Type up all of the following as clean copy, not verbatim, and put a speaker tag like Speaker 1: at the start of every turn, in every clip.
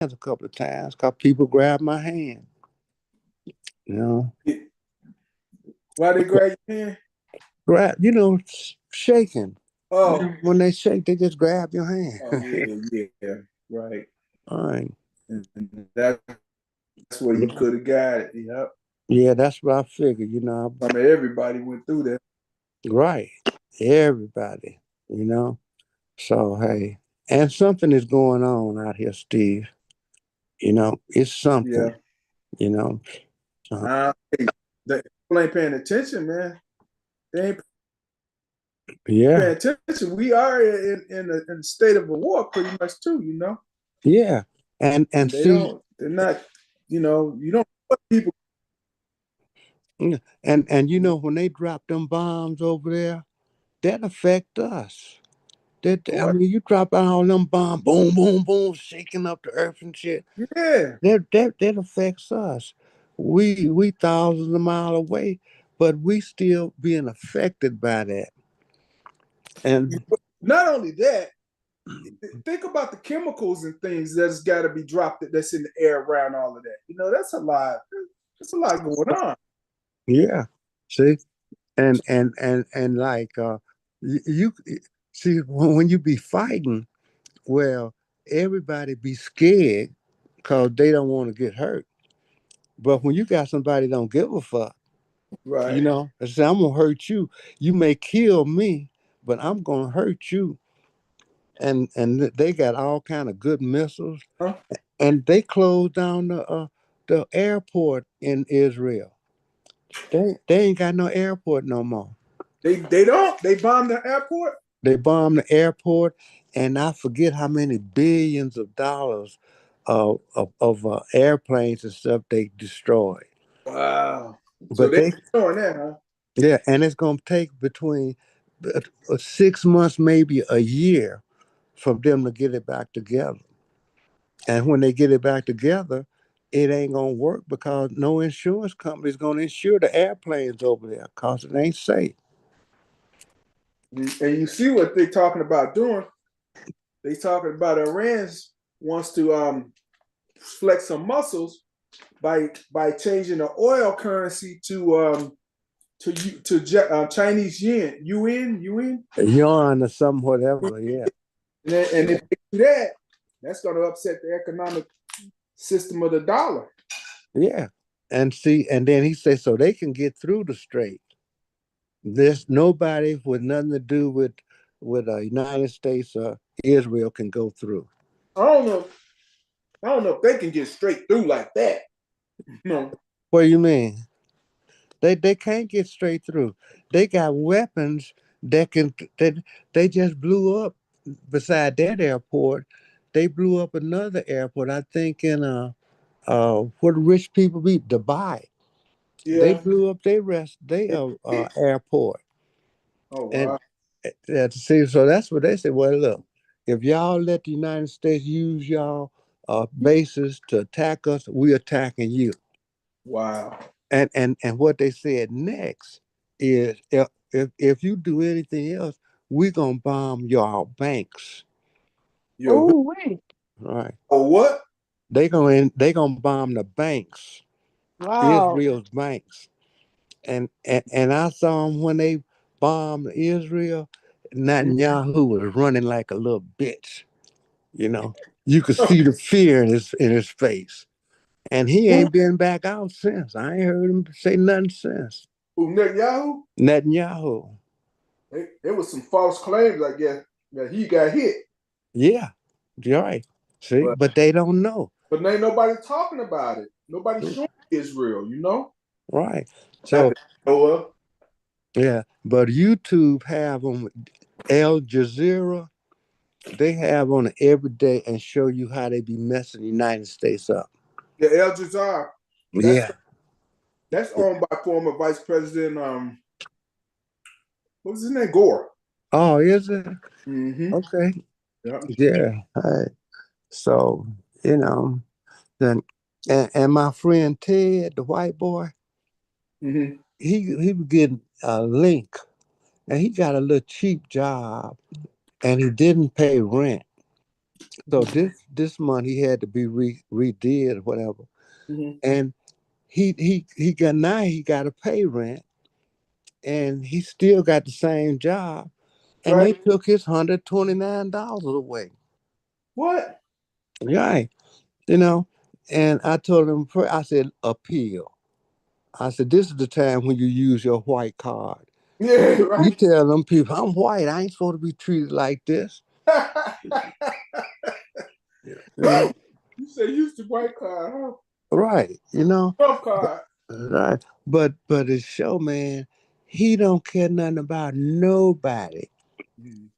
Speaker 1: a couple of times because people grabbed my hand. You know,
Speaker 2: Why they grab your hand?
Speaker 1: grab, shaking.
Speaker 2: Oh,
Speaker 1: When they shake, they just grab your hand.
Speaker 2: oh yeah, yeah, right.
Speaker 1: All right.
Speaker 2: And that's where you could have got it. Yep.
Speaker 1: Yeah, that's what I figured.
Speaker 2: I mean, everybody went through that.
Speaker 1: Right. Everybody. You know. So hey, and something is going on out here, Steve. It's something.
Speaker 2: Yeah.
Speaker 1: You know. Uh,
Speaker 2: Hey, they people ain't paying attention, man. They ain't
Speaker 1: yeah.
Speaker 2: paying attention. We are in a state of a war pretty much too, you know.
Speaker 1: Yeah. And
Speaker 2: And they
Speaker 1: see,
Speaker 2: don't. They're not. You don't put people.
Speaker 1: yeah, and when they drop them bombs over there, that affect us. That I
Speaker 2: What?
Speaker 1: mean, you drop out all them bombs, boom, boom, boom, shaking up the earth and shit.
Speaker 2: Yeah.
Speaker 1: That affects us. We thousands of miles away, but we still being affected by that. And
Speaker 2: Not only that, think about the chemicals and things that's got to be dropped that's in the air around all of that. That's a lot. That's a lot going on.
Speaker 1: yeah, see, and like you see when you be fighting, well, everybody be scared because they don't want to get hurt. But when you got somebody don't give a fuck,
Speaker 2: Right.
Speaker 1: I say I'm gonna hurt you. You may kill me, but I'm gonna hurt you. And they got all kind of good missiles,
Speaker 2: Huh?
Speaker 1: and they closed down the airport in Israel. They ain't got no airport no more.
Speaker 2: They don't. They bombed the airport.
Speaker 1: They bombed the airport, and I forget how many billions of dollars of airplanes and stuff they destroyed.
Speaker 2: Wow. So
Speaker 1: But
Speaker 2: they
Speaker 1: they,
Speaker 2: doing that, huh?
Speaker 1: yeah, and it's gonna take between 6 months, maybe a year, for them to get it back together. And when they get it back together, it ain't gonna work because no insurance company's gonna insure the airplanes over there because it ain't safe.
Speaker 2: And you see what they're talking about doing. They talking about Iran's wants to flex some muscles by changing the oil currency to Chinese yuan,
Speaker 1: Yarn or something, whatever. Yeah,
Speaker 2: and if they do that, that's going to upset the economic system of the dollar.
Speaker 1: yeah. And see, and then he said, so they can get through the strait. There's nobody with nothing to do with United States or Israel can go through.
Speaker 2: I don't know. I don't know if they can get straight through like that. No.
Speaker 1: What do you mean? They can't get straight through. They got weapons that can they just blew up beside that airport. They blew up another airport, I think in where the rich people be, Dubai. They
Speaker 2: Yeah.
Speaker 1: blew up they airport.
Speaker 2: Oh
Speaker 1: And
Speaker 2: wow.
Speaker 1: see, so that's what they said. Well, look, if y'all let the United States use y'all bases to attack us, we attacking you.
Speaker 2: Wow.
Speaker 1: And what they said next is if you do anything else, we gonna bomb your banks.
Speaker 2: Yo.
Speaker 3: Oh, wait.
Speaker 1: All right.
Speaker 2: Oh what?
Speaker 1: They gonna bomb the banks,
Speaker 3: Wow.
Speaker 1: Israel's banks. And I saw them when they bombed Israel. Netanyahu was running like a little bitch. You know, you could see the fear in his face, and he ain't been back out since. I ain't heard him say nothing since.
Speaker 2: Who Netanyahu?
Speaker 1: Netanyahu.
Speaker 2: There was some false claims, I guess, that he got hit,
Speaker 1: Yeah, you're right. See,
Speaker 2: but
Speaker 1: but they don't know.
Speaker 2: but ain't nobody talking about it. Nobody showing Israel.
Speaker 1: Right. So
Speaker 2: Not Noah.
Speaker 1: yeah, but YouTube have on Al Jazeera. They have on it every day and show you how they be messing the United States up.
Speaker 2: The El Jazar. That's
Speaker 1: Yeah.
Speaker 2: that's owned by former Vice President what was his name? Gore.
Speaker 1: Oh, is it?
Speaker 2: Mm-hmm.
Speaker 1: Okay.
Speaker 2: Yeah.
Speaker 1: Yeah. All right. So, you know, then and my friend Ted, the white boy,
Speaker 2: Mm-hmm.
Speaker 1: he was getting a link and he got a little cheap job and he didn't pay rent. So this month he had to be redid or whatever.
Speaker 2: Mhm.
Speaker 1: And he got to pay rent, and he still got the same job, and they
Speaker 2: Right?
Speaker 1: took his $129 away.
Speaker 2: What?
Speaker 1: Right. You know, and I told him, I said, appeal. I said, this is the time when you use your white card.
Speaker 2: Yeah,
Speaker 1: You
Speaker 2: right.
Speaker 1: tell them people, I'm white. I ain't supposed to be treated like this. You know,
Speaker 2: You say use the white card, huh?
Speaker 1: right.
Speaker 2: Trump card.
Speaker 1: Right. But it show, man, he don't care nothing about nobody.
Speaker 2: Mhm.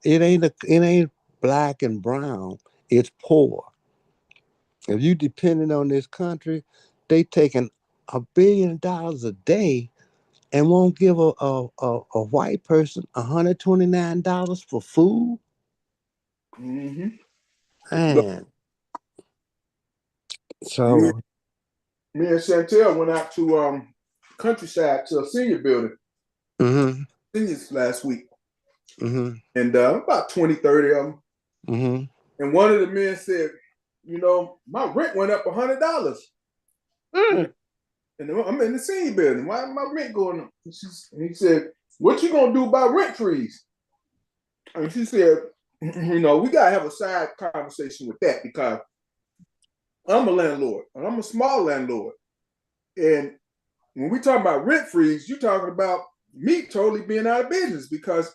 Speaker 1: It ain't black and brown. It's poor. If you depending on this country, they taking $1 billion a day and won't give a white person $129 for food.
Speaker 2: Mhm. Look,
Speaker 1: And
Speaker 2: me,
Speaker 1: so,
Speaker 2: me and Chantel went out to countryside to a senior building,
Speaker 1: mm-hmm,
Speaker 2: seniors last week,
Speaker 1: mm-hmm,
Speaker 2: and about 20, 30 of them.
Speaker 1: mm-hmm,
Speaker 2: And one of the men said, my rent went up $100.
Speaker 3: Mm.
Speaker 2: And I'm in the senior building. Why my rent going up? And he said, what you gonna do about rent freeze? And she said, we gotta have a side conversation with that because I'm a landlord and I'm a small landlord. And when we talk about rent freeze, you're talking about me totally being out of business because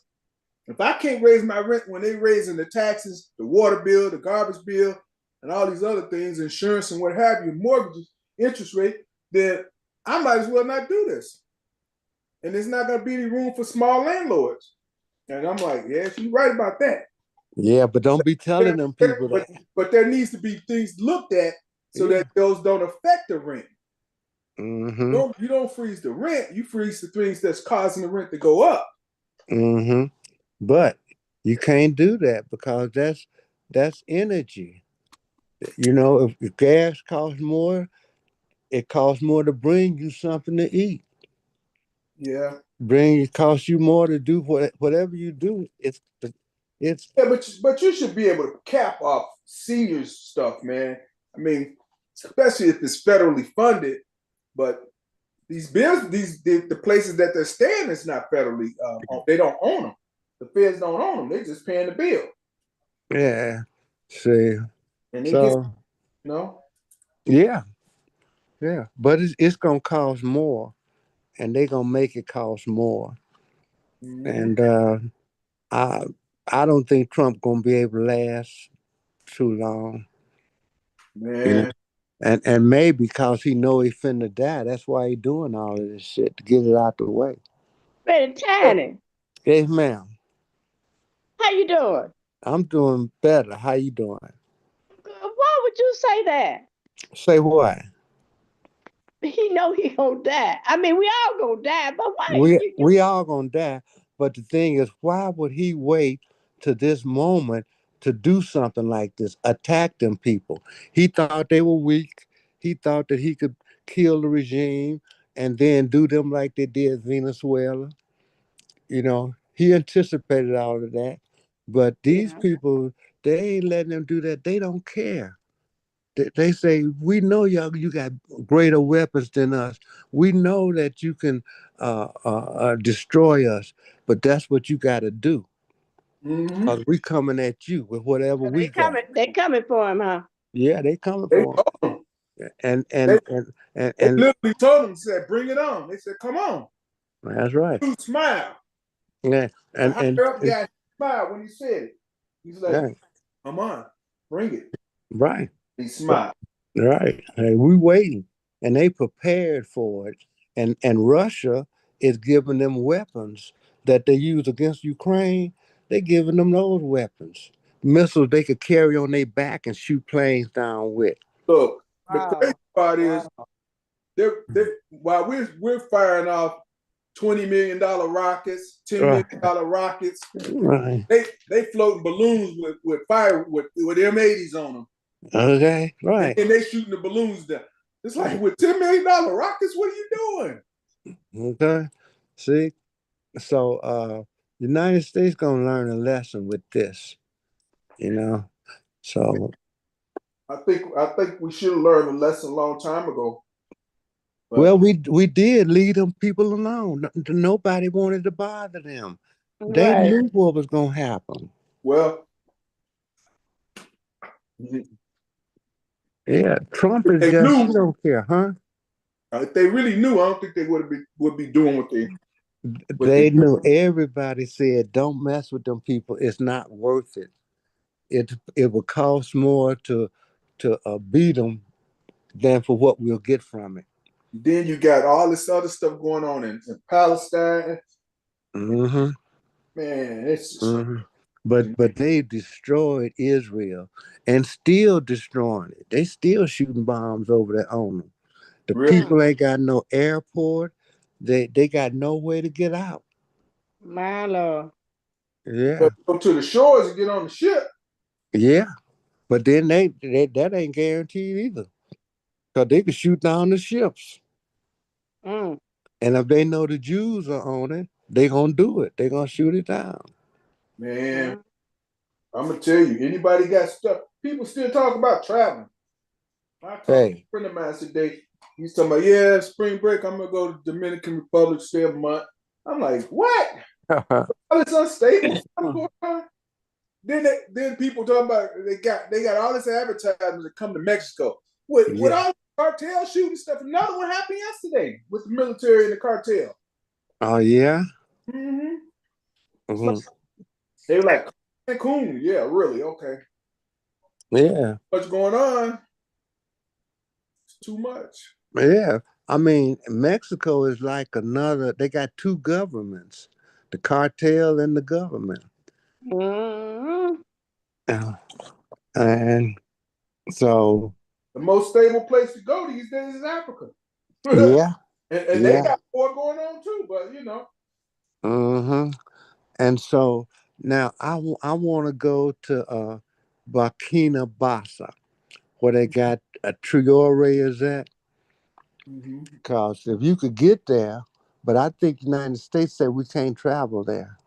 Speaker 2: if I can't raise my rent when they raising the taxes, the water bill, the garbage bill, and all these other things, insurance and what have you, mortgages, interest rate, then I might as well not do this. And there's not going to be any room for small landlords. And I'm like, yeah, she's right about that.
Speaker 1: yeah, but don't be telling them people
Speaker 2: But
Speaker 1: that.
Speaker 2: but there needs to be things looked at so
Speaker 1: Yeah.
Speaker 2: that those don't affect the rent.
Speaker 1: Mm-hmm.
Speaker 2: You don't freeze the rent, you freeze the things that's causing the rent to go up.
Speaker 1: Mm-hmm. But you can't do that because that's energy. If gas costs more, it costs more to bring you something to eat.
Speaker 2: Yeah.
Speaker 1: It costs you more to do whatever you do. It's
Speaker 2: Yeah, but you should be able to cap off seniors stuff, man. I mean, especially if it's federally funded. But these bills, the places that they're staying is not federally. They don't own them. The feds don't own them. They're just paying the bill,
Speaker 1: yeah. See,
Speaker 2: and they get
Speaker 1: so
Speaker 2: you know.
Speaker 1: yeah, yeah. But it's gonna cost more, and they're gonna make it cost more.
Speaker 2: Mm-hmm.
Speaker 1: And I I don't think Trump gonna be able to last too long. You know,
Speaker 2: Man,
Speaker 1: and maybe because he know he finna die, that's why he doing all of this shit to get it out the way.
Speaker 3: Pretty tiny.
Speaker 1: Yes, ma'am.
Speaker 3: How you doing?
Speaker 1: I'm doing better. How you doing?
Speaker 3: Good. Why would you say that?
Speaker 1: Say what?
Speaker 3: He know he gonna die. I mean, we all gonna die, but why
Speaker 1: We
Speaker 3: you
Speaker 1: we all gonna die. But the thing is, why would he wait to this moment to do something like this? Attack them people. He thought they were weak. He thought that he could kill the regime and then do them like they did Venezuela. He anticipated all of that. But these
Speaker 3: yeah.
Speaker 1: people, they ain't letting them do that. They don't care. They say, we know you got greater weapons than us. We know that you can destroy us, but that's what you got to do.
Speaker 2: mm-hmm.
Speaker 1: Because we coming at you with whatever we got.
Speaker 3: They coming for him, huh?
Speaker 1: Yeah, they coming
Speaker 2: They
Speaker 1: for
Speaker 2: told them.
Speaker 1: him. And
Speaker 2: They,
Speaker 1: and and and,
Speaker 2: they
Speaker 1: and
Speaker 2: literally told them, said, "Bring it on." They said, "Come on."
Speaker 1: that's right.
Speaker 2: Dude smiled.
Speaker 1: Yeah,
Speaker 2: The
Speaker 1: and and,
Speaker 2: higher up
Speaker 1: and
Speaker 2: guy smiled when he said it. He's like,
Speaker 1: yeah,
Speaker 2: "Come on, bring it."
Speaker 1: right.
Speaker 2: He smiled.
Speaker 1: Right. Hey, we waiting, and they prepared for it. And Russia is giving them weapons that they use against Ukraine. They giving them those weapons, missiles they could carry on their back and shoot planes down with.
Speaker 2: Look, the crazy
Speaker 3: Wow.
Speaker 2: part is
Speaker 3: Wow.
Speaker 2: they while we're firing off $20 million rockets, $10
Speaker 1: Right.
Speaker 2: million rockets,
Speaker 1: Right.
Speaker 2: they floating balloons with fire with M80s on them,
Speaker 1: Okay.
Speaker 2: and
Speaker 1: Right.
Speaker 2: then they shooting the balloons down. It's like with $10 million rockets, what are you doing?
Speaker 1: Okay. See. So, United States gonna learn a lesson with this. You know. So,
Speaker 2: I think we should have learned a lesson a long time ago. But
Speaker 1: well, we did leave them people alone. Nobody wanted to bother them. They
Speaker 3: Right.
Speaker 1: knew what was gonna happen.
Speaker 2: well,
Speaker 1: Yeah, Trump
Speaker 2: if
Speaker 1: is
Speaker 2: they
Speaker 1: just, he
Speaker 2: knew,
Speaker 1: don't care, huh?
Speaker 2: if they really knew, I don't think they would be doing what they
Speaker 1: They knew. Everybody said, "Don't mess with them people. It's not worth it. It will cost more to beat them than for what we'll get from it."
Speaker 2: Then you got all this other stuff going on in Palestine.
Speaker 1: Mm-hmm.
Speaker 2: Man, it's just
Speaker 1: Mm-hmm. But they destroyed Israel and still destroying it. They still shooting bombs over there on them. The
Speaker 2: real.
Speaker 3: Mm,
Speaker 1: people ain't got no airport. They got no way to get out.
Speaker 3: my Lord.
Speaker 1: Yeah,
Speaker 2: But go to the shores and get on the ship.
Speaker 1: yeah. But then they that ain't guaranteed either. Because they could shoot down the ships.
Speaker 3: Mm,
Speaker 1: And if they know the Jews are on it, they gonna do it. They gonna shoot it down.
Speaker 2: Man,
Speaker 3: mm,
Speaker 2: I'm gonna tell you, anybody got stuff. People still talk about traveling. I talked to a
Speaker 1: Hey.
Speaker 2: friend of mine today. He's talking about, yeah, spring break. I'm gonna go to Dominican Republic, stay a month. I'm like, what? All this unstable stuff going on. Then people talking about they got all this advertising to come to Mexico with
Speaker 1: Yeah.
Speaker 2: all the cartel shooting stuff. Another one happened yesterday with the military and the cartel.
Speaker 1: Oh yeah.
Speaker 2: Mm-hmm.
Speaker 1: Mhm.
Speaker 2: They were like, Cancun, yeah, really, okay.
Speaker 1: Yeah.
Speaker 2: What's going on? It's too much.
Speaker 1: Yeah. I mean, Mexico is like another. They got two governments, the cartel and the government.
Speaker 3: mm,
Speaker 1: Uh, And so,
Speaker 2: The most stable place to go these days is Africa.
Speaker 1: yeah,
Speaker 2: and they
Speaker 1: yeah.
Speaker 2: got war going on too, but you know.
Speaker 1: Hmm. And so now I want to go to Burkina Faso, where they got a Traore is at.
Speaker 2: Mm-hmm.
Speaker 1: Because if you could get there, but I think the United States said we can't travel there.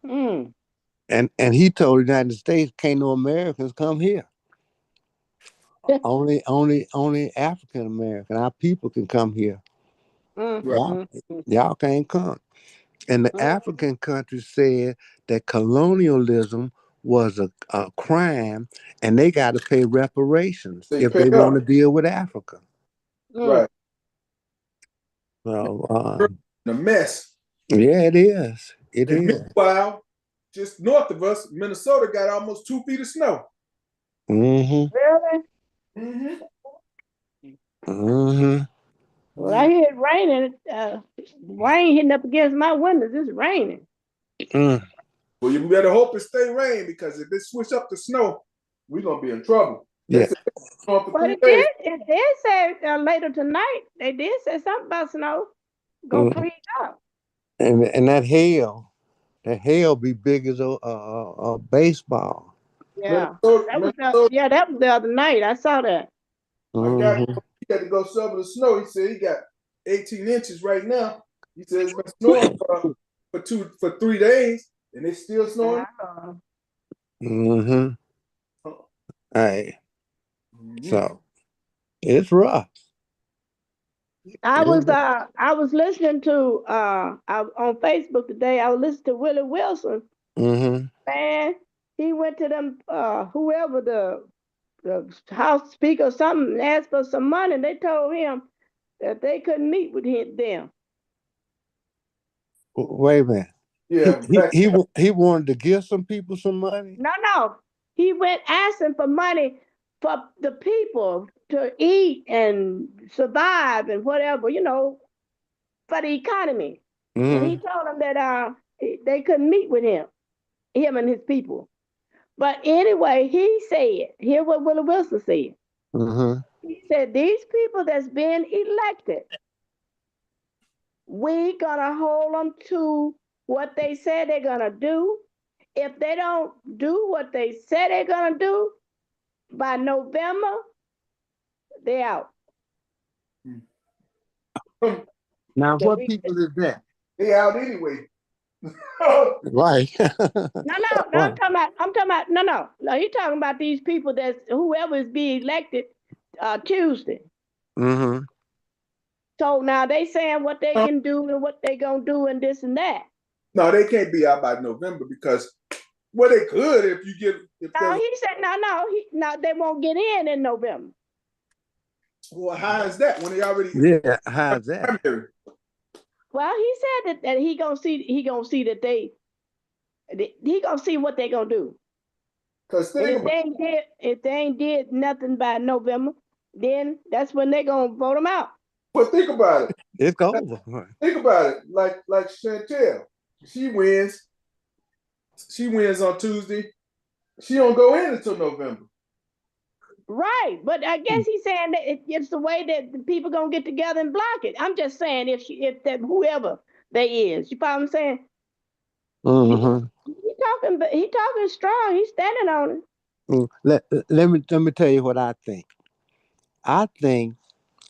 Speaker 3: mm,
Speaker 1: And he told the United States, can't no Americans come here. Only African American. Our people can come here.
Speaker 3: mm,
Speaker 2: Right.
Speaker 1: Y'all,
Speaker 3: mm, mm,
Speaker 1: y'all can't come. And the
Speaker 3: mm,
Speaker 1: African countries said that colonialism was a crime and they got to pay reparations
Speaker 2: They
Speaker 1: if
Speaker 2: pay
Speaker 1: they want
Speaker 2: up.
Speaker 1: to deal with Africa.
Speaker 3: mm.
Speaker 2: Right.
Speaker 1: So,
Speaker 2: The mess.
Speaker 1: yeah, it is. It
Speaker 2: And
Speaker 1: is.
Speaker 2: meanwhile, just north of us, Minnesota got almost 2 feet of snow.
Speaker 1: Mm-hmm.
Speaker 3: Really?
Speaker 2: Mm-hmm.
Speaker 1: Mm-hmm.
Speaker 3: Well, I hear it raining. Rain hitting up against my windows. It's raining.
Speaker 1: Mm.
Speaker 2: Well, you better hope it stay rain because if it switch up to snow, we're gonna be in trouble. They
Speaker 1: Yeah.
Speaker 2: said it's going for
Speaker 3: But
Speaker 2: 3 days.
Speaker 3: it did say later tonight. They did say something about snow gonna
Speaker 1: Mm.
Speaker 3: freeze up.
Speaker 1: And that hail be big as a baseball.
Speaker 3: Yeah,
Speaker 2: Minnesota,
Speaker 3: that was
Speaker 2: Minnesota,
Speaker 3: that was the other night. I saw that.
Speaker 2: my guy,
Speaker 1: Mm-hmm.
Speaker 2: he had to go shovel the snow. He said he got 18 inches right now. He said it's been snowing for 3 days, and it's still snowing.
Speaker 3: Wow.
Speaker 1: Mm-hmm. Hey,
Speaker 2: Mm-hmm.
Speaker 1: so it's rough.
Speaker 3: I was listening to on Facebook today. I was listening to Willie Wilson.
Speaker 1: Mm-hmm.
Speaker 3: Man, he went to them whoever the House Speaker or something and asked for some money. And they told him that they couldn't meet with them.
Speaker 1: Wait a minute. He,
Speaker 2: Yeah,
Speaker 1: he he he wanted to give some people some money.
Speaker 3: No, no. He went asking for money for the people to eat and survive and whatever, for the economy. And he
Speaker 1: Mm-hmm.
Speaker 3: told them that they couldn't meet with him and his people. But anyway, he said, hear what Willie Wilson said.
Speaker 1: Mm-hmm.
Speaker 3: He said, these people that's been elected, we gonna hold them to what they said they're gonna do. If they don't do what they said they're gonna do, by November, they out.
Speaker 1: Now,
Speaker 3: So
Speaker 1: what people is that?
Speaker 2: they out anyway.
Speaker 1: Right.
Speaker 3: No,
Speaker 1: Right.
Speaker 3: I'm talking about, no, he's talking about these people that's whoever is being elected Tuesday.
Speaker 1: Mm-hmm.
Speaker 3: So now they saying what they can do and what they gonna do and this and that.
Speaker 2: No, they can't be out by November because well, they could if
Speaker 3: No,
Speaker 2: there's
Speaker 3: he said no, they won't get in November.
Speaker 2: well, how is that when they already
Speaker 1: Yeah. How's that?
Speaker 2: primary?
Speaker 3: Well, he said that he gonna see that he gonna see what they gonna do.
Speaker 2: Because
Speaker 3: And
Speaker 2: think about
Speaker 3: if they ain't did nothing by November, then that's when they gonna vote them out.
Speaker 2: well, think about it.
Speaker 1: It's over.
Speaker 2: Think about it. Like Chantel, she wins. She wins on Tuesday. She don't go in until November.
Speaker 3: Right, but I guess he's saying that it's the way that the people gonna get together and block it. I'm just saying if that whoever they is, you follow what I'm saying?
Speaker 1: Mm-hmm.
Speaker 3: He talking strong. He's standing on it.
Speaker 1: Let me tell you what I think. I think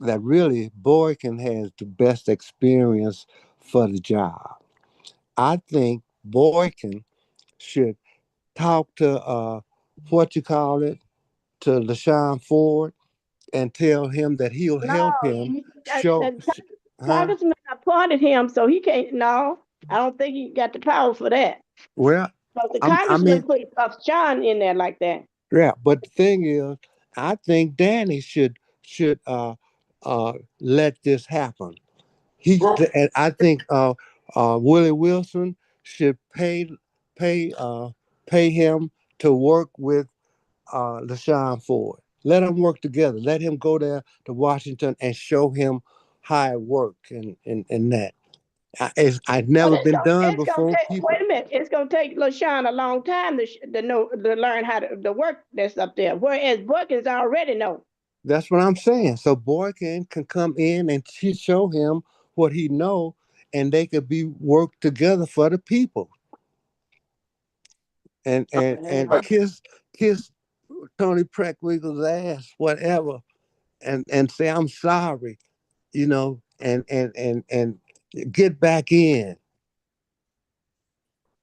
Speaker 1: that really Boykin has the best experience for the job. I think Boykin should talk to what you call it, to LaShawn Ford and tell him that he'll help
Speaker 3: No,
Speaker 1: him show. Huh?
Speaker 3: Congressman appointed him, so he can't. No, I don't think he got the power for that.
Speaker 1: Well,
Speaker 3: But the
Speaker 1: I
Speaker 3: congressman
Speaker 1: mean,
Speaker 3: put Sean in there like that.
Speaker 1: yeah. But the thing is, I think Danny should let this happen. And I think Willie Wilson should pay pay him to work with LaShawn Ford. Let them work together. Let him go there to Washington and show him how it works and that. I've
Speaker 3: But
Speaker 1: never been done
Speaker 3: it's gonna
Speaker 1: before.
Speaker 3: take.
Speaker 1: People,
Speaker 3: Wait a minute. It's gonna take LaShawn a long time to know to learn how to work that's up there. Whereas Bookins already know.
Speaker 1: that's what I'm saying. So Boykin can come in and show him what he know, and they could be work together for the people. And
Speaker 2: Like,
Speaker 1: kiss Tony Preckwinkle's ass, whatever, and say I'm sorry, and get back in.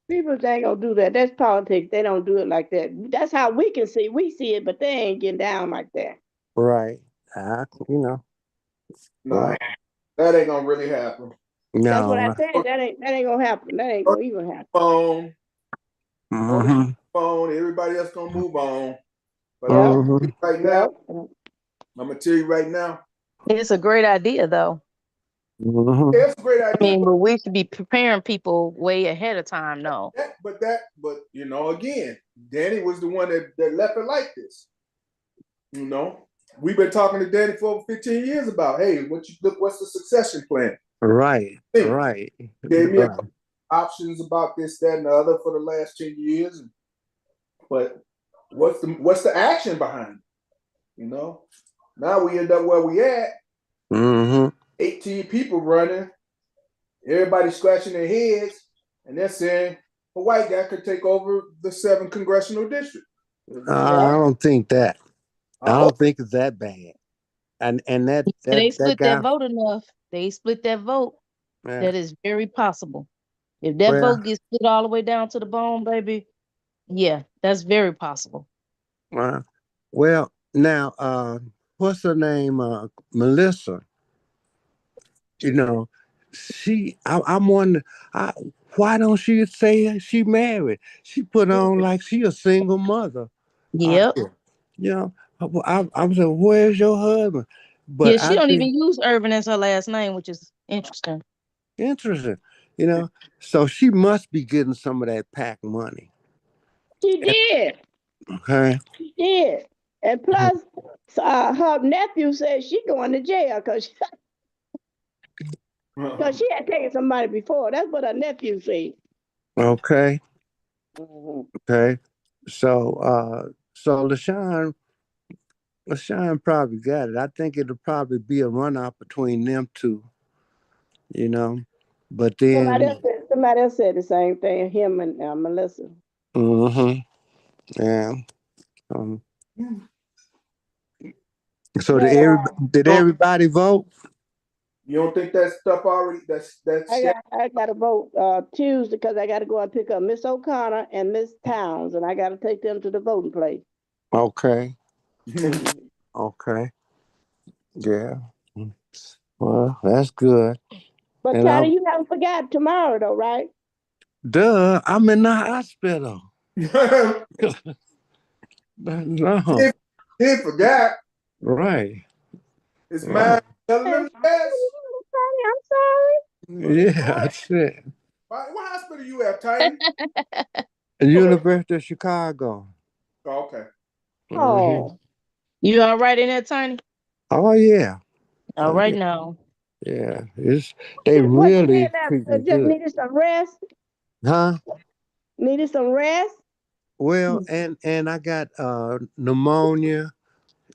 Speaker 3: People ain't gonna do that. That's politics. They don't do it like that. That's how we can see. We see it, but they ain't getting down like that.
Speaker 1: Right. I, you know,
Speaker 2: no,
Speaker 1: right.
Speaker 2: that ain't gonna really happen.
Speaker 3: That's what I
Speaker 1: No.
Speaker 3: said. That ain't gonna happen. That ain't gonna even happen.
Speaker 2: Phone,
Speaker 1: Mm-hmm.
Speaker 2: phone. Everybody else gonna move on. But
Speaker 3: Yeah.
Speaker 1: Mm-hmm.
Speaker 2: right
Speaker 3: Yeah.
Speaker 2: now, I'm gonna tell you right now,
Speaker 4: It's a great idea, though.
Speaker 1: Mm-hmm.
Speaker 2: yeah, it's a great
Speaker 4: I
Speaker 2: idea.
Speaker 4: mean, but we should be preparing people way ahead of time. No.
Speaker 2: But again, Danny was the one that left it like this. We've been talking to Danny for over 15 years about, hey, what's the succession plan?
Speaker 1: Right.
Speaker 2: Think.
Speaker 1: Right.
Speaker 2: Gave me
Speaker 1: Right.
Speaker 2: options about this, that, and the other for the last 10 years. But what's the action behind it? Now we end up where we at.
Speaker 1: Mm-hmm.
Speaker 2: 18 people running, everybody scratching their heads, and they're saying a white guy could take over the 7 congressional district.
Speaker 1: I don't think that. I
Speaker 2: I
Speaker 1: don't think it's that bad. And
Speaker 4: They
Speaker 1: that
Speaker 4: split that
Speaker 1: guy.
Speaker 4: vote enough. They split that vote.
Speaker 1: Yeah.
Speaker 4: That is very possible. If that
Speaker 1: Well,
Speaker 4: vote gets split all the way down to the bone, baby, yeah, that's very possible.
Speaker 1: well, now, what's her name? Melissa. You know, I'm wondering, why don't she say she married? She put on like she a single mother out
Speaker 4: Yep.
Speaker 1: here. You know, I'm saying, where's your husband?
Speaker 4: Yeah,
Speaker 1: But
Speaker 4: she
Speaker 1: I
Speaker 4: don't even
Speaker 1: think
Speaker 4: use Irvin as her last name, which is interesting.
Speaker 1: interesting, you know. So she must be getting some of that PAC money.
Speaker 3: She did.
Speaker 1: Okay.
Speaker 3: She did. And plus, her nephew said she going to jail because she had taken some money before. That's what her nephew said.
Speaker 1: Okay.
Speaker 3: Mhm.
Speaker 1: Okay. So LaShawn probably got it. I think it'll probably be a runoff between them two, you know. But then,
Speaker 3: Somebody else said the same thing. Him and Melissa.
Speaker 1: mm-hmm, yeah. Um, so
Speaker 3: But
Speaker 1: did everybody vote?
Speaker 2: You don't think that stuff already? That's
Speaker 3: I got to vote Tuesday because I got to go and pick up Miss O'Connor and Miss Towns, and I got to take them to the voting place.
Speaker 1: Okay. Okay. Yeah. Well, that's good.
Speaker 3: But
Speaker 1: And
Speaker 3: Tiny, you haven't forgot tomorrow, though, right?
Speaker 1: I'm in the hospital. No.
Speaker 2: He forgot.
Speaker 1: Right.
Speaker 2: It's
Speaker 1: Right.
Speaker 2: mine. Telling them yes.
Speaker 3: Tiny, I'm sorry.
Speaker 1: Yeah, that's it.
Speaker 2: What hospital you at, Tiny?
Speaker 1: University of Chicago.
Speaker 2: Oh, okay.
Speaker 1: Mhm.
Speaker 3: Oh,
Speaker 4: You all right in there, Tiny?
Speaker 1: Oh yeah.
Speaker 4: All right now.
Speaker 1: Yeah. They
Speaker 3: what you
Speaker 1: really
Speaker 3: did that?
Speaker 1: treat me
Speaker 3: Just
Speaker 1: good.
Speaker 3: needed some rest.
Speaker 1: Huh?
Speaker 3: Needed some rest.
Speaker 1: Well, and I got pneumonia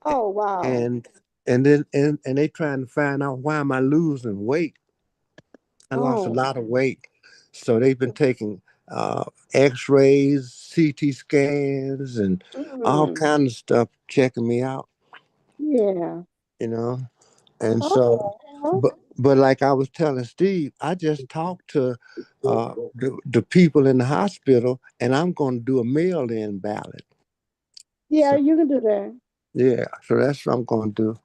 Speaker 3: Oh wow.
Speaker 1: and then they trying to find out why am I losing weight. I lost a lot of weight. So they've been taking x-rays, CT scans, and all kind of stuff checking me out,
Speaker 3: Yeah.
Speaker 1: you know. And so
Speaker 3: Oh.
Speaker 1: but like I was telling Steve, I just talked to the people in the hospital, and I'm going to do a mail-in ballot.
Speaker 3: Yeah,
Speaker 1: So,
Speaker 3: you can do that.
Speaker 1: yeah, so that's what I'm going to do.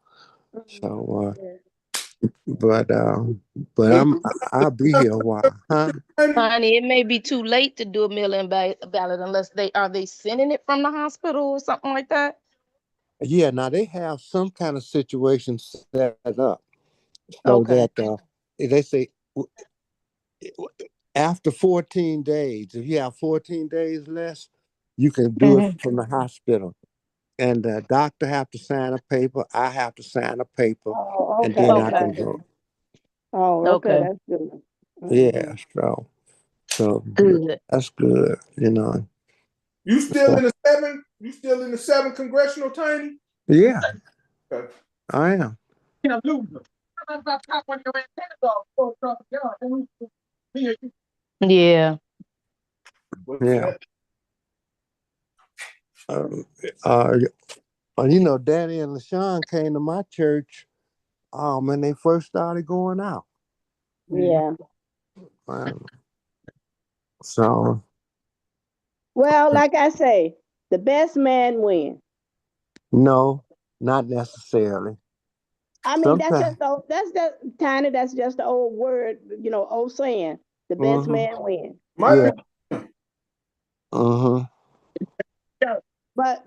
Speaker 1: So, but I'll be here a while, huh?
Speaker 4: Honey, it may be too late to do a mail-in ballot unless they sending it from the hospital or something like that.
Speaker 1: Yeah, now they have some kind of situation set up so
Speaker 4: Okay.
Speaker 1: that they say after 14 days, if you have 14 days less, you can do it from the hospital. And the doctor have to sign a paper. I have to sign a paper,
Speaker 3: Oh,
Speaker 1: and
Speaker 3: okay.
Speaker 1: then I
Speaker 4: Okay.
Speaker 1: can go.
Speaker 3: Oh, okay,
Speaker 4: Okay.
Speaker 3: that's good.
Speaker 1: Yeah, so
Speaker 4: Good.
Speaker 1: that's good, you know.
Speaker 2: You still in the 7? You still in the 7 congressional, Tiny?
Speaker 1: Yeah,
Speaker 2: Okay.
Speaker 1: I am.
Speaker 4: Yeah.
Speaker 2: What's
Speaker 1: Yeah.
Speaker 2: that?
Speaker 1: You know, Danny and LaShawn came to my church when they first started going out.
Speaker 3: Yeah.
Speaker 1: So
Speaker 3: Well, like I say, the best man wins.
Speaker 1: no, not necessarily.
Speaker 3: I mean,
Speaker 1: Sometimes.
Speaker 3: that's just Tiny. That's just the old word, old saying. The best man wins.
Speaker 1: Yeah.
Speaker 2: Might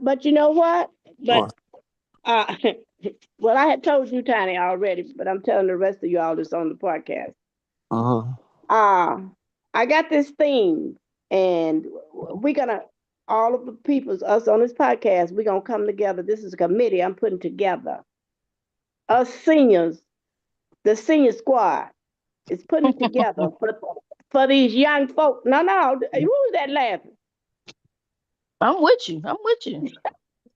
Speaker 3: But you know what? But
Speaker 1: What?
Speaker 3: well, I had told you, Tiny, already, but I'm telling the rest of y'all this on the podcast. I got this theme, and we're gonna all of the people, us on this podcast, we're gonna come together. This is a committee I'm putting together. Us seniors, the senior squad is putting together for these young folk. No, who's that laughing?
Speaker 4: I'm with you. I'm with you.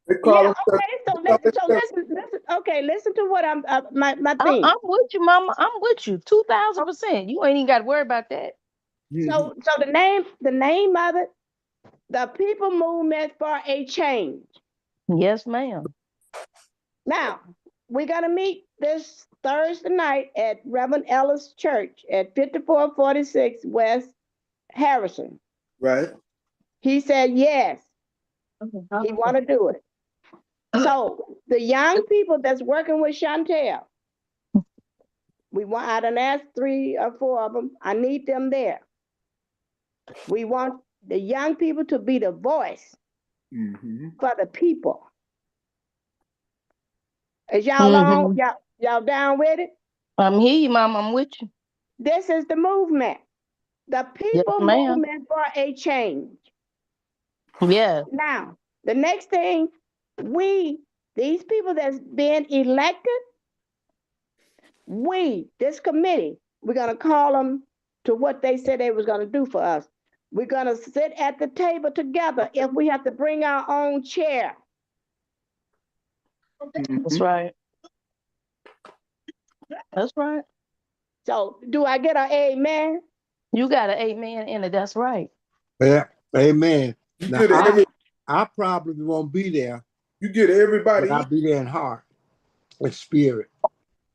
Speaker 2: They
Speaker 3: Yeah,
Speaker 2: call
Speaker 3: okay. So listen. Okay, listen to what I'm my thing.
Speaker 4: I'm with you, Mama. I'm with you. 2000%. You ain't even got to worry about that.
Speaker 3: So the name of it, the People Movement for a Change.
Speaker 4: Yes, ma'am.
Speaker 3: Now, we're gonna meet this Thursday night at Reverend Ellis Church at 5446 West Harrison.
Speaker 2: Right.
Speaker 3: He said yes, he want to do it. So the young people that's working with Chantel, I done asked 3 or 4 of them. I need them there. We want the young people to be the voice for the people. Is y'all on? Y'all down with it?
Speaker 4: I'm here, Mama. I'm with you.
Speaker 3: This is the movement. The People Movement for a Change.
Speaker 4: Yeah.
Speaker 3: Now, the next thing, these people that's being elected, this committee, we're going to call them to what they said they was going to do for us. We're going to sit at the table together if we have to bring our own chair.
Speaker 4: That's right. That's right.
Speaker 3: So, do I get an amen?
Speaker 4: You got an amen in it. That's right.
Speaker 1: Yeah. Amen.
Speaker 2: You
Speaker 1: Now,
Speaker 2: get
Speaker 1: I probably won't be there,
Speaker 2: you get everybody.
Speaker 1: but I'll be there in heart, with spirit.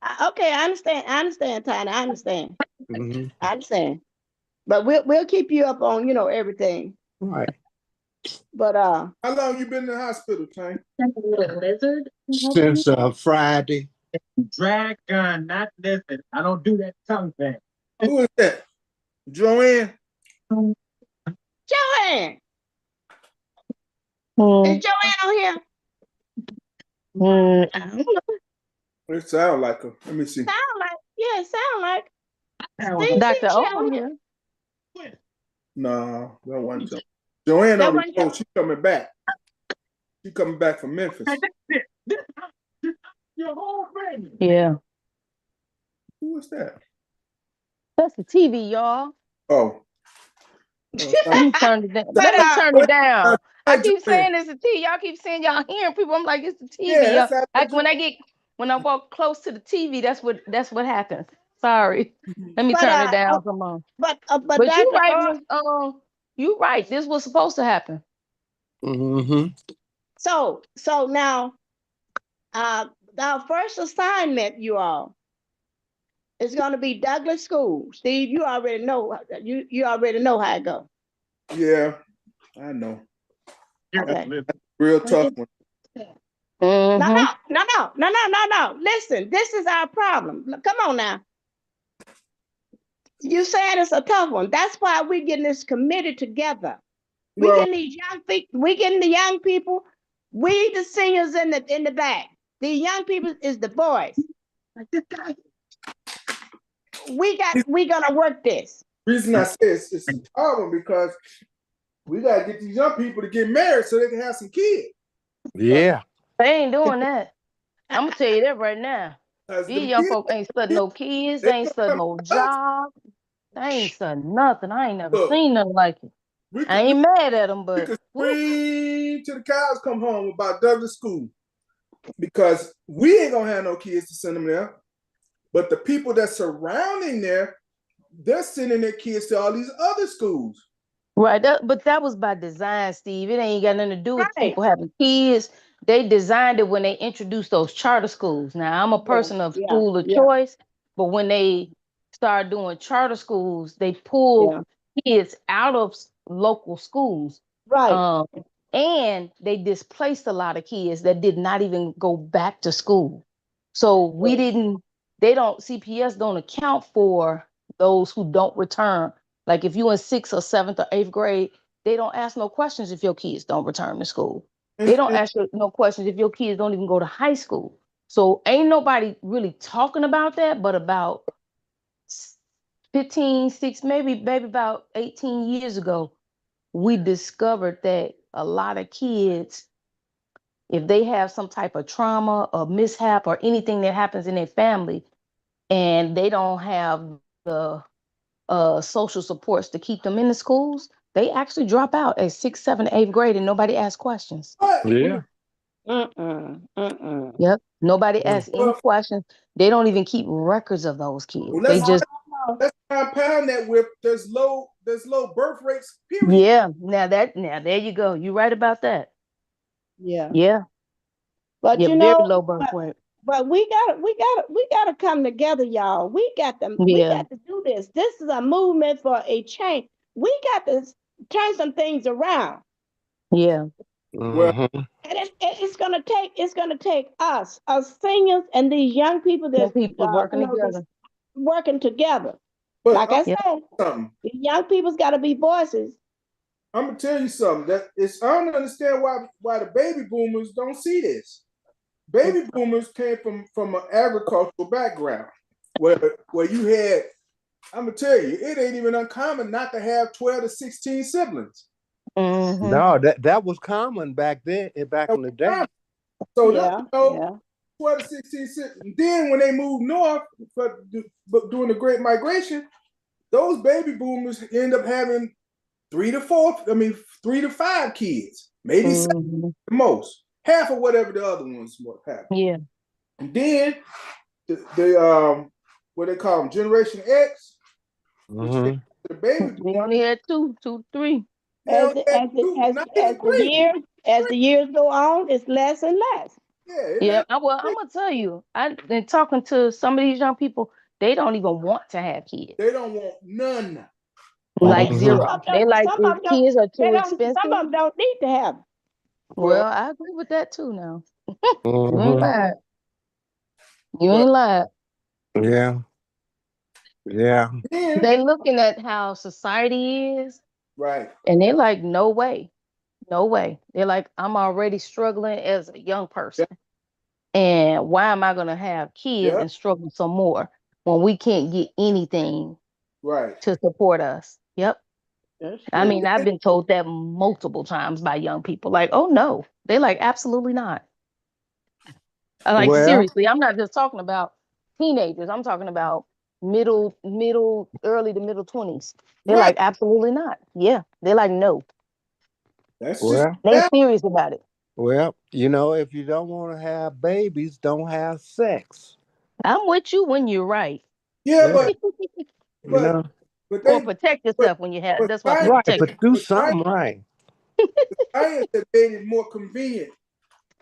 Speaker 3: Okay, I understand. I understand, Tiny. I understand.
Speaker 1: Hmm.
Speaker 3: I understand. But we'll keep you up on, everything.
Speaker 1: Right.
Speaker 3: But
Speaker 2: How long you been in the hospital, Tank?
Speaker 4: Lizard.
Speaker 1: Since Friday.
Speaker 5: Dragon, not listen. I don't do that tongue thing.
Speaker 2: Who is that? Joanne?
Speaker 3: Joanne,
Speaker 4: Mm,
Speaker 3: is Joanne on here?
Speaker 4: I don't know.
Speaker 2: It sound like her. Let me see.
Speaker 3: Sound like, yeah, sound like.
Speaker 5: That
Speaker 3: See,
Speaker 4: Dr.
Speaker 3: she
Speaker 4: O
Speaker 3: on
Speaker 4: here.
Speaker 2: No, that wasn't Joanne. Joanne
Speaker 3: That
Speaker 2: on the
Speaker 3: wasn't
Speaker 2: road. She coming back. She coming back from Memphis.
Speaker 5: your whole family.
Speaker 4: Yeah.
Speaker 2: Who is that?
Speaker 4: That's the TV, y'all.
Speaker 2: Oh.
Speaker 4: Let me turn it down.
Speaker 3: But,
Speaker 4: Let me turn it down. I keep
Speaker 2: Joanne.
Speaker 4: saying it's the TV. Y'all keep saying y'all hearing people. I'm like, it's the TV.
Speaker 2: Yeah,
Speaker 4: y'all.
Speaker 2: that's
Speaker 4: Like when I walk close to the TV, that's what happens. Sorry. Let me
Speaker 3: But
Speaker 4: turn it down some more.
Speaker 3: but
Speaker 4: But you
Speaker 3: Dr.
Speaker 4: right,
Speaker 3: O,
Speaker 4: you right. This was supposed to happen.
Speaker 1: Hmm.
Speaker 3: so now our first assignment, you all, is gonna be Douglas School. Steve, you already know you already know how it go.
Speaker 2: Yeah, I know.
Speaker 3: Okay.
Speaker 2: Real tough one.
Speaker 4: Mhm.
Speaker 3: No. Listen, this is our problem. Come on now. You saying it's a tough one. That's why we're getting this committee together. We
Speaker 2: Well,
Speaker 3: getting these young people, we getting the young people, we the seniors in the back. The young people is the boys. We gonna work this.
Speaker 2: reason I say it's a problem because we gotta get these young people to get married so they can have some kids.
Speaker 1: Yeah.
Speaker 4: They ain't doing that. I'm gonna tell you that right now.
Speaker 2: 'Cause
Speaker 4: These
Speaker 2: them
Speaker 4: young
Speaker 2: kids,
Speaker 4: folks ain't studying no kids.
Speaker 2: they
Speaker 4: They ain't
Speaker 2: gonna
Speaker 4: studying
Speaker 2: come
Speaker 4: no
Speaker 2: to us.
Speaker 4: job. They ain't studying nothing. I ain't never
Speaker 2: Look,
Speaker 4: seen nothing like it.
Speaker 2: we
Speaker 4: I
Speaker 2: could,
Speaker 4: ain't mad at them,
Speaker 2: we
Speaker 4: but
Speaker 2: could
Speaker 4: woo.
Speaker 2: scream till the cows come home about Douglas School because we ain't gonna have no kids to send them there. But the people that's surrounding there, they're sending their kids to all these other schools.
Speaker 4: Right, but that was by design, Steve. It ain't got nothing to do with
Speaker 3: Right.
Speaker 4: people having kids. They designed it when they introduced those charter schools. Now, I'm a person of
Speaker 3: Yeah.
Speaker 4: school of choice, but when they started doing charter schools, they pulled kids out of local schools.
Speaker 3: Right.
Speaker 4: Um, and they displaced a lot of kids that did not even go back to school. So CPS don't account for those who don't return. Like if you in 6th or 7th or 8th grade, they don't ask no questions if your kids don't return to school. They don't ask you no questions if your kids don't even go to high school. So ain't nobody really talking about that, but about 15, 6, maybe about 18 years ago, we discovered that a lot of kids, if they have some type of trauma or mishap or anything that happens in their family, and they don't have the social supports to keep them in the schools, they actually drop out at 6th, 7th, 8th grade, and nobody asks questions.
Speaker 1: Yeah.
Speaker 4: Yep, nobody asks any
Speaker 2: Well,
Speaker 4: questions. They don't even keep records of those kids.
Speaker 2: well,
Speaker 4: They just
Speaker 2: let's compound that with there's low birth rates. Period.
Speaker 4: yeah. Now there you go. You're right about that.
Speaker 3: Yeah.
Speaker 4: Yeah,
Speaker 3: But
Speaker 4: yeah,
Speaker 3: you
Speaker 4: very
Speaker 3: know,
Speaker 4: low birth rate.
Speaker 3: but we gotta come together, y'all. We got
Speaker 4: Yeah,
Speaker 3: to do this. This is a movement for a change. We got to turn some things around.
Speaker 4: yeah,
Speaker 2: Well,
Speaker 1: Hmm.
Speaker 3: And it's gonna take us seniors and these young people
Speaker 4: young
Speaker 3: that
Speaker 4: people working together.
Speaker 3: working together.
Speaker 2: but
Speaker 3: Like I
Speaker 4: Yeah,
Speaker 3: said,
Speaker 2: something.
Speaker 3: the young people's gotta be voices.
Speaker 2: I'm gonna tell you something. That it's I don't understand why the baby boomers don't see this. Baby boomers came from an agricultural background where you had. I'm gonna tell you, it ain't even uncommon not to have 12 to 16 siblings.
Speaker 1: No, that was common back then, back in the day.
Speaker 2: So
Speaker 3: Yeah,
Speaker 2: 12 to 16 siblings. Then when they moved north during the Great Migration, those baby boomers end up having 3 to 5 kids, maybe 7 at the most, half of whatever the other ones would have.
Speaker 4: yeah.
Speaker 2: And then the what they call them, Generation X, which
Speaker 1: Hmm.
Speaker 2: the baby
Speaker 4: We
Speaker 2: boomers,
Speaker 4: only had two, 3.
Speaker 2: they only had two, not even three.
Speaker 3: as the years go on, it's less and less.
Speaker 4: Yeah, well, I'm gonna tell you, I've been talking to some of these young people, they don't even want to have kids.
Speaker 2: They don't want none.
Speaker 4: Like
Speaker 1: Mhm.
Speaker 4: zero. They like
Speaker 3: Some
Speaker 4: if
Speaker 3: of them don't.
Speaker 4: kids are
Speaker 3: They
Speaker 4: too
Speaker 3: don't. Some
Speaker 4: expensive.
Speaker 3: of them don't need to have 'em.
Speaker 4: Well, I agree with that too now. You ain't
Speaker 1: Mhm.
Speaker 4: lying. You
Speaker 2: But
Speaker 4: ain't lying.
Speaker 1: Yeah. Yeah.
Speaker 2: then,
Speaker 4: They looking at how society is
Speaker 2: right.
Speaker 4: and they're like, no way. No way. They're like, I'm already struggling as a young person.
Speaker 2: Yeah.
Speaker 4: And why am I gonna have kids
Speaker 2: Yeah.
Speaker 4: and struggle some more when we can't get anything
Speaker 2: Right.
Speaker 4: to support us? Yep.
Speaker 3: That's
Speaker 4: I
Speaker 3: true.
Speaker 4: mean, I've been told that multiple times by young people, like, oh no. They like, absolutely not. Like
Speaker 1: Well,
Speaker 4: seriously, I'm not just talking about teenagers. I'm talking about early to middle 20s. They're
Speaker 2: Right.
Speaker 4: like, absolutely not. Yeah. They're like, no.
Speaker 2: That's just
Speaker 1: well,
Speaker 4: They
Speaker 2: that.
Speaker 4: serious about it.
Speaker 1: well, if you don't want to have babies, don't have sex.
Speaker 4: I'm with you when you're right.
Speaker 2: Yeah,
Speaker 1: Yeah.
Speaker 2: but
Speaker 1: You
Speaker 2: but
Speaker 1: know,
Speaker 2: but
Speaker 4: Or
Speaker 2: they
Speaker 4: protect
Speaker 2: but
Speaker 4: yourself when you have.
Speaker 2: but
Speaker 4: That's why I say
Speaker 2: science
Speaker 1: right,
Speaker 4: protect
Speaker 1: but do
Speaker 2: but science,
Speaker 1: something right.
Speaker 2: science has made it more convenient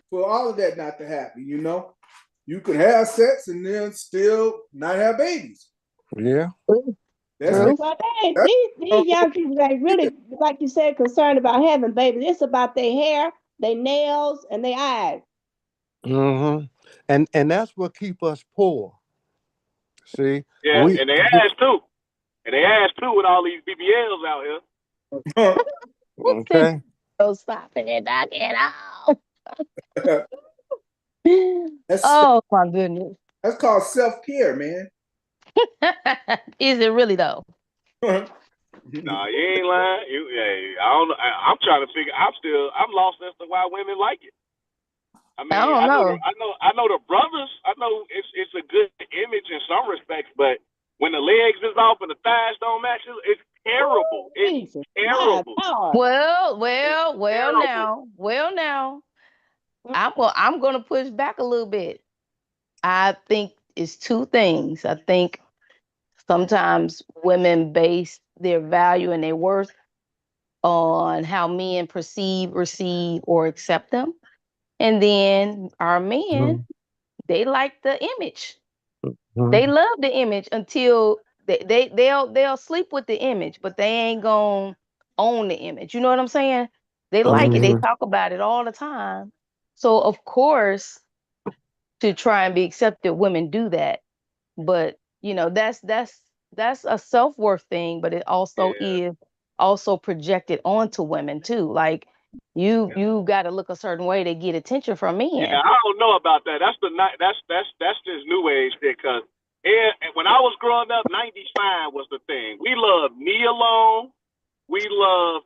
Speaker 2: for all of that not to happen. You can have sex and then still not have babies.
Speaker 1: Yeah.
Speaker 4: you.
Speaker 2: That's
Speaker 1: Right.
Speaker 4: True.
Speaker 3: Well, they ain't,
Speaker 2: that's
Speaker 3: these young people ain't really, like you said, concerned about having babies. It's about their hair, their nails, and their eyes.
Speaker 1: Mm-hmm. And that's what keep us poor. See,
Speaker 6: Yeah,
Speaker 1: we
Speaker 6: and they ass too. And they ass too with all these BBLs out here.
Speaker 4: Who said
Speaker 1: okay.
Speaker 4: so stop it? I get out.
Speaker 2: that's
Speaker 4: Oh my goodness.
Speaker 2: that's called self-care, man.
Speaker 4: Is it really though?
Speaker 6: Nah, you ain't lying. Hey, I don't know. I'm trying to figure. I'm lost as to why women like it. I
Speaker 4: I
Speaker 6: mean,
Speaker 4: don't know.
Speaker 6: I know the brothers. I know it's a good image in some respects, but when the legs is off and the thighs don't match, it's terrible.
Speaker 3: Oh,
Speaker 6: It's
Speaker 3: Jesus, my
Speaker 6: terrible.
Speaker 3: Lord.
Speaker 6: It's
Speaker 4: Well
Speaker 6: terrible.
Speaker 4: now. Well now. I'm gonna push back a little bit. I think it's two things. I think sometimes women base their value and their worth on how men perceive, receive, or accept them. And then our men, they like the image. They
Speaker 1: Mhm.
Speaker 4: love the image until they'll sleep with the image, but they ain't gonna own the image. You know what I'm saying? They like it. They
Speaker 1: Mhm.
Speaker 4: talk about it all the time. So of course, to try and be accepted, women do that. But that's a self-worth thing, but it also
Speaker 6: Yeah.
Speaker 4: is also projected onto women too. Like you got to look a certain way to get attention from
Speaker 6: Yeah,
Speaker 4: men.
Speaker 6: I don't know about that. That's just new age shit. Cause when I was growing up, '90s fine was the thing. We loved Nia Long. We loved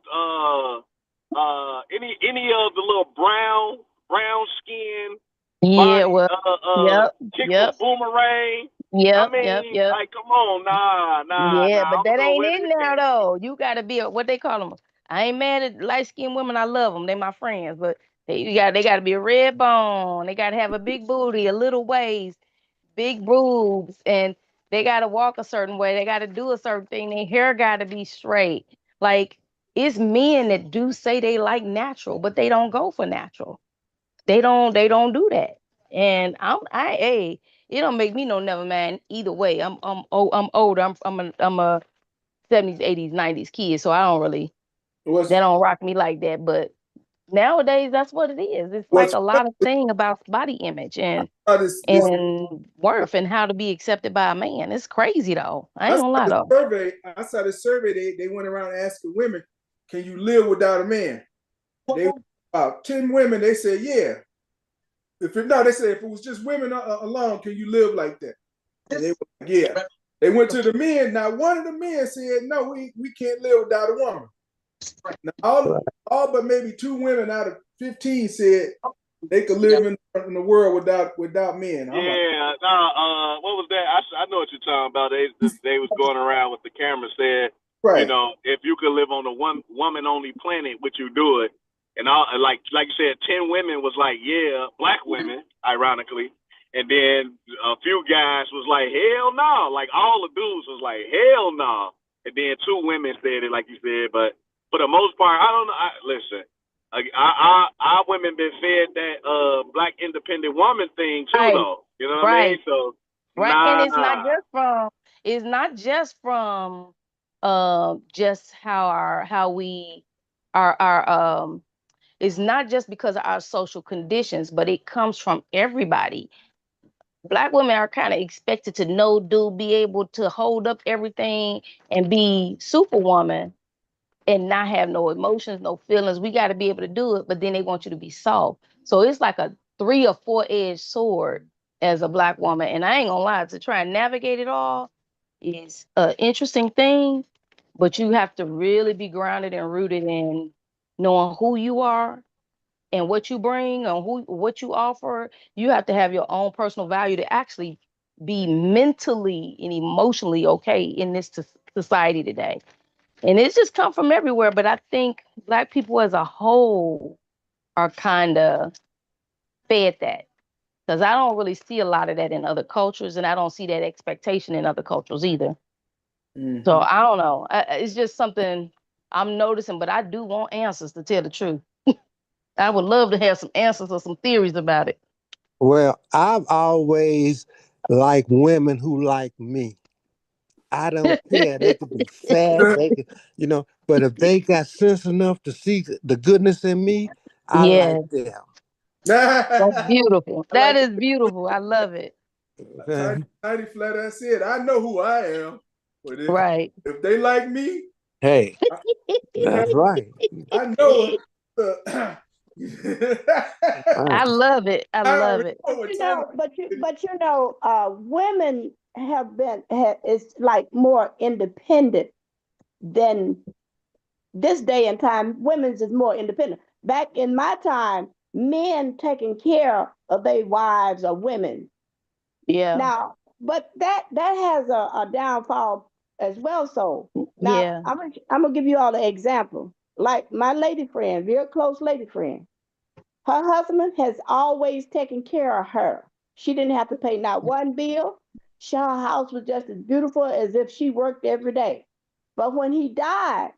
Speaker 6: any of the little brown skin
Speaker 4: Yeah,
Speaker 6: body
Speaker 4: well, yep,
Speaker 6: chick from
Speaker 4: yep,
Speaker 6: Boomerang. I
Speaker 4: yep, yep,
Speaker 6: mean,
Speaker 4: yep.
Speaker 6: like, come on, nah.
Speaker 4: Yeah,
Speaker 6: I
Speaker 4: but
Speaker 6: don't
Speaker 4: that
Speaker 6: know
Speaker 4: ain't
Speaker 6: where
Speaker 4: in
Speaker 6: this
Speaker 4: there
Speaker 6: came from.
Speaker 4: though. You got to be what they call them. I ain't mad at light skinned women. I love them. They my friends, but they got to be a red bone. They got to have a big booty, a little waist, big boobs, and they got to walk a certain way. They got to do a certain thing. Their hair got to be straight. Like it's men that do say they like natural, but they don't go for natural. They don't do that. And hey, it don't make me no never mind either way. I'm older. I'm a 70s, 80s, 90s kid, so I don't really
Speaker 2: What's
Speaker 4: that don't rock me like that. But nowadays that's what it is. It's like
Speaker 2: what's
Speaker 4: a lot of thing about body image and
Speaker 2: this
Speaker 4: and worth and how to be accepted by a man. It's crazy though. I
Speaker 2: I
Speaker 4: ain't
Speaker 2: saw
Speaker 4: gonna lie
Speaker 2: this
Speaker 4: though.
Speaker 2: survey. I saw this survey. They went around asking women, "Can you live without a man?" They about 10 women. They said, "Yeah." If it no, they said if it was just women alone, can you live like that? And they were like, "Yeah." They went to the men. Now one of the men said, "No, we can't live without a woman." Now all but maybe 2 women out of 15 said they could live in the world without men. I'm like,
Speaker 6: Yeah, what was that? I know what you're talking about. They was going around with the camera said,
Speaker 2: right,
Speaker 6: if you could live on a one woman only planet, would you do it? And like you said, 10 women was like, yeah, black women, ironically. And then a few guys was like, hell no. Like all the dudes was like, hell no. And then 2 women said it, like you said. But for the most part, I don't know. Listen, our women been fed that black independent woman thing too,
Speaker 4: Right.
Speaker 6: though. You know what I
Speaker 4: Right.
Speaker 6: mean? So
Speaker 4: Right. And it's not
Speaker 6: nah.
Speaker 4: just from just how we our it's not just because of our social conditions, but it comes from everybody. Black women are kind of expected to know, do, be able to hold up everything and be superwoman and not have no emotions, no feelings. We got to be able to do it, but then they want you to be soft. So it's like a 3 or 4 edged sword as a black woman. And I ain't gonna lie, to try and navigate it all is an interesting thing, but you have to really be grounded and rooted in knowing who you are and what you bring and what you offer. You have to have your own personal value to actually be mentally and emotionally okay in this society today. And it's just come from everywhere. But I think black people as a whole are kind of fed that. Because I don't really see a lot of that in other cultures, and I don't see that expectation in other cultures either.
Speaker 2: Mhm.
Speaker 4: So I don't know. It's just something I'm noticing, but I do want answers, to tell the truth. I would love to have some answers or some theories about it.
Speaker 1: Well, I've always liked women who like me. I don't care. They could be fat, they could, but if they got sense enough to see the goodness in me, I
Speaker 4: Yeah,
Speaker 1: like them.
Speaker 4: that's beautiful.
Speaker 2: I
Speaker 4: That
Speaker 2: like
Speaker 4: is beautiful. I love it.
Speaker 1: Okay?
Speaker 2: 90 flat. I said, I know who I am, but
Speaker 4: Right.
Speaker 2: if they like me,
Speaker 1: Hey, that's right.
Speaker 2: I know.
Speaker 4: I love it. I
Speaker 2: I
Speaker 4: love
Speaker 2: already
Speaker 4: it.
Speaker 2: know what
Speaker 3: You
Speaker 2: time.
Speaker 3: know, women it's like more independent than this day and time. Women's is more independent. Back in my time, men taking care of their wives or women.
Speaker 4: Yeah.
Speaker 3: Now, but that has a downfall as well. So now
Speaker 4: Yeah.
Speaker 3: I'm gonna give you all an example. Like my lady friend, very close lady friend. Her husband has always taken care of her. She didn't have to pay not one bill. Her house was just as beautiful as if she worked every day. But when he died,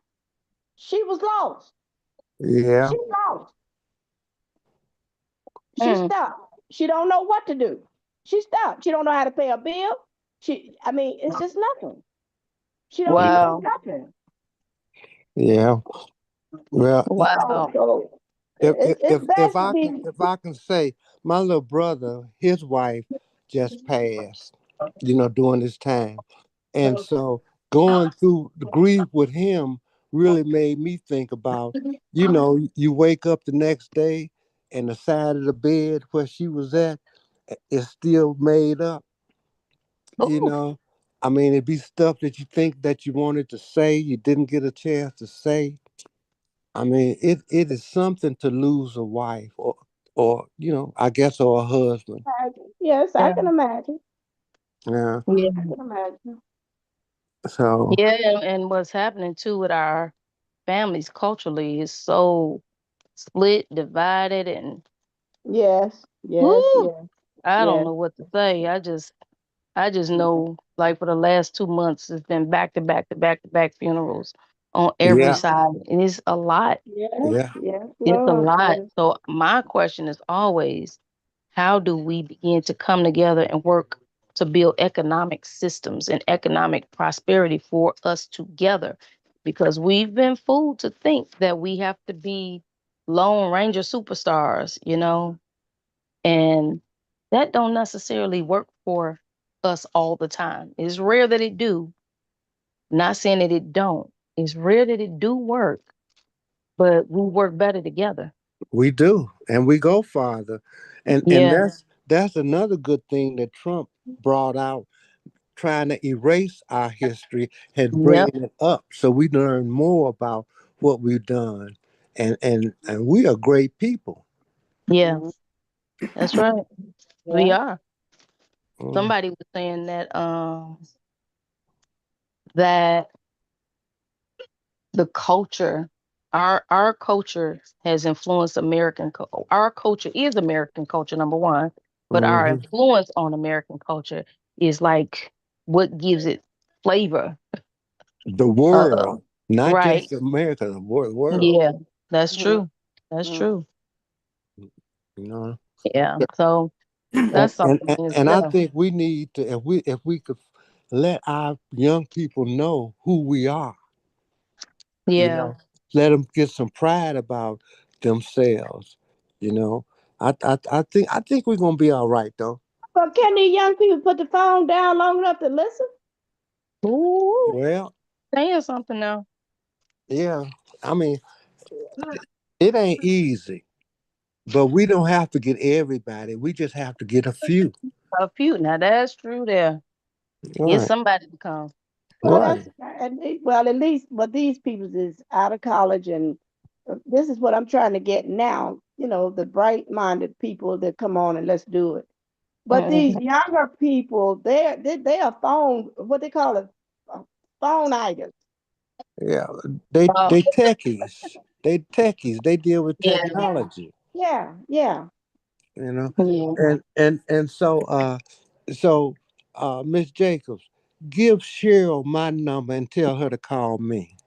Speaker 3: she was lost.
Speaker 1: Yeah.
Speaker 3: She lost. She
Speaker 4: Mm.
Speaker 3: stopped. She don't know what to do. She stopped. She don't know how to pay a bill. I mean, it's just nothing. She don't know
Speaker 4: Wow.
Speaker 3: nothing.
Speaker 1: Yeah. Well,
Speaker 4: Wow.
Speaker 3: So
Speaker 1: if if
Speaker 3: it's
Speaker 1: if if
Speaker 3: best to
Speaker 1: I can
Speaker 3: be.
Speaker 1: if I can say, my little brother, his wife just passed, during this time. And so going through the grief with him really made me think about, you wake up the next day and the side of the bed where she was at is still made up, you
Speaker 4: Ooh.
Speaker 1: know. I mean, it'd be stuff that you think that you wanted to say, you didn't get a chance to say. I mean, it is something to lose a wife or I guess, or a husband.
Speaker 3: Yes, I
Speaker 4: Yeah.
Speaker 3: can imagine.
Speaker 1: Yeah.
Speaker 4: Yeah.
Speaker 3: I can imagine.
Speaker 1: So
Speaker 4: Yeah. And what's happening too with our families culturally is so split, divided, and
Speaker 3: Yes, yes,
Speaker 4: whoo,
Speaker 3: yes,
Speaker 4: I don't
Speaker 3: yes.
Speaker 4: know what to say. I just know, like, for the last 2 months, it's been back to back to back to back funerals on every
Speaker 1: yeah,
Speaker 4: side. And it's a lot.
Speaker 3: Yes,
Speaker 1: yeah,
Speaker 3: yes,
Speaker 4: It's a
Speaker 3: Lord.
Speaker 4: lot.
Speaker 3: Yes.
Speaker 4: So my question is always, how do we begin to come together and work to build economic systems and economic prosperity for us together? Because we've been fooled to think that we have to be Lone Ranger superstars, and that don't necessarily work for us all the time. It's rare that it do. Not saying that it don't. It's rare that it do work, but we work better together.
Speaker 1: we do, and we go farther, and
Speaker 4: Yeah.
Speaker 1: that's another good thing that Trump brought out, trying to erase our history and
Speaker 4: Yep.
Speaker 1: bringing it up so we learn more about what we've done, and we are great people.
Speaker 4: Yeah.
Speaker 3: Mhm.
Speaker 4: That's right. We
Speaker 3: Yeah.
Speaker 4: are.
Speaker 1: Mm.
Speaker 4: Somebody was saying that the culture, our culture has influenced our culture is American culture, number one, but our
Speaker 1: Mhm.
Speaker 4: influence on American culture is like what gives it flavor.
Speaker 1: The
Speaker 4: Uh,
Speaker 1: world, not
Speaker 4: right.
Speaker 1: just America, the world.
Speaker 4: Yeah, that's
Speaker 3: Mhm.
Speaker 4: true. That's
Speaker 3: Mm.
Speaker 4: true.
Speaker 1: You know.
Speaker 4: Yeah. So
Speaker 1: And,
Speaker 4: that's
Speaker 1: and
Speaker 4: something in
Speaker 1: and I
Speaker 4: itself.
Speaker 1: think we need to, if we could let our young people know who we are, you
Speaker 4: Yeah.
Speaker 1: know, let them get some pride about themselves, you know. I think we're gonna be all right though.
Speaker 3: But can these young people put the phone down long enough to listen?
Speaker 4: Ooh,
Speaker 1: Well,
Speaker 4: saying something now.
Speaker 1: yeah. I mean, it ain't easy, but we don't have to get everybody. We just have to get a few.
Speaker 4: A few. Now that's true there. Get
Speaker 1: Right,
Speaker 4: somebody to come.
Speaker 3: Well,
Speaker 1: right.
Speaker 3: that's well, at least, but these people is out of college, and this is what I'm trying to get now. You know, the bright-minded people that come on and let's do it. But these
Speaker 4: Mhm.
Speaker 3: younger people, they are phone, what they call it, uh, phone idols.
Speaker 1: Yeah,
Speaker 4: Oh,
Speaker 1: they techies. They techies. They deal with
Speaker 4: yeah.
Speaker 1: technology.
Speaker 3: Yeah, yeah.
Speaker 1: You know,
Speaker 4: Yeah.
Speaker 1: and so Miss Jacobs, give Cheryl my number and tell her to call me.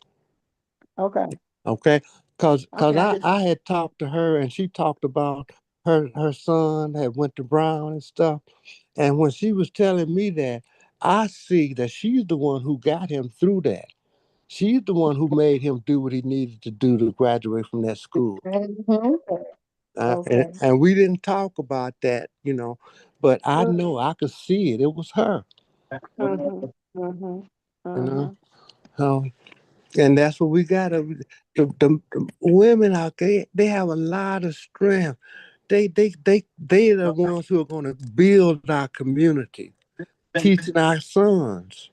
Speaker 3: Okay,
Speaker 1: Okay, cause
Speaker 3: okay.
Speaker 1: I had talked to her and she talked about her son had went to Brown and stuff, and when she was telling me that, I see that she's the one who got him through that. She's the one who made him do what he needed to do to graduate from that school.
Speaker 4: Mhm.
Speaker 3: Okay.
Speaker 1: And we didn't talk about that, but I
Speaker 3: Mm,
Speaker 1: know I could see it. It was her,
Speaker 3: mhm, mhm,
Speaker 1: you know.
Speaker 3: mhm.
Speaker 1: So, and that's what we got. The women out there, they have a lot of strength. They are the ones who are going to build our community, teaching our sons.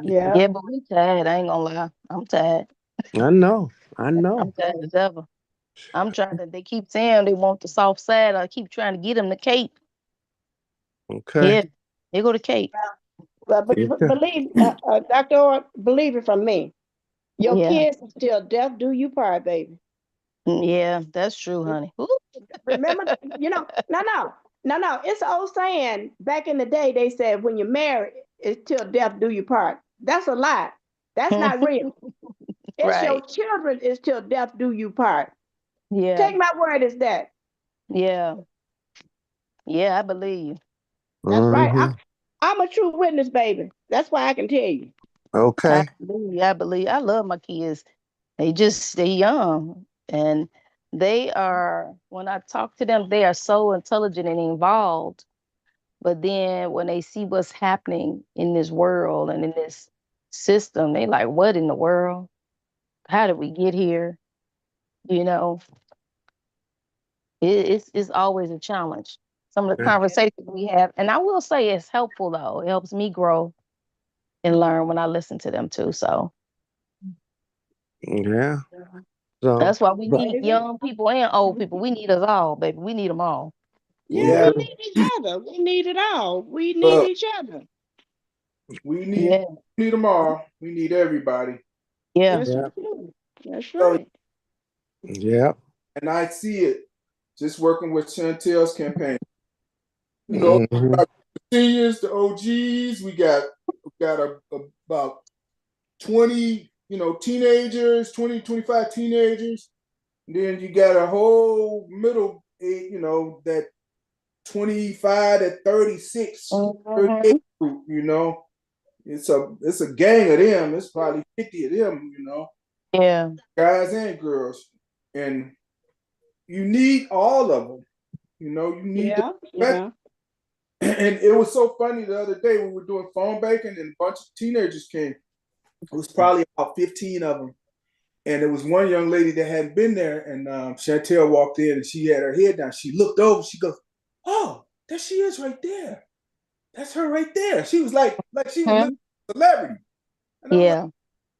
Speaker 3: Yeah.
Speaker 4: Yeah, but we tired. I ain't gonna lie. I'm tired.
Speaker 1: I know, I
Speaker 4: I'm
Speaker 1: know.
Speaker 4: tired as ever. I'm trying to. They keep saying they want the soft side. I keep trying to get them the cape.
Speaker 1: Okay.
Speaker 4: Yeah, they go to cape.
Speaker 3: But
Speaker 1: Okay.
Speaker 3: believe, Dr. Orr, believe it from me. Your
Speaker 4: Yeah,
Speaker 3: kids till death do you part, baby.
Speaker 4: yeah, that's true, honey. Ooh.
Speaker 3: Remember, no. It's an old saying. Back in the day, they said when you're married, it's till death do you part. That's a lie. That's not real. It's your
Speaker 4: Right.
Speaker 3: children is till death do you part.
Speaker 4: Yeah,
Speaker 3: Take my word as that.
Speaker 4: yeah, yeah. I believe.
Speaker 3: That's right.
Speaker 1: Hmm.
Speaker 3: I'm a true witness, baby. That's why I can tell you.
Speaker 4: I
Speaker 1: Okay.
Speaker 4: believe. I believe. I love my kids. They just stay young, and they are. When I talk to them, they are so intelligent and involved. But then when they see what's happening in this world and in this system, they like, what in the world? How did we get here? You know, it's always a challenge. Some of the conversations we have, and I will say it's helpful though. It helps me grow and learn when I listen to them too. So
Speaker 1: Yeah. So,
Speaker 4: that's why we
Speaker 1: but
Speaker 4: need
Speaker 3: Baby.
Speaker 4: young people and old people. We need us all, baby. We need them all.
Speaker 1: we
Speaker 3: Yeah,
Speaker 2: Yeah,
Speaker 3: we
Speaker 1: do.
Speaker 3: need each other. We need it all. We need
Speaker 2: but
Speaker 3: each other.
Speaker 2: we
Speaker 4: Yeah,
Speaker 2: need them all. We need everybody.
Speaker 4: yeah.
Speaker 3: Yes, we
Speaker 1: Yeah.
Speaker 3: do. That's
Speaker 2: So,
Speaker 3: right.
Speaker 1: Yeah.
Speaker 2: and I see it just working with Chantel's campaign. You know,
Speaker 1: Hmm.
Speaker 2: the seniors, the OGs, we got about 20, teenagers, 20, 25 teenagers. And then you got a whole middle, that 25 to 36, 38
Speaker 4: Mhm.
Speaker 2: group. It's a gang of them. It's probably 50 of them,
Speaker 4: Yeah,
Speaker 2: guys and girls. And you need all of them. You need the
Speaker 3: Yeah,
Speaker 2: best.
Speaker 3: yeah.
Speaker 2: And it was so funny the other day when we were doing phone banking and a bunch of teenagers came. It was probably about 15 of them. And there was one young lady that hadn't been there, and Chantel walked in and she had her head down. She looked over, she goes, "Oh, there she is right there. That's her right there." She was like she was
Speaker 4: Mhm.
Speaker 2: a celebrity. And I was like,
Speaker 4: Yeah.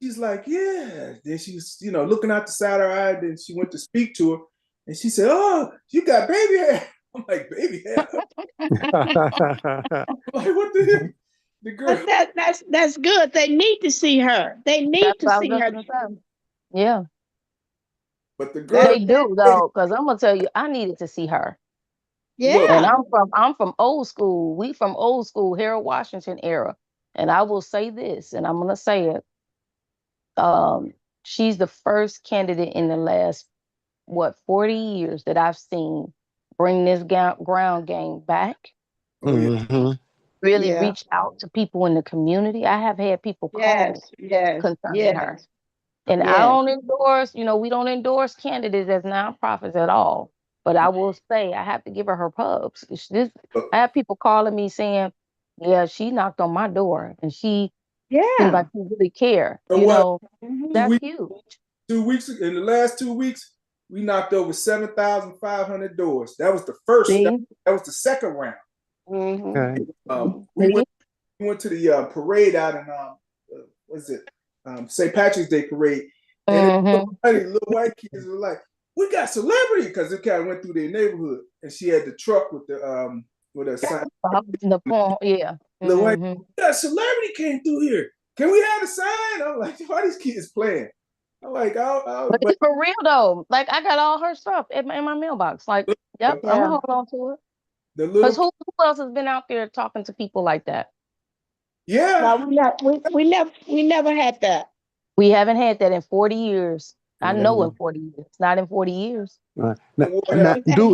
Speaker 2: she's like, "Yeah." Then she was, looking out the side of her eye. Then she went to speak to her, and she said, "Oh, you got baby hair." I'm like, "Baby hair?" I'm like, what the heck? The girl.
Speaker 3: But that's good. They need to see her. They
Speaker 4: That's
Speaker 3: need to
Speaker 4: what I was
Speaker 3: see
Speaker 4: just
Speaker 3: her.
Speaker 4: gonna say. Yeah,
Speaker 2: But the girl,
Speaker 4: they
Speaker 3: That
Speaker 4: do though, because I'm gonna tell you, I needed to see her.
Speaker 2: well,
Speaker 4: And
Speaker 3: yeah.
Speaker 4: I'm from old school. We from old school, Harold Washington era. And I will say this, and I'm gonna say it. Um, she's the first candidate in the last 40 years that I've seen bring this ground game back.
Speaker 2: Oh, yeah.
Speaker 1: Mm-hmm.
Speaker 4: Really
Speaker 3: Yeah.
Speaker 4: reach out to people in the community. I have had people call me
Speaker 3: Yes.
Speaker 4: concerning her.
Speaker 3: Yes.
Speaker 4: And I
Speaker 3: Yes.
Speaker 4: don't endorse, we don't endorse candidates as nonprofits at all. But I will say I have to give her her pubs. I have people calling me saying, yeah, she knocked on my door and she seems
Speaker 3: Yeah.
Speaker 4: like she really care.
Speaker 2: So what?
Speaker 3: Mhm.
Speaker 4: That's
Speaker 2: We-
Speaker 4: huge.
Speaker 2: 2 weeks in the last 2 weeks, we knocked over 7,500 doors. That was the first.
Speaker 4: See?
Speaker 2: That was the second round.
Speaker 3: Mhm.
Speaker 1: Okay.
Speaker 2: We
Speaker 4: See?
Speaker 2: went to the parade out in what's it? St. Patrick's Day parade, and little white kids were like, "We got celebrity," because it kind of went through their neighborhood, and she had the truck with a sign.
Speaker 4: The poem, yeah.
Speaker 2: Little white,
Speaker 4: Mhm.
Speaker 2: "We got celebrity came through here. Can we have a sign?" I'm like, "Why these kids playing?" I'm like,
Speaker 4: But it's for real though. Like I got all her stuff in my mailbox. Like, yep, I'm
Speaker 3: Yeah.
Speaker 4: gonna hold on to it.
Speaker 2: the
Speaker 4: Because
Speaker 2: little,
Speaker 4: who else has been out there talking to people like that?
Speaker 2: yeah.
Speaker 3: No, we never had that.
Speaker 4: We haven't had that in 40 years. I
Speaker 2: Yeah.
Speaker 4: know in 40 years. Not in 40 years.
Speaker 1: Now,
Speaker 2: Yeah.
Speaker 1: do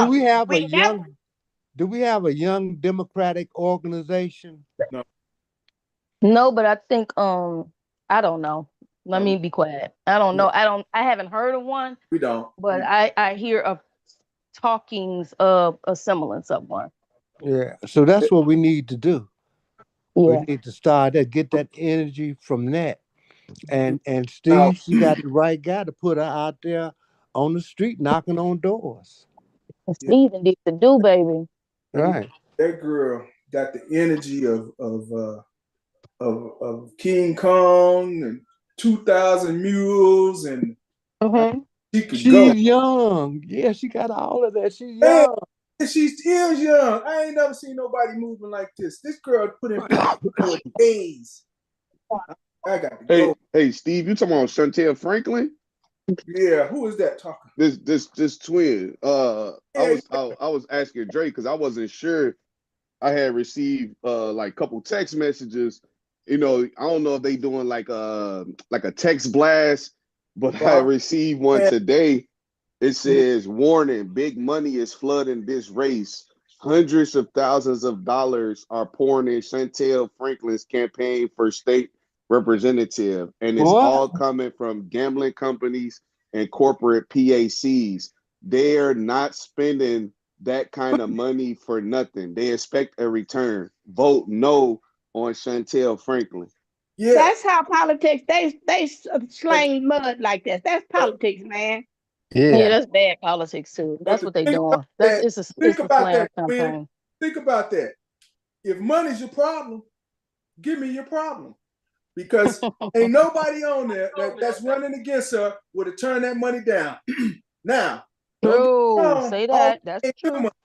Speaker 1: we have
Speaker 3: We
Speaker 1: a
Speaker 3: never-
Speaker 1: young do we have a young democratic organization?
Speaker 4: No, but I think I don't know. Let me be quiet. I don't know. I haven't heard of one,
Speaker 2: We don't.
Speaker 4: but I hear of talkings of a semblance of one.
Speaker 1: Yeah. So that's what we need to do. We
Speaker 4: Yeah.
Speaker 1: need to start that, get that energy from that. And
Speaker 2: Now,
Speaker 1: Steve, she got the right guy to put her out there on the street knocking on doors.
Speaker 4: And Steven did the do, baby.
Speaker 1: Right.
Speaker 2: that girl got the energy of King Kong and 2,000 Mules, and she could
Speaker 1: She's
Speaker 2: go.
Speaker 1: young. Yeah, she got all of that. She's
Speaker 2: Man,
Speaker 1: young.
Speaker 2: she's still young. I ain't never seen nobody moving like this. This girl put in for days. I got to go.
Speaker 7: Hey, Steve, you talking about Chantel Franklin?
Speaker 2: Yeah, who is that talking?
Speaker 7: This twin. I was asking Drake because I wasn't sure. I had received like a couple text messages. I don't know if they doing like a text blast, but I received one today. It says, "Warning: Big money is flooding this race. Hundreds of thousands of dollars are pouring in Chantel Franklin's campaign for state representative, and it's all coming from gambling companies and corporate PACs. They're not spending that kind of money for nothing. They expect a return. Vote no on Chantel Franklin."
Speaker 2: Yeah,
Speaker 3: That's how politics. They slang mud like that. That's politics, man.
Speaker 4: Yeah, that's bad politics too. That's what they
Speaker 2: Think
Speaker 4: doing.
Speaker 2: about that.
Speaker 4: It's a
Speaker 2: Think about
Speaker 4: slam
Speaker 2: that,
Speaker 4: campaign.
Speaker 2: man. Think about that. If money's your problem, give me your problem. Because ain't nobody on there that's running against her would have turned that money down. Now, don't get me
Speaker 4: True.
Speaker 2: wrong,
Speaker 4: Say
Speaker 2: all
Speaker 4: that.
Speaker 2: money
Speaker 4: That's
Speaker 2: ain't good
Speaker 4: true.
Speaker 2: money.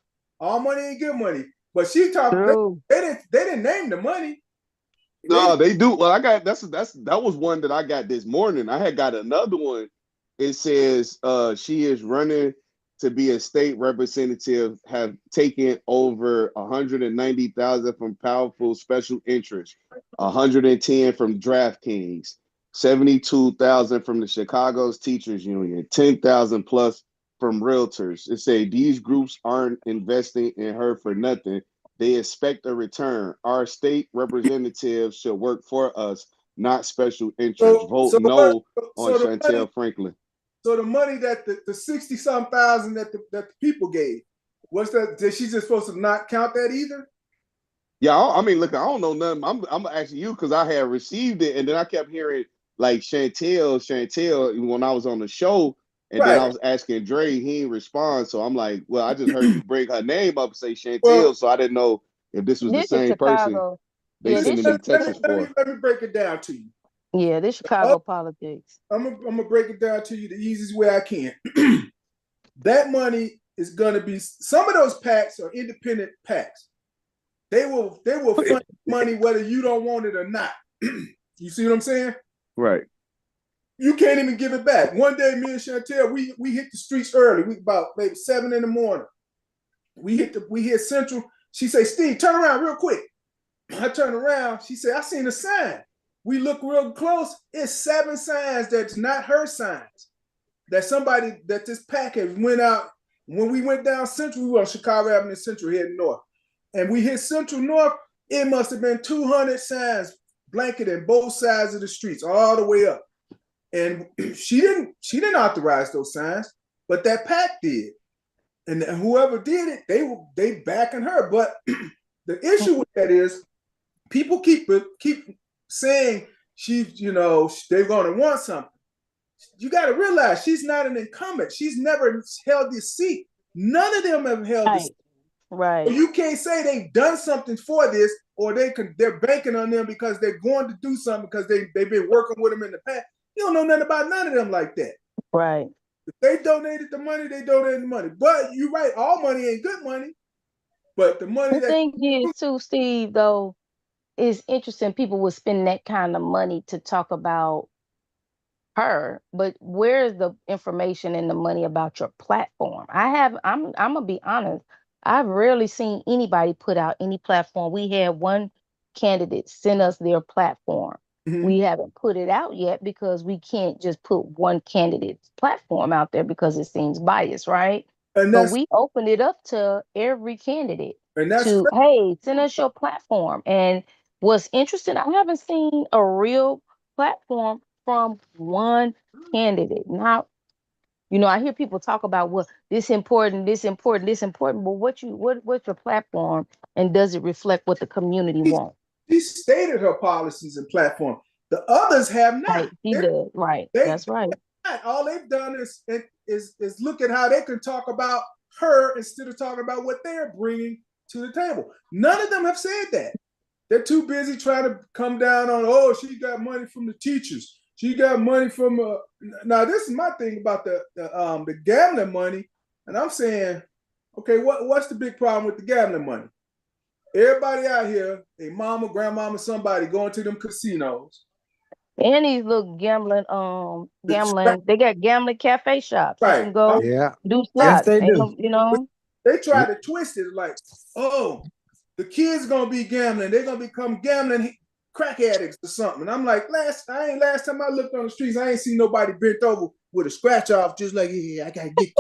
Speaker 2: All money ain't good money. But she talked.
Speaker 4: True.
Speaker 2: They didn't name the money.
Speaker 7: No, they do. Well, I got that was one that I got this morning. I had got another one. It says she is running to be a state representative, have taken over 190,000 from powerful special interests, 110 from DraftKings, 72,000 from the Chicago's Teachers Union, 10,000 plus from realtors. It say these groups aren't investing in her for nothing. They expect a return. Our state representatives should work for us, not special interests. Vote no on Chantel Franklin.
Speaker 2: So the money that the 60-some thousand that the people gave, what's that? Did she just supposed to not count that either?
Speaker 7: Yeah, I mean, look, I don't know nothing. I'm asking you because I had received it, and then I kept hearing like Chantel when I was on the show, and then I was asking Dre, he didn't respond. So I'm like, well, I just heard you bring her name up and say Chantel, so I didn't know if this was the same person they sending me texts for.
Speaker 2: Let me break it down to you.
Speaker 4: Yeah, this Chicago politics.
Speaker 2: I'm gonna break it down to you the easiest way I can. That money is gonna be, some of those PACs are independent PACs. They will fund money whether you don't want it or not. You see what I'm saying?
Speaker 7: Right.
Speaker 2: You can't even give it back. One day, me and Chantel, we hit the streets early. We about maybe 7 in the morning. We hit Central. She say, "Steve, turn around real quick." I turn around. She said, "I seen a sign." We look real close. It's 7 signs that's not her signs. that this package went out. When we went down Central, we were on Chicago Avenue Central heading north. And we hit Central North, it must have been 200 signs blanketing both sides of the streets, all the way up. And she didn't authorize those signs, but that pack did. And whoever did it, they backing her. But the issue with that is people keep saying they're gonna want something. You got to realize she's not an incumbent. She's never held this seat. None of them have held this seat.
Speaker 4: Right.
Speaker 2: So you can't say they've done something for this, or they're banking on them because they're going to do something because they've been working with them in the past. You don't know nothing about none of them like that.
Speaker 4: Right.
Speaker 2: If they donated the money, they donated the money. But you're right, all money ain't good money. But the money
Speaker 4: the thing is too, Steve, though, is interesting. People would spend that kind of money to talk about her, but where's the information and the money about your platform? I'm gonna be honest, I've rarely seen anybody put out any platform. We had one candidate send us their platform. We haven't put it out yet because we can't just put one candidate's platform out there because it seems biased, right? But we opened it up to every candidate hey, send us your platform. And what's interesting, I haven't seen a real platform from one candidate. Now, I hear people talk about, well, this important, but what's your platform, and does it reflect what the community wants?
Speaker 2: She stated her policies and platform. The others have not.
Speaker 4: Right, she did. Right, that's right.
Speaker 2: All they've done is look at how they can talk about her instead of talking about what they're bringing to the table. None of them have said that. They're too busy trying to come down on, she got money from the teachers. She got money from now. This is my thing about the gambling money, and I'm saying, okay, what's the big problem with the gambling money? Everybody out here, a mama, grandmama, somebody going to them casinos.
Speaker 4: And these little gambling, they got gambling cafe shops.
Speaker 2: Right.
Speaker 4: You can go do slots.
Speaker 8: Yes, they do.
Speaker 2: They try to twist it like, the kids gonna be gambling. They're gonna become gambling crack addicts or something. And I'm like, last time I looked on the streets, I ain't seen nobody bent over with a scratch off, just like, I gotta get.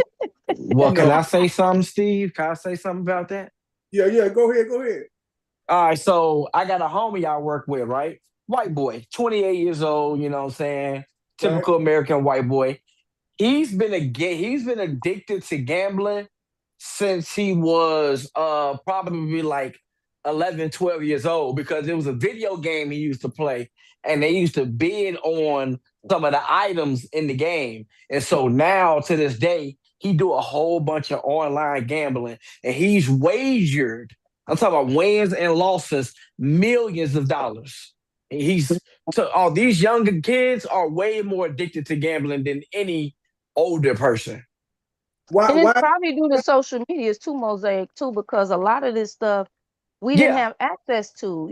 Speaker 8: Well, can I say something, Steve? Can I say something about that?
Speaker 2: Yeah, go ahead.
Speaker 8: All right, so I got a homie I work with, right? White boy, 28 years old, you know what I'm saying? Typical American white boy. He's been addicted to gambling since he was probably like 11, 12 years old, because it was a video game he used to play, and they used to bid on some of the items in the game. And so now to this day, he do a whole bunch of online gambling, and he's wagered, I'm talking about wins and losses, millions of dollars. So these younger kids are way more addicted to gambling than any older person.
Speaker 4: And it's probably due to social media too, Mosaic, too, because a lot of this stuff we didn't have access to.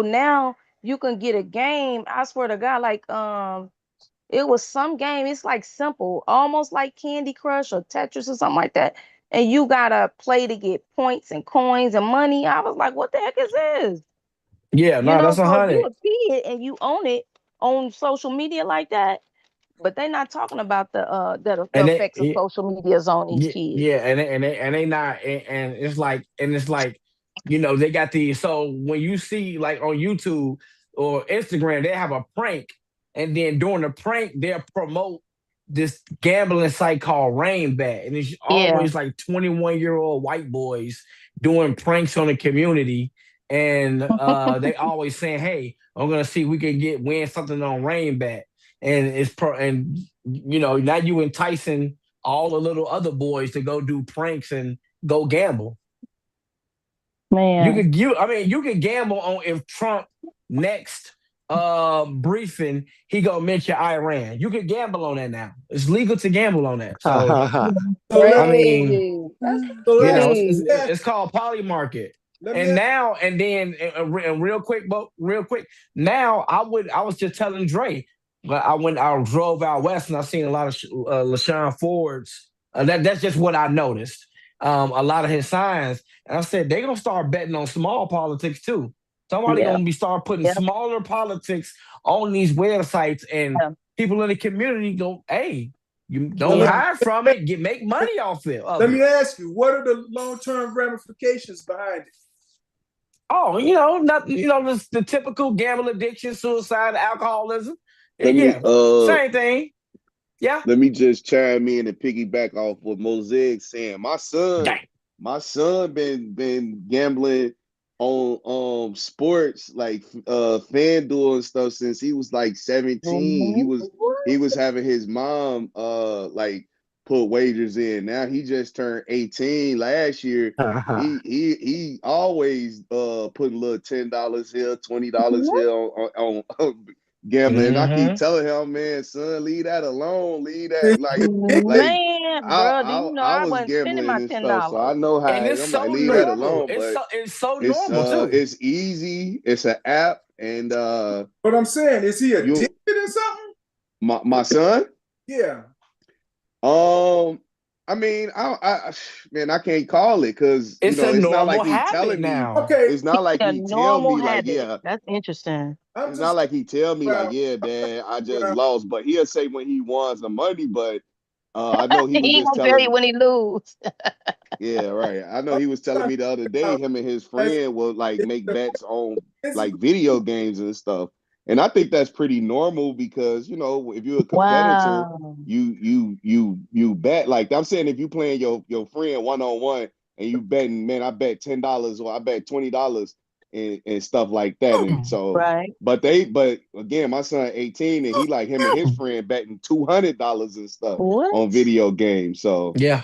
Speaker 4: Now you can get a game. I swear to God, like it was some game. It's like simple, almost like Candy Crush or Tetris or something like that. And you gotta play to get points and coins and money. I was like, what the heck is this?
Speaker 8: Yeah, no, that's 100.
Speaker 4: You a kid and you own it on social media like that, but they're not talking about the effects of social media on these kids.
Speaker 8: Yeah, and they not, and it's like they got these. So when you see like on YouTube or Instagram, they have a prank, and then during the prank, they'll promote this gambling site called Rainbat, and it's always like 21-year-old white boys doing pranks on the community. And they always saying, "Hey, I'm gonna see if we can win something on Rainbat," and now you enticing all the little other boys to go do pranks and go gamble.
Speaker 4: Man,
Speaker 8: you could gamble on if Trump next briefing he gonna mention Iran. You could gamble on that now. It's legal to gamble on that. So it's called Polymarket. And real quick, now I was just telling Dre, but I drove out west and I seen a lot of LaShawn Ford's. That's just what I noticed. A lot of his signs, and I said they're gonna start betting on small politics too. Somebody gonna start putting smaller politics on these websites, and people in the community go, "Hey, You don't
Speaker 2: Let me-
Speaker 8: hide from it. Make money off it.
Speaker 2: Let me ask you, what are the long-term ramifications behind it?
Speaker 8: Oh, the typical gamble addiction, suicide, alcoholism.
Speaker 7: Let me
Speaker 8: Same thing. Yeah.
Speaker 7: Let me just chime in and piggyback off what Mosaic saying. My son been gambling on sports like FanDuel and stuff since he was like 17. He was having his mom like put wagers in. Now he just turned 18 last year. He always putting little $10 here, $20 here on gambling. And I keep telling him, man, son, leave that alone. Leave that
Speaker 4: Man, brother, you know
Speaker 7: I
Speaker 4: I
Speaker 7: was
Speaker 4: wasn't spending
Speaker 7: gambling
Speaker 4: my
Speaker 7: and stuff, so I
Speaker 4: $10.
Speaker 7: know how.
Speaker 8: And it's
Speaker 7: I'm
Speaker 8: so
Speaker 7: like, leave that
Speaker 8: normal.
Speaker 7: alone.
Speaker 8: It's so normal too.
Speaker 7: It's easy. It's an app, and
Speaker 2: But I'm saying, is he addicted or something?
Speaker 7: My son?
Speaker 2: Yeah.
Speaker 7: I mean, I can't call it because
Speaker 8: It's a
Speaker 7: it's not
Speaker 8: normal
Speaker 7: like he
Speaker 8: habit
Speaker 7: telling me.
Speaker 8: now.
Speaker 2: Okay.
Speaker 7: It's not like
Speaker 4: A
Speaker 7: he tell
Speaker 4: normal
Speaker 7: me like,
Speaker 4: habit.
Speaker 7: yeah.
Speaker 4: That's interesting.
Speaker 7: It's not like he tell me like, yeah, Dad, I just lost. But he'll say when he wants the money. But I know he was
Speaker 4: He
Speaker 7: just
Speaker 4: gonna tell
Speaker 7: telling
Speaker 4: you
Speaker 7: me.
Speaker 4: when he lose.
Speaker 7: Yeah, right. I know he was telling me the other day him and his friend will like make bets on like video games and stuff. And I think that's pretty normal because if you're a competitor,
Speaker 4: Wow.
Speaker 7: you bet. Like I'm saying, if you playing your friend one-on-one and you betting, man, I bet $10 or I bet $20 and stuff like that. And so
Speaker 4: Right.
Speaker 7: but again, my son 18 and he like him and his friend betting $200 and stuff
Speaker 4: What?
Speaker 7: on video games. So
Speaker 8: Yeah.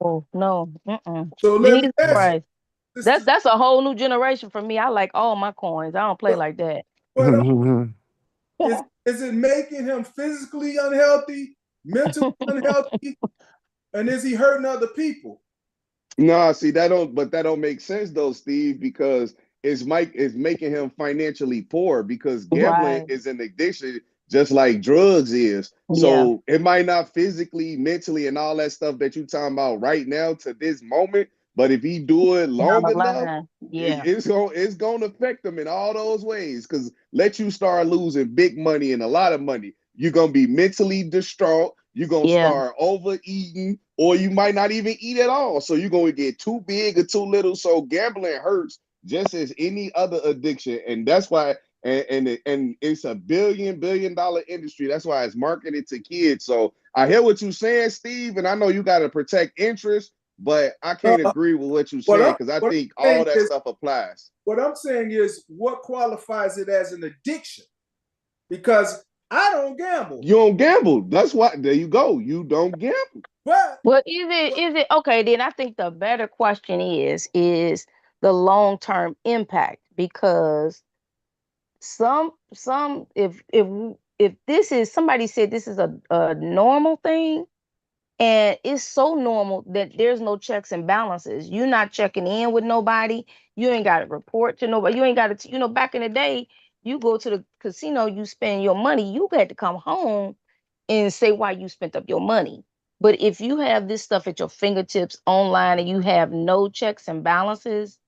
Speaker 4: Oh, no.
Speaker 2: So let me
Speaker 4: Jesus
Speaker 2: ask
Speaker 4: Christ.
Speaker 2: you,
Speaker 4: That's a whole new generation for me. I like all my coins. I don't play like that.
Speaker 2: is it making him physically unhealthy, mentally unhealthy, and is he hurting other people?
Speaker 7: No, see that don't make sense though, Steve, because it's making him financially poor because gambling
Speaker 4: Right.
Speaker 7: is an addiction just like drugs is.
Speaker 4: Yeah.
Speaker 7: So it might not physically, mentally, and all that stuff that you talking about right now to this moment, but if he do it
Speaker 4: Down
Speaker 7: long
Speaker 4: the
Speaker 7: enough,
Speaker 4: line. Yeah.
Speaker 7: it's gonna affect him in all those ways. Because let you start losing big money and a lot of money, you're gonna be mentally distraught. You're gonna
Speaker 4: Yeah.
Speaker 7: start overeating, or you might not even eat at all. So you're gonna get too big or too little. So gambling hurts just as any other addiction, and that's why. And it's a billion dollar industry. That's why it's marketed to kids. So I hear what you're saying, Steve, and I know you got to protect interest, but I can't agree with what you're saying because I think all that stuff applies.
Speaker 2: What I'm saying is, what qualifies it as an addiction? Because I don't gamble.
Speaker 7: You don't gamble. That's why. There you go. You don't gamble.
Speaker 2: But
Speaker 4: Well, is it okay? Then I think the better question is the long-term impact, because some if this is, somebody said this is a normal thing, and it's so normal that there's no checks and balances. You're not checking in with nobody. You ain't got to report to nobody. You ain't got to, back in the day, you go to the casino, you spend your money, you had to come home and say why you spent up your money. But if you have this stuff at your fingertips online and you have no checks and balances,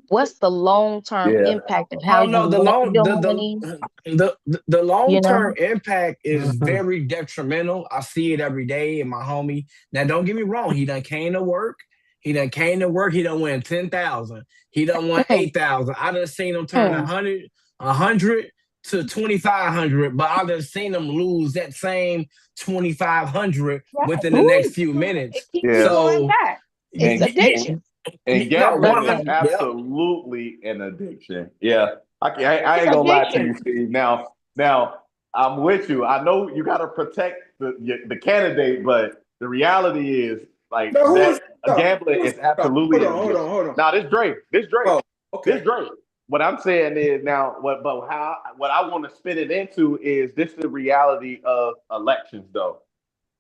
Speaker 4: what's the long-term
Speaker 9: Yeah.
Speaker 4: impact of how
Speaker 8: Oh
Speaker 4: you
Speaker 8: no,
Speaker 4: want your money?
Speaker 8: the long-term impact is
Speaker 1: Mhm.
Speaker 8: very detrimental. I see it every day in my homie. Now, don't get me wrong, he done came to work. He done win 10,000. He done won 8,000. I done seen him turn 100 to 2,500, but I done seen him lose that same 2,500 within the next few minutes.
Speaker 4: It keeps
Speaker 9: Yeah.
Speaker 4: going
Speaker 8: So
Speaker 4: back. It's
Speaker 9: And
Speaker 4: addiction.
Speaker 9: and
Speaker 8: no,
Speaker 9: gambling is
Speaker 8: 100. Yeah.
Speaker 9: absolutely an addiction. Yeah, I
Speaker 4: It's
Speaker 9: ain't gonna lie to
Speaker 4: addiction.
Speaker 9: you, Steve. Now, I'm with you. I know you got to protect the candidate, but the reality is like
Speaker 2: no,
Speaker 9: that gambling is absolutely an addiction.
Speaker 2: Hold on.
Speaker 9: Now, this Drake.
Speaker 2: Oh, okay.
Speaker 9: This Drake. What I'm saying is now, what I want to spin it into is this the reality of elections, though.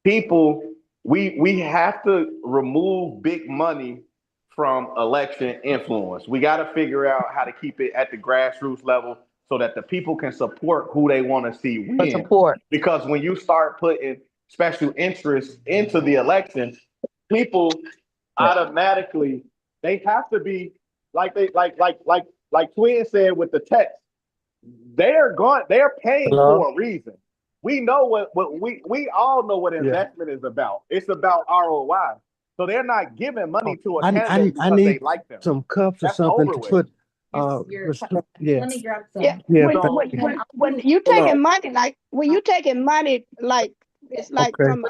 Speaker 9: People, we have to remove big money from election influence. We got to figure out how to keep it at the grassroots level so that the people can support who they want to see
Speaker 4: For
Speaker 9: win.
Speaker 4: support.
Speaker 9: Because when you start putting special interests into the election, people automatically they have to be like Twin said with the text. They're paying
Speaker 1: Hello?
Speaker 9: for a reason. we know what we all know what investment is about. It's about ROI. So they're not giving money to a candidate
Speaker 1: I
Speaker 9: because
Speaker 1: need
Speaker 9: they like them.
Speaker 1: some cups or
Speaker 9: That's
Speaker 1: something
Speaker 9: over
Speaker 1: to
Speaker 9: with.
Speaker 1: put. Yeah,
Speaker 10: Let me grab some.
Speaker 3: Yeah,
Speaker 1: yeah.
Speaker 9: So-
Speaker 3: when you taking money like when you taking money like it's like
Speaker 1: Okay.
Speaker 3: from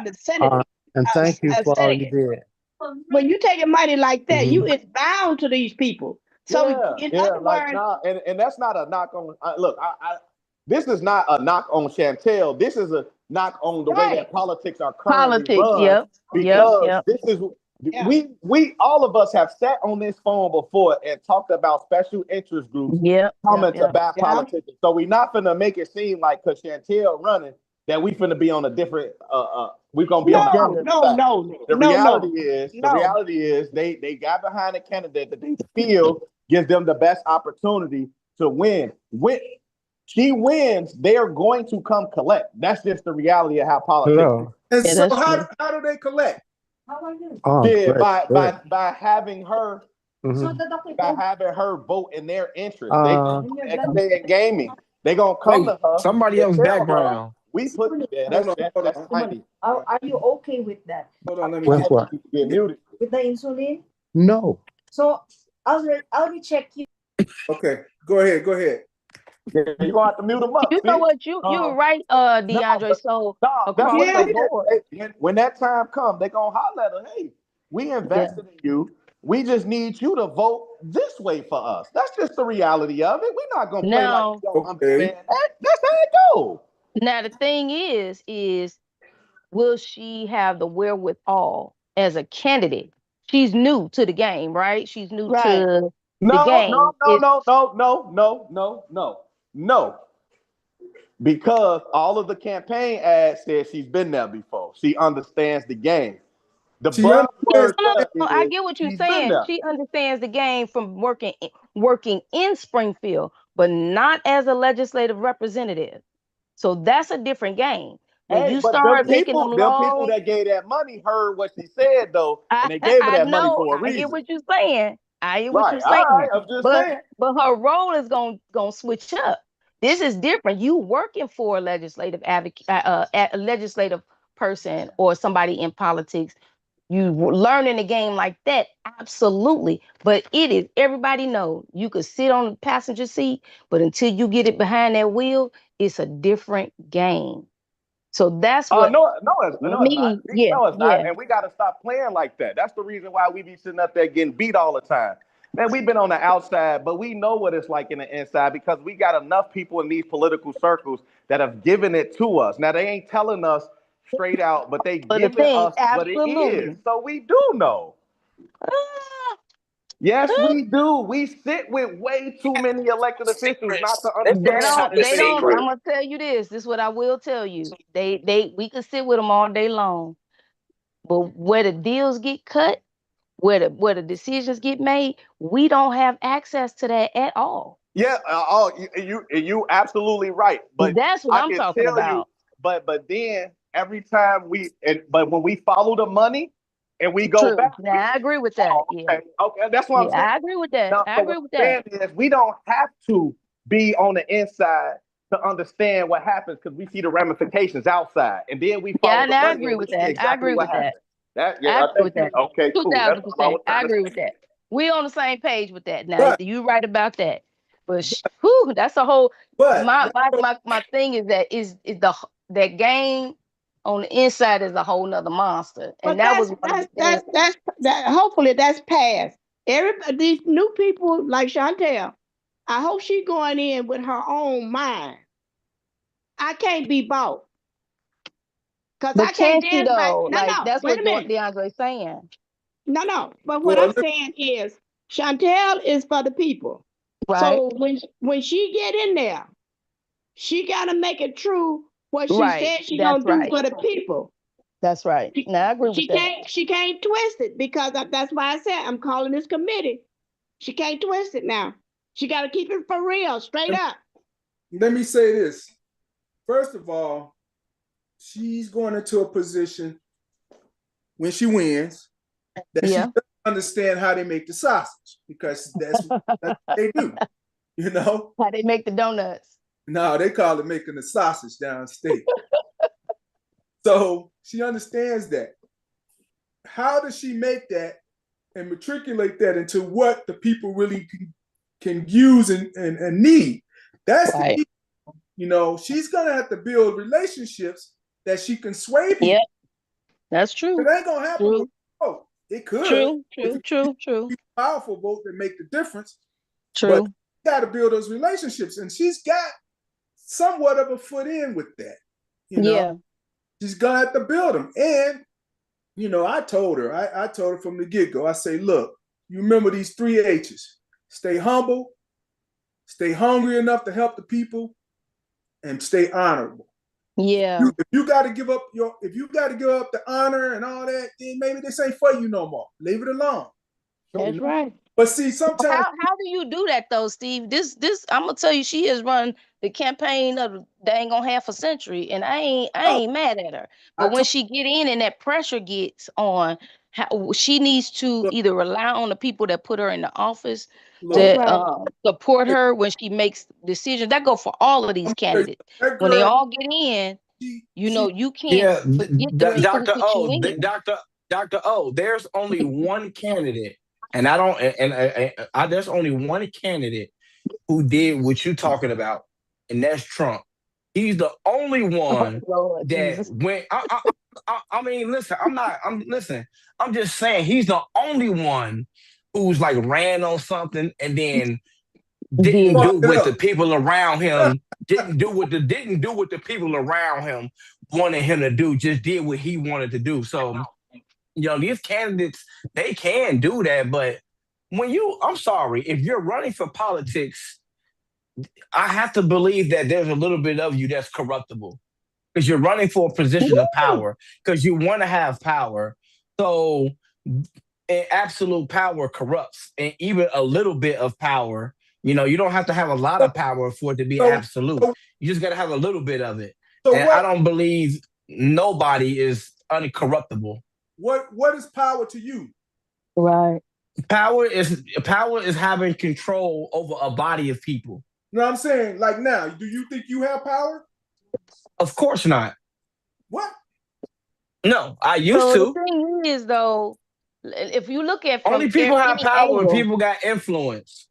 Speaker 3: the Senate.
Speaker 1: And thank you for all you did.
Speaker 3: When you taking money like that,
Speaker 1: Mhm.
Speaker 3: you is bound to these people. So in other
Speaker 9: like
Speaker 3: words,
Speaker 9: nah, and that's not a knock on. Look, this is not a knock on Chantel. This is a knock on the way
Speaker 3: Right.
Speaker 9: that politics are currently
Speaker 4: Politics,
Speaker 9: run.
Speaker 4: yep,
Speaker 9: Because
Speaker 4: yep.
Speaker 9: this is
Speaker 3: Yeah.
Speaker 9: we all of us have sat on this phone before and talked about special interest groups
Speaker 4: Yep.
Speaker 9: coming
Speaker 4: yep.
Speaker 9: to back
Speaker 3: Yeah.
Speaker 9: politics. So we're not finna make it seem like because Chantel running that we finna be on a different we're gonna be on the
Speaker 3: no,
Speaker 9: different
Speaker 3: no,
Speaker 9: side.
Speaker 3: no,
Speaker 9: The
Speaker 3: no,
Speaker 9: reality is they got behind a candidate that they feel gives them the best opportunity to win. When she wins, they are going to come collect. That's just the reality of how politics
Speaker 1: Hello.
Speaker 9: is.
Speaker 2: And
Speaker 4: Yeah,
Speaker 2: so
Speaker 4: that's true.
Speaker 2: how do they collect?
Speaker 10: How are you?
Speaker 1: Oh,
Speaker 9: Yeah,
Speaker 1: great.
Speaker 9: by having her
Speaker 1: Mhm.
Speaker 10: So the doctor
Speaker 9: by
Speaker 10: told
Speaker 9: having her vote in their interest.
Speaker 1: Uh,
Speaker 9: They gaming. They gonna come
Speaker 8: Wait,
Speaker 9: to her.
Speaker 8: somebody
Speaker 9: and
Speaker 8: else
Speaker 9: tell her,
Speaker 8: background.
Speaker 9: we put
Speaker 2: Hold on.
Speaker 9: that's tiny.
Speaker 10: are you okay with that?
Speaker 2: Hold on, let me
Speaker 1: With
Speaker 2: get
Speaker 1: what?
Speaker 9: Get muted.
Speaker 10: With the insulin?
Speaker 1: No.
Speaker 10: So I'll recheck you.
Speaker 2: Okay, go ahead.
Speaker 9: You're gonna have to mute them up.
Speaker 4: You know what? You're
Speaker 9: Uh,
Speaker 4: right, DeAndre. So
Speaker 9: that's
Speaker 4: across
Speaker 9: what
Speaker 4: the
Speaker 9: they
Speaker 4: board.
Speaker 9: when that time comes, they gonna holler at her. Hey, we invested in you. We just need you to vote this way for us. That's just the reality of it. We're not gonna play like
Speaker 4: Now,
Speaker 9: we don't
Speaker 2: Okay.
Speaker 9: understand that. That's how it goes.
Speaker 4: now the thing is will she have the wherewithal as a candidate? She's new to the game, right? She's new
Speaker 3: Right.
Speaker 4: to the
Speaker 9: No,
Speaker 4: game.
Speaker 9: no. Because all of the campaign ads said she's been there before. She understands the game. The
Speaker 2: She
Speaker 9: buzzword
Speaker 4: No, I
Speaker 9: is
Speaker 4: get what you're
Speaker 9: she's been
Speaker 4: saying.
Speaker 9: there.
Speaker 4: She understands the game from working in Springfield, but not as a legislative representative. So that's a different game. When
Speaker 9: Hey,
Speaker 4: you
Speaker 9: but
Speaker 4: start making them
Speaker 9: them people
Speaker 4: long,
Speaker 9: that gave that money heard what she said though, and they gave her
Speaker 4: I
Speaker 9: that money
Speaker 4: know,
Speaker 9: for a
Speaker 4: I get
Speaker 9: reason.
Speaker 4: what you're saying. I get what
Speaker 9: Right.
Speaker 4: you're
Speaker 9: All right.
Speaker 4: saying.
Speaker 9: I'm just
Speaker 4: But
Speaker 9: saying.
Speaker 4: her role is gonna switch up. This is different. You working for a legislative advocate, a legislative person, or somebody in politics. You learning the game like that, absolutely. But it is everybody know you could sit on the passenger seat, but until you get it behind that wheel, it's a different game. So that's what
Speaker 9: No, it's not.
Speaker 4: yeah,
Speaker 9: No, it's
Speaker 4: yeah.
Speaker 9: not. And we got to stop playing like that. That's the reason why we be sitting up there getting beat all the time. Man, we've been on the outside, but we know what it's like in the inside because we got enough people in these political circles that have given it to us. Now, they ain't telling us straight out, but they
Speaker 4: But the
Speaker 9: giving
Speaker 4: thing,
Speaker 9: us what it
Speaker 4: absolutely.
Speaker 9: is. So we do know. Yes, we do. We sit with way too many elected officials not to understand how this
Speaker 4: They
Speaker 9: thing
Speaker 4: don't.
Speaker 9: works.
Speaker 4: I'm gonna tell you this. This is what I will tell you. We could sit with them all day long, but where the deals get cut, where the decisions get made, we don't have access to that at all.
Speaker 9: Yeah, you absolutely right. But
Speaker 4: That's what
Speaker 9: I
Speaker 4: I'm
Speaker 9: can
Speaker 4: talking
Speaker 9: tell you,
Speaker 4: about.
Speaker 9: but then every time but when we follow the money and we go
Speaker 4: True.
Speaker 9: back,
Speaker 4: Now I agree with that. Yeah.
Speaker 9: okay, that's what I'm saying.
Speaker 4: I agree with that.
Speaker 9: Now,
Speaker 4: I
Speaker 9: so
Speaker 4: agree
Speaker 9: what
Speaker 4: with
Speaker 9: I'm
Speaker 4: that.
Speaker 9: saying is we don't have to be on the inside to understand what happens because we see the ramifications outside, and then we follow the
Speaker 4: I
Speaker 9: money
Speaker 4: agree
Speaker 9: and we
Speaker 4: with
Speaker 9: see
Speaker 4: that. I
Speaker 9: exactly
Speaker 4: agree
Speaker 9: what
Speaker 4: with that.
Speaker 9: happens.
Speaker 4: I agree with that.
Speaker 9: Okay, cool. That's all I
Speaker 4: 2000%.
Speaker 9: was
Speaker 4: I
Speaker 9: trying to
Speaker 4: agree
Speaker 9: say.
Speaker 4: with that. We on the same page with that. Now
Speaker 2: But-
Speaker 4: you right about that. But whew, that's a whole.
Speaker 2: But
Speaker 4: My thing is that game on the inside is a whole nother monster,
Speaker 3: but
Speaker 4: and that was one of the things.
Speaker 3: hopefully that's past. Everybody, these new people like Chantel, I hope she going in with her own mind. I can't be bought. Because I
Speaker 4: But
Speaker 3: can't
Speaker 4: can she
Speaker 3: dance like,
Speaker 4: though? Like
Speaker 3: no,
Speaker 4: that's
Speaker 3: wait
Speaker 4: what
Speaker 3: a minute.
Speaker 4: DeAndre's saying,
Speaker 3: No. But what
Speaker 2: well,
Speaker 3: I'm saying is Chantel is for the people.
Speaker 4: right?
Speaker 3: So when she get in there, she gotta make it true what she
Speaker 4: Right.
Speaker 3: said she
Speaker 4: That's
Speaker 3: gonna do
Speaker 4: right.
Speaker 3: for the people.
Speaker 4: That's right. Now I agree with that.
Speaker 3: She can't twist it because that's why I said I'm calling this committee. She can't twist it now. She gotta keep it for real, straight up.
Speaker 2: let me say this. First of all, she's going into a position when she wins that she
Speaker 4: Yeah.
Speaker 2: doesn't understand how they make the sausage because that's what they do. You know,
Speaker 4: How they make the donuts.
Speaker 2: No, they call it making the sausage downstate. So she understands that. How does she make that and matriculate that into what the people really can use and need? That's
Speaker 4: Right.
Speaker 2: the key. You know, she's gonna have to build relationships that she can sway people.
Speaker 4: Yeah, that's true.
Speaker 2: It ain't gonna happen
Speaker 4: True.
Speaker 2: with vote. It could.
Speaker 4: True,
Speaker 2: If
Speaker 4: true,
Speaker 2: it's
Speaker 4: true, true,
Speaker 2: a powerful vote that make the difference. But
Speaker 4: true.
Speaker 2: you got to build those relationships, and she's got somewhat of a foot in with that. You know,
Speaker 4: Yeah.
Speaker 2: she's gonna have to build them. And you know, I told her from the get-go, I say, look, you remember these 3 H's: stay humble, stay hungry enough to help the people, and stay honorable.
Speaker 4: Yeah.
Speaker 2: If you got to give up the honor and all that, then maybe this ain't for you no more. Leave it alone.
Speaker 3: That's right.
Speaker 2: But see, sometimes
Speaker 4: How do you do that though, Steve? This I'm gonna tell you, she has run the campaign of dang on half a century, and I ain't mad at her. But when she get in and that pressure gets on, she needs to either rely on the people that put her in the office to support her when she makes decisions. That go for all of these candidates. When they all get in, you know, you can't forget the people
Speaker 8: Dr.
Speaker 4: who put you in.
Speaker 8: Dr. O, there's only one candidate, and I don't, and there's only one candidate who did what you're talking about, and that's Trump. He's the only one that went. I mean, listen, I'm just saying he's the only one who's like ran on something and then didn't do what the people around him didn't do what the people around him wanted him to do. Just did what he wanted to do. So, you know, these candidates, they can do that, but I'm sorry, if you're running for politics, I have to believe that there's a little bit of you that's corruptible because you're running for a position of power because you want to have power. So, and absolute power corrupts, and even a little bit of power. You know, you don't have to have a lot of power for it to be absolute. You just got to have a little bit of it. And I don't believe nobody is uncorruptible.
Speaker 2: What is power to you?
Speaker 4: Right.
Speaker 8: Power is having control over a body of people.
Speaker 2: You know what I'm saying? Like now, do you think you have power?
Speaker 8: Of course not.
Speaker 2: What?
Speaker 8: No, I used to.
Speaker 4: The thing is, though, if you look at
Speaker 8: only people have power when people got influence.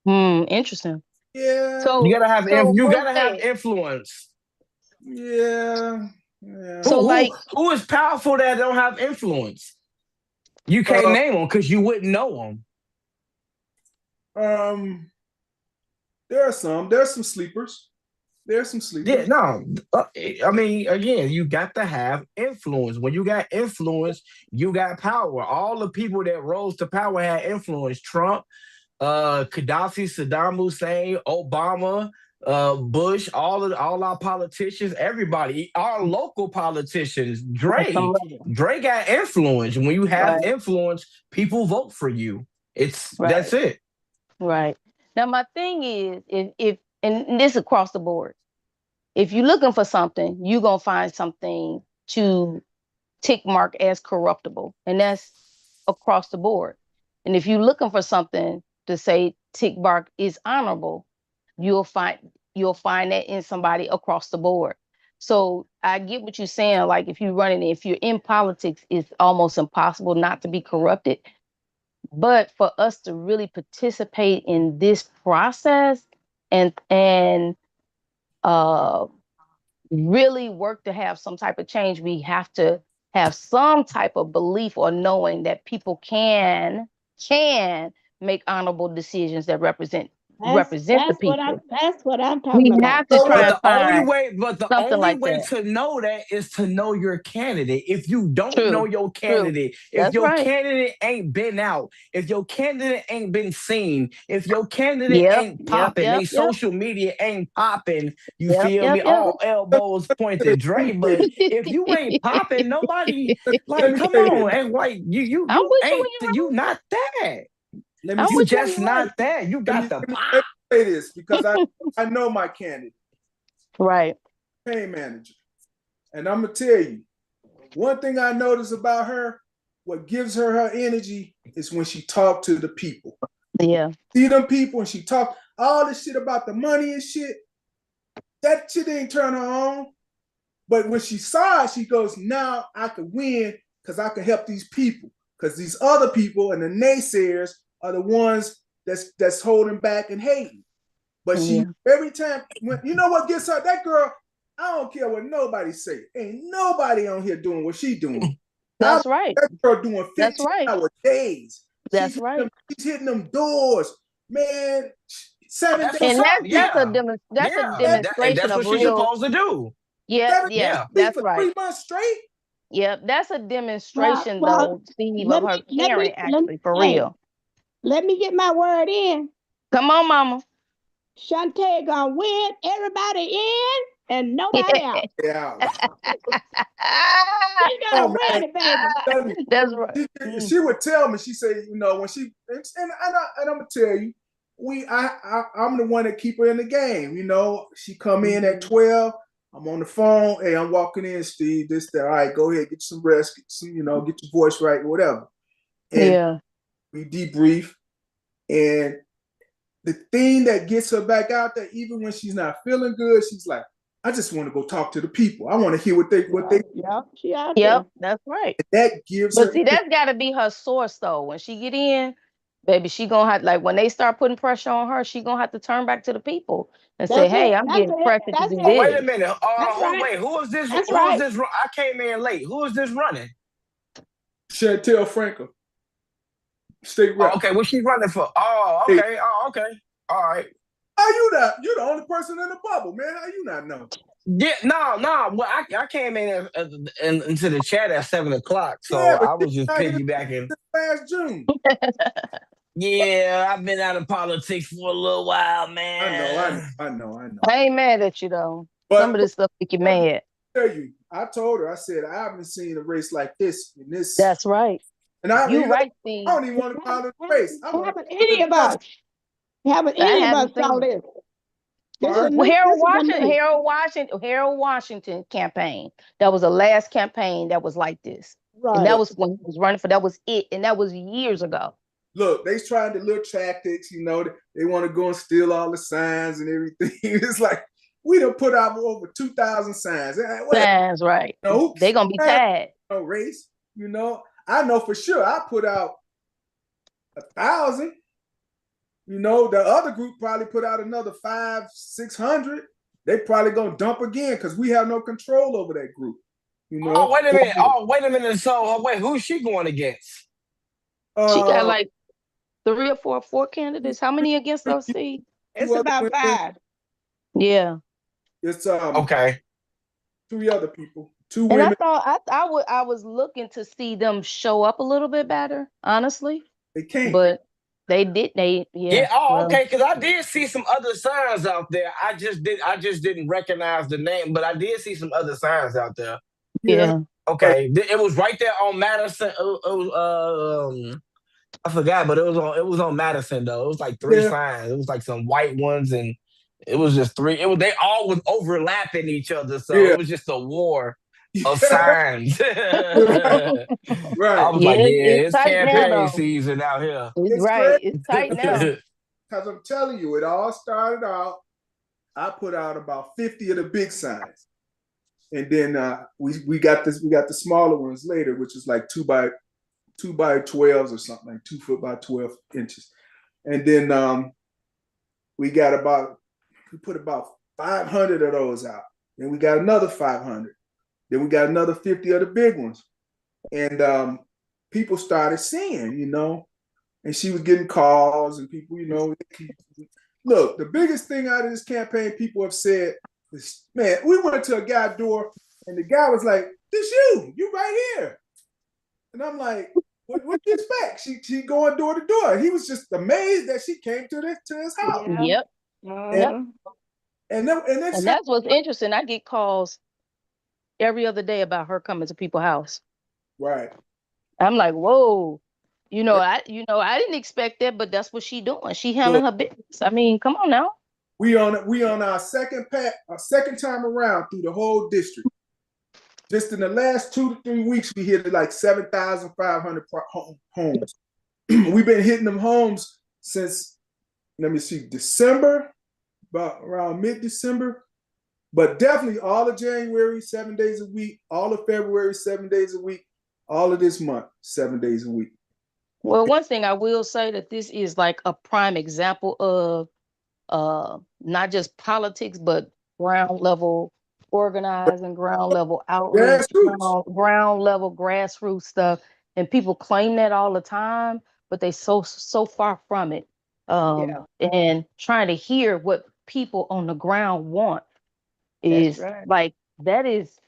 Speaker 4: Interesting.
Speaker 2: Yeah.
Speaker 8: So you gotta have have influence.
Speaker 2: Yeah.
Speaker 4: So
Speaker 8: who is powerful that don't have influence? You can't name them because you wouldn't know
Speaker 2: them. There's some sleepers. There's some sleepers.
Speaker 8: Yeah, no. I mean, again, you got to have influence. When you got influence, you got power. All the people that rose to power had influence. Trump, Gaddafi, Saddam Hussein, Obama, Bush, all our politicians, everybody, our local politicians, Drake got influence. When you have influence, people vote for you. That's it.
Speaker 4: Right. Now, my thing is, if and this is across the board, if you're looking for something, you're going to find something to tick mark as corruptible. And that's across the board. And if you're looking for something to say tick mark is honorable, you'll find that in somebody across the board. So I get what you're saying. Like if you're in politics, it's almost impossible not to be corrupted. But for us to really participate in this process and really work to have some type of change, we have to have some type of belief or knowing that people can make honorable decisions that represent the people.
Speaker 3: That's what I'm talking about.
Speaker 4: We have to try to find
Speaker 8: the only way to know that is to know your candidate. If you don't know your candidate, if your candidate ain't been out, if your candidate ain't been seen, if your candidate ain't popping, social media ain't popping, you feel me? All elbows pointed Dre, but if you ain't popping, nobody like come on, and like you not that. You just not that. You got the
Speaker 2: let me say this because I know my candidate.
Speaker 4: Right.
Speaker 2: Campaign manager. And I'm gonna tell you, one thing I notice about her, what gives her energy is when she talk to the people.
Speaker 4: Yeah.
Speaker 2: See them people and she talk all this shit about the money and shit. that shit didn't turn her on. But when she saw it, she goes, now I can win because I can help these people. Because these other people and the naysayers are the ones that's holding back and hating. But she every time, you know what gets her? That girl, I don't care what nobody say. Ain't nobody on here doing what she doing.
Speaker 4: That's right.
Speaker 2: That girl doing 15-hour days.
Speaker 4: That's right.
Speaker 2: She's hitting them doors, man. 7 days.
Speaker 4: And that's a
Speaker 8: And
Speaker 4: demonstration
Speaker 8: that's
Speaker 4: of
Speaker 8: what she's
Speaker 4: real.
Speaker 8: supposed to do.
Speaker 4: Yeah, that's
Speaker 2: for
Speaker 4: right.
Speaker 2: 3 months straight.
Speaker 4: Yep, that's a demonstration,
Speaker 3: Well,
Speaker 4: though, Steve, of her caring,
Speaker 3: let
Speaker 4: actually,
Speaker 3: me-
Speaker 4: for
Speaker 3: hey,
Speaker 4: real.
Speaker 3: Let me get my word in.
Speaker 4: Come on, Mama.
Speaker 3: Shantae gonna win everybody in and nobody out.
Speaker 2: Yeah.
Speaker 3: She's gonna win it, baby.
Speaker 4: That's right.
Speaker 2: She would tell me, she said, you know, when she, and I'm gonna tell you, I'm the one that keep her in the game. You know, she come in at 12. I'm on the phone. Hey, I'm walking in, Steve. This, that. All right, go ahead, get some rest. Get some, get your voice right, whatever. And we debrief. And the thing that gets her back out there, even when she's not feeling good, she's like, I just want to go talk to the people. I want to hear what they.
Speaker 4: Yep, that's right.
Speaker 2: That gives
Speaker 4: But
Speaker 2: her.
Speaker 4: see, that's got to be her source, though. When she get in, baby, she gonna have, like, when they start putting pressure on her, she gonna have to turn back to the people and say, "Hey, I'm getting pressure to do this."
Speaker 8: Wait a minute.
Speaker 3: right.
Speaker 8: Who is this?
Speaker 3: That's
Speaker 8: Who
Speaker 3: right.
Speaker 8: is this? I came in late. Who is this running?
Speaker 2: Chantel Franco, state rep.
Speaker 8: Oh, okay, what she running for? Oh, okay. Oh, okay. All right.
Speaker 2: How you not? You're the only person in the bubble, man. How you not know?
Speaker 8: Yeah, no. Well, I came in into the chat at 7:00, so
Speaker 2: Yeah, but
Speaker 8: I was just piggybacking.
Speaker 2: Last June.
Speaker 8: Yeah, I've been out of politics for a little while, man.
Speaker 2: I know.
Speaker 4: I ain't mad at you, though.
Speaker 2: But
Speaker 4: some of this stuff make you mad.
Speaker 2: I told her, I said, I haven't seen a race like this in this.
Speaker 4: That's right.
Speaker 2: And I,
Speaker 4: you right, Steve.
Speaker 2: I don't even want to call it a race.
Speaker 3: Haven't any of us saw this?
Speaker 4: Harold Washington campaign. That was the last campaign that was like this.
Speaker 3: Right.
Speaker 4: And that was when he was running for. That was it, and that was years ago.
Speaker 2: Look, they trying to little tactics. They want to go and steal all the signs and everything. It's like we done put out over 2,000 signs.
Speaker 4: Signs, right? They gonna be tired.
Speaker 2: No race, I know for sure. I put out 1,000. The other group probably put out another 500-600. They probably gonna dump again because we have no control over that group.
Speaker 8: Oh, wait a minute. So, wait, who's she going against?
Speaker 4: She got like 3 or 4 candidates. How many against us, Steve?
Speaker 3: It's about 5.
Speaker 4: Yeah.
Speaker 2: It's
Speaker 8: okay.
Speaker 2: 3 other people, 2
Speaker 4: and
Speaker 2: women.
Speaker 4: I was looking to see them show up a little bit better, honestly.
Speaker 2: They can't.
Speaker 4: But they did.
Speaker 8: Okay. Because I did see some other signs out there. I just didn't recognize the name, but I did see some other signs out there.
Speaker 4: Yeah.
Speaker 8: Okay. It was right there on Madison. I forgot, but it was on Madison though. It was like 3 signs. It was like some white ones, and it was just 3. They all was overlapping each other, so it was just a war of signs.
Speaker 2: Right.
Speaker 8: I was like, it's campaign season out here.
Speaker 4: It's tight now.
Speaker 2: Because I'm telling you, it all started out. I put out about 50 of the big signs, and then we got the smaller ones later, which is like 2 by 12s or something, like 2 foot by 12 inches, and then we put about 500 of those out. Then we got another 500. Then we got another 50 of the big ones. And people started seeing, and she was getting calls and people, Look, the biggest thing out of this campaign people have said is, man, we went to a guy's door and the guy was like, this you right here. And I'm like, what do you expect? She going door to door. He was just amazed that she came to his house.
Speaker 4: Yep.
Speaker 2: And
Speaker 4: that's what's interesting. I get calls every other day about her coming to people's house.
Speaker 2: Right.
Speaker 4: I'm like, whoa. I didn't expect that, but that's what she doing. She handling her business. I mean, come on now.
Speaker 2: We on our second time around through the whole district. Just in the last 2 to 3 weeks, we hit like 7,500 homes. We've been hitting them homes since, let me see, December, about around mid-December. But definitely all of January, 7 days a week, all of February, 7 days a week, all of this month, 7 days a week.
Speaker 4: Well, one thing I will say that this is like a prime example of not just politics, but ground level organizing, ground level outreach, ground level grassroots stuff. And people claim that all the time, but they so far from it. And trying to hear what people on the ground want is like, that is,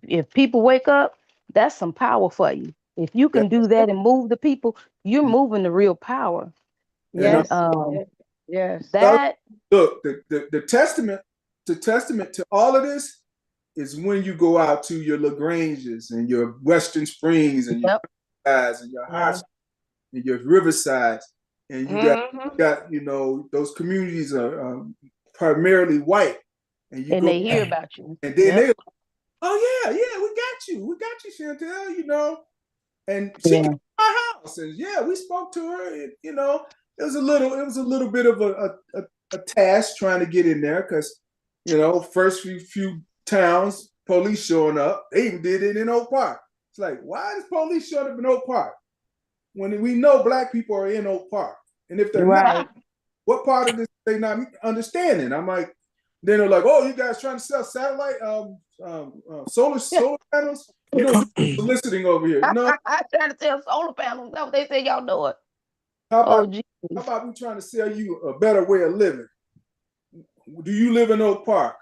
Speaker 4: if people wake up, that's some power for you. If you can do that and move the people, you're moving the real power.
Speaker 3: Yes.
Speaker 4: Yes. That
Speaker 2: look, the testament to all of this is when you go out to your LaGranges and your Western Springs and your guys and your high and your Riversides, and you got you know, those communities are primarily white, and you go
Speaker 4: they hear about you,
Speaker 2: and then they, oh yeah, we got you, Chantel, you know, and she came to my house, and we spoke to her, and you know, it was a little bit of a task trying to get in there, because you know, first few towns, police showing up. They even did it in Oak Park. It's like, why is police showing up in Oak Park when we know Black people are in Oak Park? And if they're not, what part of this they not understanding? I'm like, then they're like, oh, you guys trying to sell satellite solar panels? You don't do soliciting over here. No,
Speaker 4: I'm trying to sell solar panels. That's what they say y'all do it.
Speaker 2: How about we trying to sell you a better way of living? Do you live in Oak Park?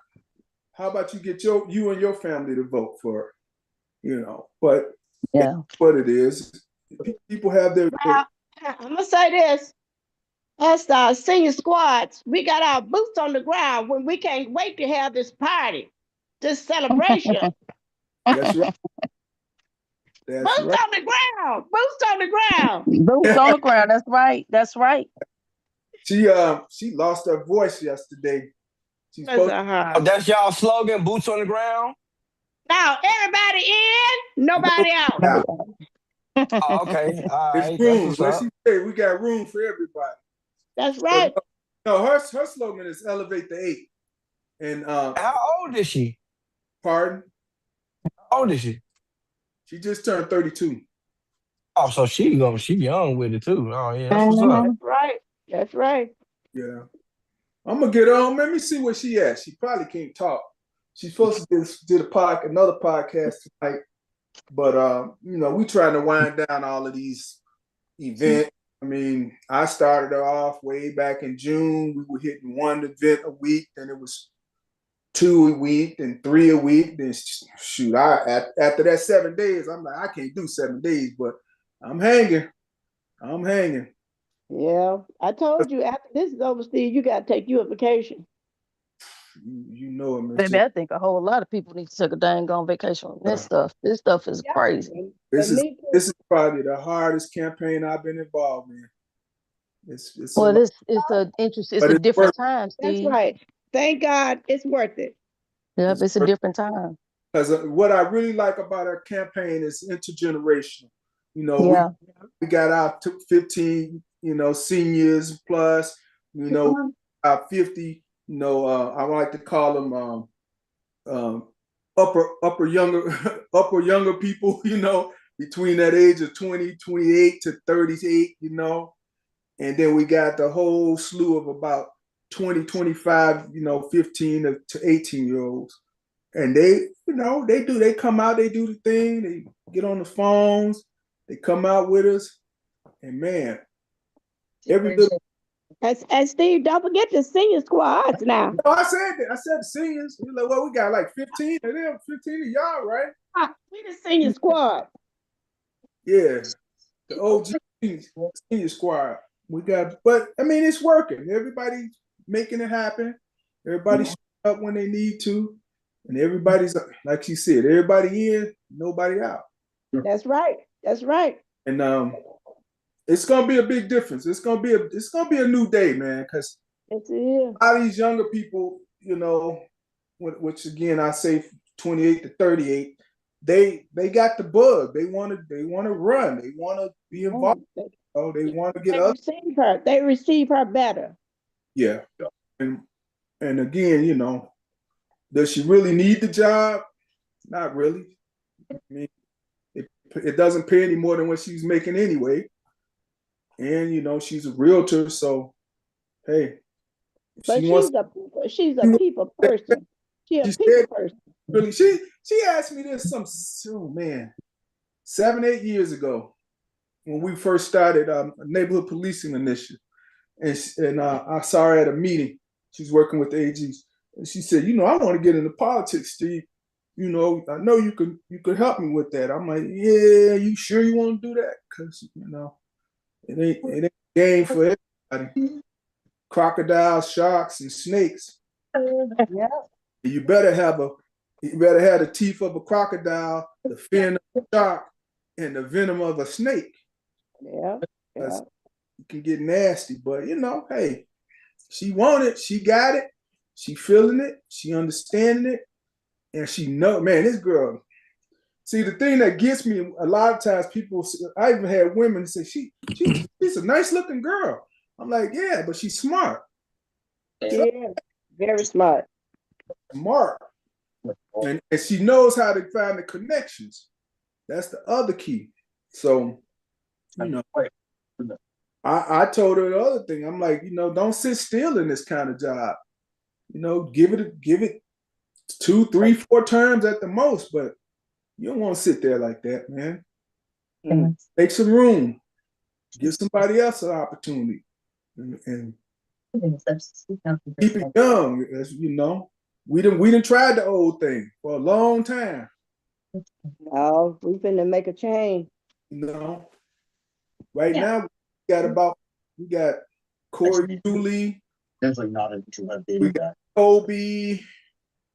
Speaker 2: How about you get you and your family to vote for it? You know, but what it is, people have their.
Speaker 3: Well, I'm gonna say this: as the senior squads, we got our boots on the ground when we can't wait to have this party, this celebration.
Speaker 2: That's right.
Speaker 3: Boots on the ground. Boots on the ground.
Speaker 4: Boots on the ground. That's right. That's right.
Speaker 2: She lost her voice yesterday. She's
Speaker 8: that's y'all slogan, boots on the ground?
Speaker 3: Now everybody in, nobody out.
Speaker 8: Okay. All right.
Speaker 2: It's room. What she said, we got room for everybody.
Speaker 3: That's right.
Speaker 2: No, her slogan is elevate the 8. And
Speaker 8: how old is she?
Speaker 2: Pardon?
Speaker 8: How old is she?
Speaker 2: She just turned 32.
Speaker 8: Oh, so she young with it too. Oh yeah, that's what's up.
Speaker 3: That's right. That's right.
Speaker 2: Yeah. I'm gonna get on. Let me see where she at. She probably can't talk. She's supposed to did another podcast tonight, but you know, we trying to wind down all of these events. I mean, I started her off way back in June. We were hitting one event a week, then it was 2 a week, then 3 a week. Then shoot, after that 7 days, I'm like, I can't do 7 days, but I'm hanging.
Speaker 3: Yeah, I told you after this is over, Steve, you got to take you a vacation.
Speaker 2: You know it, man.
Speaker 4: Baby, I think a whole lot of people need to take a dang on vacation on this stuff. This stuff is crazy.
Speaker 2: This is probably the hardest campaign I've been involved in. It's
Speaker 4: a different time, Steve.
Speaker 3: That's right. Thank God it's worth it.
Speaker 4: Yep, it's a different time.
Speaker 2: Because what I really like about our campaign is intergenerational. You know, we got our 15, you know, seniors plus, you know, our 50, you know, I like to call them upper younger people, you know, between that age of 28 to 38, you know. And then we got the whole slew of about 20, 25, you know, 15 to 18-year-olds. And they, you know, they come out, they do the thing, they get on the phones, they come out with us. And man, every little.
Speaker 3: And Steve, don't forget the senior squads now.
Speaker 2: No, I said that. I said seniors. You're like, well, we got like 15 of them, 15 of y'all, right?
Speaker 3: We the senior squad.
Speaker 2: Yeah, the OG senior squad. We got, but I mean, it's working. Everybody's making it happen. Everybody's showing up when they need to, and everybody's, like she said, everybody in, nobody out.
Speaker 3: That's right. That's right.
Speaker 2: And it's gonna be a big difference. It's gonna be a new day, man. Because a lot of these younger people, you know, which again I say 28 to 38, they got the bug. They want to run. They want to be involved. Oh, they want to get up.
Speaker 3: They receive her better.
Speaker 2: Yeah, and again, you know, Does she really need the job? Not really. I mean, it doesn't pay any more than what she's making anyway. And you know, she's a realtor, so hey,
Speaker 3: But she's a people person. She's a
Speaker 2: she
Speaker 3: people
Speaker 2: said,
Speaker 3: person.
Speaker 2: really, she asked me this oh man, 7-8 years ago when we first started a neighborhood policing initiative, and I saw her at a meeting. She's working with the AGs, and she said, you know, I want to get into politics, Steve. You know, I know you could help me with that. I'm like, yeah, you sure you want to do that? Because you know, it ain't a game for everybody. Crocodiles, sharks, and snakes.
Speaker 3: Yeah.
Speaker 2: You better have the teeth of a crocodile, the fin of a shark, and the venom of a snake.
Speaker 3: Yeah.
Speaker 2: It can get nasty, but you know, hey, she want it, she got it, she feeling it, she understanding it, and she know, man, this girl. See, the thing that gets me a lot of times, I even had women say, she's a nice looking girl. I'm like, yeah, but she's smart.
Speaker 3: Yeah, very smart.
Speaker 2: Smart. And she knows how to find the connections. That's the other key. So, you know, I told her the other thing. I'm like, you know, don't sit still in this kind of job. You know, give it 2, 3, 4 terms at the most, but you don't want to sit there like that, man. Make some room. Give somebody else an opportunity. And keep it young, as you know. We done tried the old thing for a long time.
Speaker 3: Oh, we finna make a change.
Speaker 2: You know, right now we got Corey Dooley,
Speaker 5: Definitely not a
Speaker 2: we got Kobe,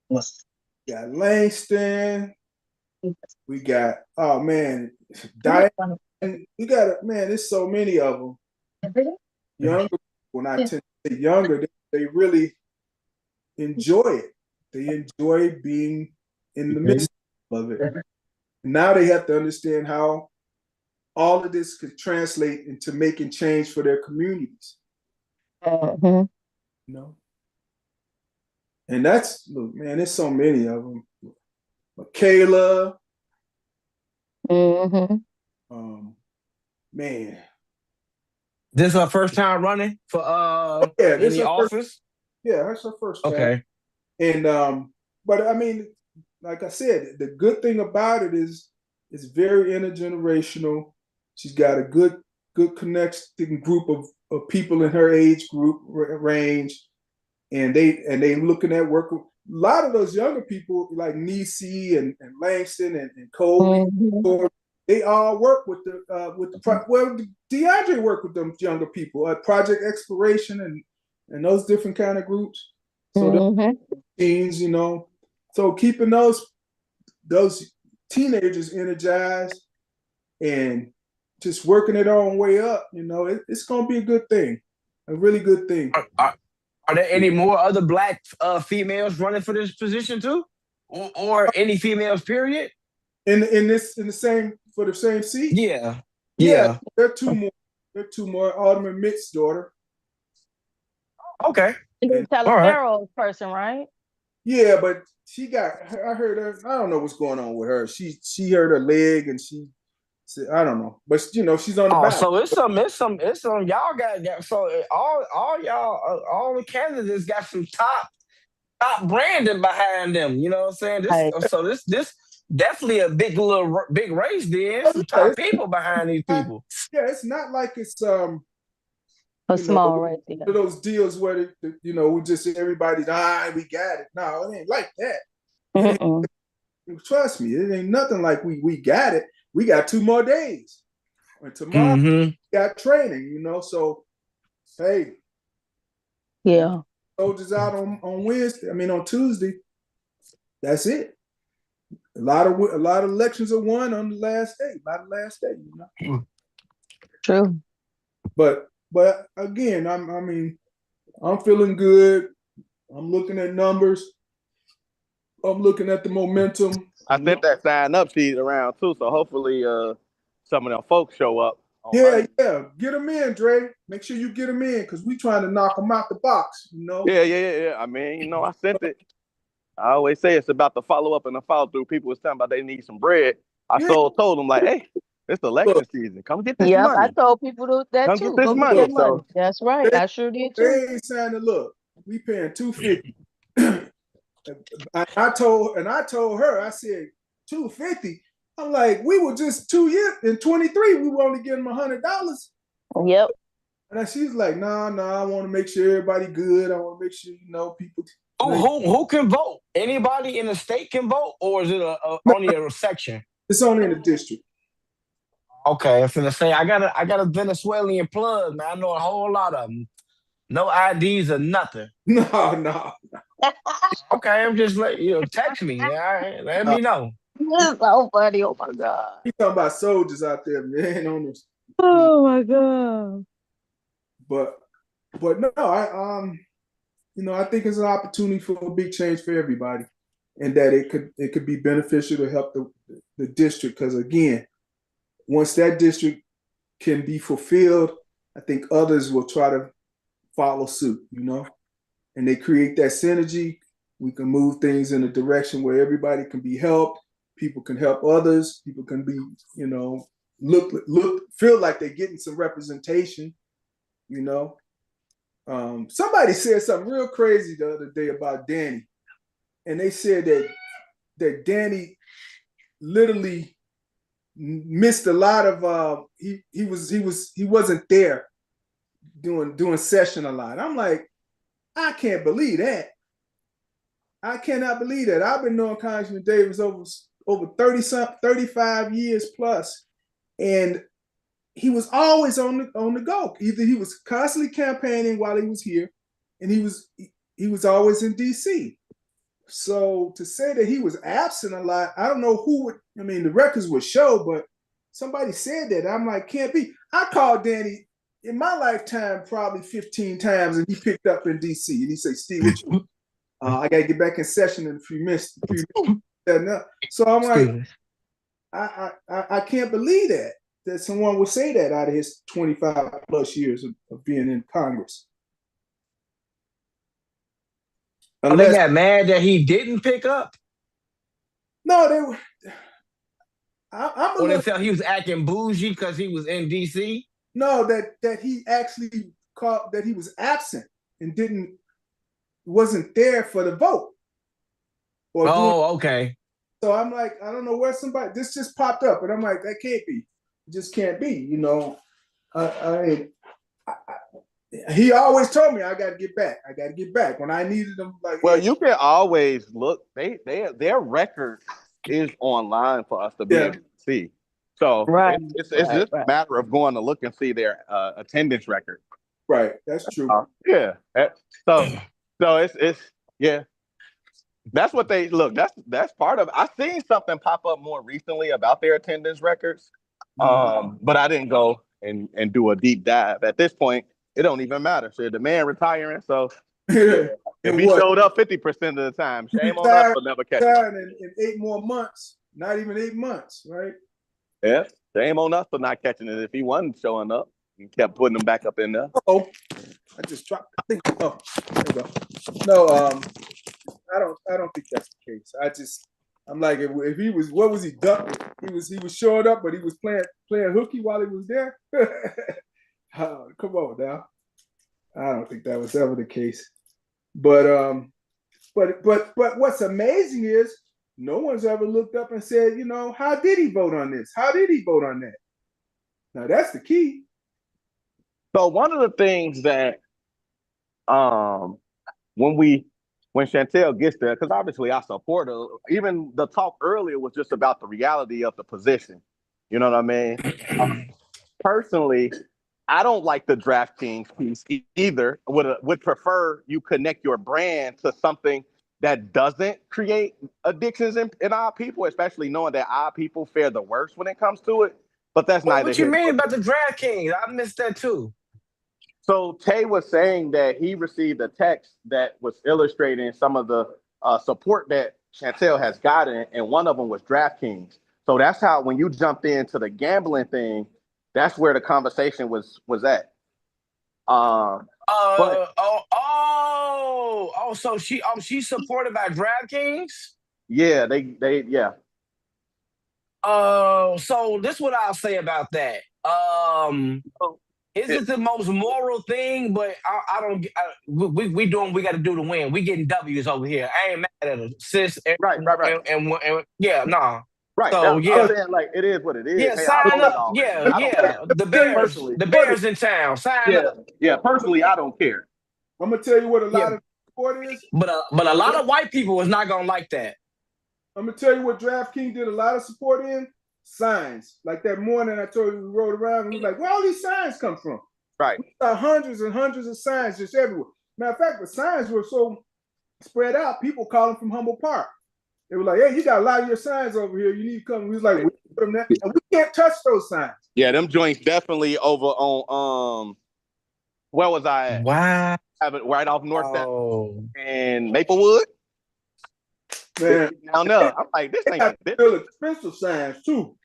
Speaker 2: we got Langston, we got Diane. We got there's so many of them. Younger, when I tend to say younger, they really enjoy it. They enjoy being in the midst of it. Now they have to understand how all of this could translate into making change for their communities. You know? And that's, look, man, there's so many of them. Michaela. Man.
Speaker 8: This is her first time running for this office?
Speaker 2: Yeah, that's her first time.
Speaker 8: Okay.
Speaker 2: And but I mean, like I said, the good thing about it is it's very intergenerational. She's got a good connecting group of people in her age group range, and they looking at work. A lot of those younger people like Nisi and Langston and Kobe, they all work with DeAndre worked with them younger people at Project Exploration and those different kind of groups. So teens, you know, so keeping those teenagers energized and just working it on way up, you know, it's gonna be a good thing, a really good thing.
Speaker 8: Are there any more other Black females running for this position too, or any females? Period.
Speaker 2: In the same seat?
Speaker 8: Yeah.
Speaker 2: There are 2 more. There are 2 more. Alderman Mitt's daughter.
Speaker 8: Okay.
Speaker 4: Telephero person, right?
Speaker 2: Yeah, but I heard her. I don't know what's going on with her. She hurt her leg, and she said, I don't know, but you know, she's on the back.
Speaker 8: So it's some y'all got so all y'all all the candidates got some top branding behind them. You know what I'm saying? This definitely a big race. There, some top people behind these people.
Speaker 2: Yeah, it's not like it's
Speaker 4: a small race.
Speaker 2: Those deals where you know we just everybody's we got it. No, it ain't like that. Trust me, it ain't nothing like we got it. We got 2 more days. And tomorrow we got training, you know. So hey.
Speaker 4: Yeah.
Speaker 2: Soldiers out on Wednesday. I mean on Tuesday. That's it. A lot of elections are won on the last day, you know.
Speaker 4: True.
Speaker 2: But again, I'm feeling good. I'm looking at numbers. I'm looking at the momentum.
Speaker 9: I sent that sign up sheet around too, so hopefully some of them folks show up.
Speaker 2: Yeah. Get them in, Dre. Make sure you get them in because we trying to knock them out the box, you know?
Speaker 9: Yeah. I mean, you know, I sent it. I always say it's about the follow up and the follow through. People was talking about they need some bread. I told them like, hey, it's election season. Come get this
Speaker 4: Yep, I
Speaker 9: money.
Speaker 4: told people that
Speaker 9: Come
Speaker 4: too.
Speaker 9: get this
Speaker 4: Go get
Speaker 9: money.
Speaker 4: that money.
Speaker 9: So
Speaker 4: That's right. I sure did too.
Speaker 2: They ain't signing. Look, we paying $250. I told her, I said $250. I'm like, we were just 2 years in 23. We were only getting $100.
Speaker 4: Yep.
Speaker 2: And she's like, nah, I want to make sure everybody good. I want to make sure people.
Speaker 8: Who can vote? Anybody in the state can vote, or is it only a section?
Speaker 2: It's only in the district.
Speaker 8: Okay, I'm finna say I got a Venezuelan plug, man. I know a whole lot of them. No IDs or nothing.
Speaker 2: No.
Speaker 8: Okay, I'm just text me. All right, let me know.
Speaker 4: That's so funny. Oh my God.
Speaker 2: You talking about soldiers out there, man, on this.
Speaker 4: Oh my God.
Speaker 2: But no, I think it's an opportunity for a big change for everybody, and that it could be beneficial to help the district. Because again, once that district can be fulfilled, I think others will try to follow suit. And they create that synergy. We can move things in a direction where everybody can be helped. People can help others. People can be, feel like they're getting some representation. Somebody said something real crazy the other day about Danny, and they said that Danny literally missed a lot of he wasn't there doing session a lot. I'm like, I can't believe that. I cannot believe that. I've been knowing Congressman Davis over 35 years plus, and he was always on the go. Either he was constantly campaigning while he was here, and he was always in DC. So to say that he was absent a lot, I don't know who would. I mean, the records would show, but somebody said that. I'm like, can't be. I called Danny in my lifetime probably 15 times, and he picked up in DC, and he said, "Steve, I got to get back in session in a few minutes." So I'm like, I can't believe that someone would say that out of his 25 plus years of being in Congress.
Speaker 8: They got mad that he didn't pick up.
Speaker 2: No, they were.
Speaker 8: Or they felt he was acting bougie because he was in DC.
Speaker 2: No, that he actually called that he was absent and wasn't there for the vote.
Speaker 8: Okay.
Speaker 2: So I'm like, I don't know where this just popped up, and I'm like, that can't be. It just can't be. He always told me I got to get back. I got to get back when I needed them. Like,
Speaker 9: well, you can always look. Their record is online for us to be able to see. So it's just a matter of going to look and see their attendance record.
Speaker 2: Right, that's true.
Speaker 9: So it's that's what they look. That's part of it. I seen something pop up more recently about their attendance records, but I didn't go and do a deep dive. At this point, it don't even matter. So the man retiring, so if he showed up 50% of the time, shame on us for never catching it.
Speaker 2: In 8 more months, not even 8 months, right?
Speaker 9: Yeah, shame on us for not catching it. If he wasn't showing up, he kept putting them back up in there.
Speaker 2: Oh, I just dropped. There you go. No, I don't think that's the case. I'm like, if he was, what was he ducking? He was showing up, but he was playing hooky while he was there. Come on now. I don't think that was ever the case. But what's amazing is no one's ever looked up and said, how did he vote on this? How did he vote on that? Now that's the key.
Speaker 9: So one of the things that when Chantel gets there, because obviously I support her, even the talk earlier was just about the reality of the position. You know what I mean? Personally, I don't like the DraftKings piece either. Would prefer you connect your brand to something that doesn't create addictions in our people, especially knowing that our people fare the worst when it comes to it. But that's neither.
Speaker 8: What you mean about the DraftKings? I missed that too.
Speaker 9: So Tay was saying that he received a text that was illustrating some of the support that Chantel has gotten, and one of them was DraftKings. So that's how, when you jumped into the gambling thing, that's where the conversation was at.
Speaker 8: so she's supported by DraftKings.
Speaker 9: Yeah, they.
Speaker 8: So this is what I'll say about that. Is it the most moral thing? But I don't. We doing we got to do to win. We getting W's over here. I ain't mad at her, sis.
Speaker 9: Right.
Speaker 8: And yeah, nah.
Speaker 9: Right.
Speaker 8: So
Speaker 9: I'm saying, like, it is what it is.
Speaker 8: yeah,
Speaker 9: Hey, I
Speaker 8: sign
Speaker 9: voted
Speaker 8: up.
Speaker 9: already.
Speaker 8: Yeah,
Speaker 9: I don't care.
Speaker 8: yeah. The Bears in town. Sign up.
Speaker 9: Yeah. Personally, I don't care.
Speaker 2: I'm gonna tell you what a lot of support is.
Speaker 8: But a lot of white people is not gonna like that.
Speaker 2: I'm gonna tell you what DraftKings did a lot of support in signs. Like that morning, I told you we rode around and we were like, where all these signs come from?
Speaker 9: Right.
Speaker 2: We saw hundreds and hundreds of signs just everywhere. Matter of fact, the signs were so spread out, people calling from Humboldt Park. They were like, hey, you got a lot of your signs over here. You need to come. We was like, we put them there. And we can't touch those signs.
Speaker 9: Yeah, them joints definitely over on where was I at?
Speaker 8: Wow.
Speaker 9: Right off North and Maplewood.
Speaker 2: Man,
Speaker 9: down there. I'm like, this ain't
Speaker 2: real expensive signs too.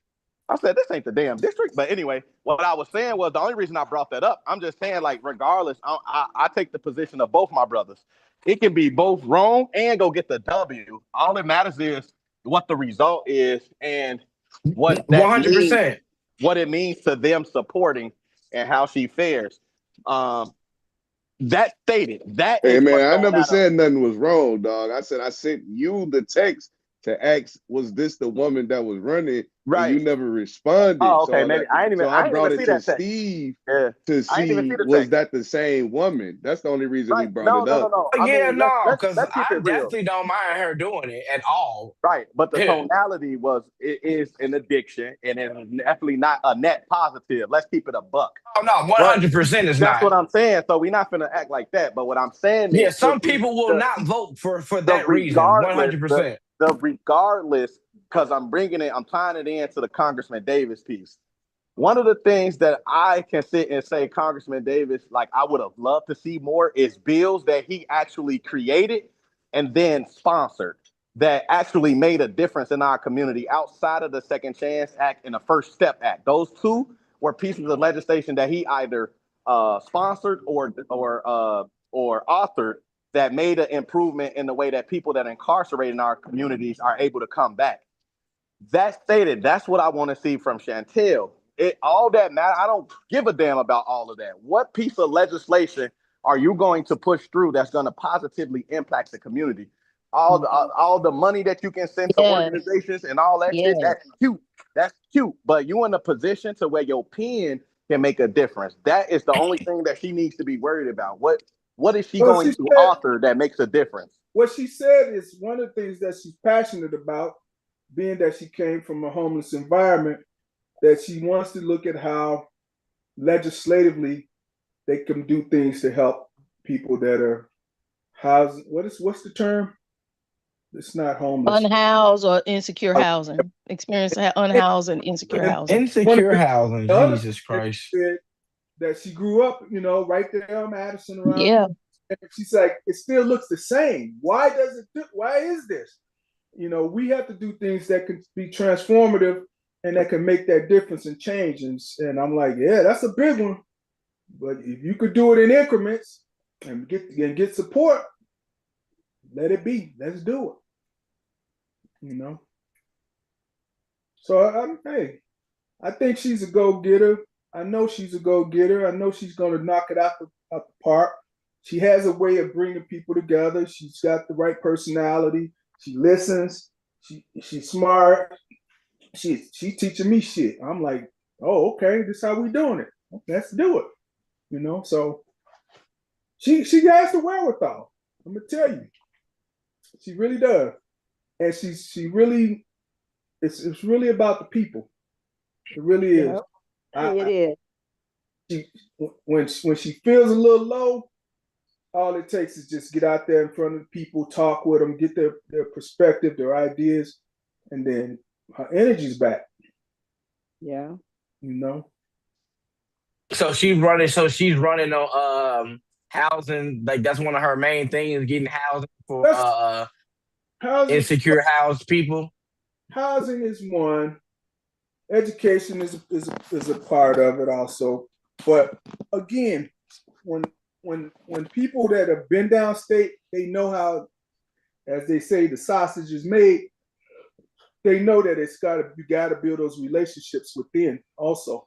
Speaker 9: I said, this ain't the damn district. But anyway, what I was saying was the only reason I brought that up, I'm just saying, like, regardless, I take the position of both my brothers. It can be both wrong and go get the W. All that matters is what the result is and what that
Speaker 8: 100%.
Speaker 9: means, what it means to them supporting and how she fares. That stated. That
Speaker 7: hey
Speaker 9: is
Speaker 7: man, I never said nothing was wrong, dog. I said I sent you the text to ask, was this the woman that was running?
Speaker 9: Right.
Speaker 7: And you never responded.
Speaker 9: Oh, okay.
Speaker 7: So
Speaker 9: Maybe I ain't even.
Speaker 7: I brought
Speaker 9: even
Speaker 7: it
Speaker 9: see
Speaker 7: to
Speaker 9: that text.
Speaker 7: Steve
Speaker 9: I
Speaker 7: to
Speaker 9: ain't even
Speaker 7: see
Speaker 9: see the
Speaker 7: was
Speaker 9: text.
Speaker 7: that the same woman. That's the only reason we brought it up.
Speaker 9: No.
Speaker 8: Because I definitely don't mind her doing it at all.
Speaker 9: Right, but the tonality was it is an addiction, and it's definitely not a net positive. Let's keep it a buck.
Speaker 8: Oh no, 100% is not.
Speaker 9: That's what I'm saying. So we're not gonna act like that. But what I'm saying is,
Speaker 8: some people will not vote for that reason. 100%.
Speaker 9: The regardless, because I'm tying it into the Congressman Davis piece. One of the things that I can sit and say, Congressman Davis, like I would have loved to see more is bills that he actually created and then sponsored that actually made a difference in our community outside of the Second Chance Act and the First Step Act. Those two were pieces of legislation that he either sponsored or authored that made an improvement in the way that people that are incarcerated in our communities are able to come back. That stated, that's what I want to see from Chantel. All that matter. I don't give a damn about all of that. What piece of legislation are you going to push through that's going to positively impact the community? All the money that you can send to organizations and all that shit, that's cute. That's cute. But you in a position to where your pen can make a difference. That is the only thing that she needs to be worried about. What is she going to author that makes a difference?
Speaker 2: What she said is one of the things that she's passionate about, being that she came from a homeless environment, that she wants to look at how legislatively they can do things to help people that are housed. What's the term? It's not homeless.
Speaker 4: Unhoused or insecure housing. Experience unhoused and insecure housing.
Speaker 8: Insecure housing. Jesus Christ.
Speaker 2: That she grew up, right there on Madison around.
Speaker 4: Yeah.
Speaker 2: And she's like, it still looks the same. Why is this? We have to do things that can be transformative and that can make that difference and change. And I'm like, yeah, that's a big one. But if you could do it in increments and get support, let it be. Let's do it. So I think she's a go-getter. I know she's a go-getter. I know she's going to knock it out the park. She has a way of bringing people together. She's got the right personality. She listens. She's smart. She's teaching me shit. I'm like, oh, okay, this is how we doing it. Let's do it. So she has the wherewithal. I'm gonna tell you. She really does. And she really, it's really about the people. It really is.
Speaker 3: It is.
Speaker 2: When she feels a little low, all it takes is just get out there in front of people, talk with them, get their perspective, their ideas, and then her energy's back.
Speaker 3: Yeah.
Speaker 8: So she's running on housing. Like that's one of her main things, getting housing for insecure housed people.
Speaker 2: Housing is one. Education is a part of it also. But again, when when people that have been downstate, they know how, as they say, the sausage is made. They know that you gotta build those relationships within also,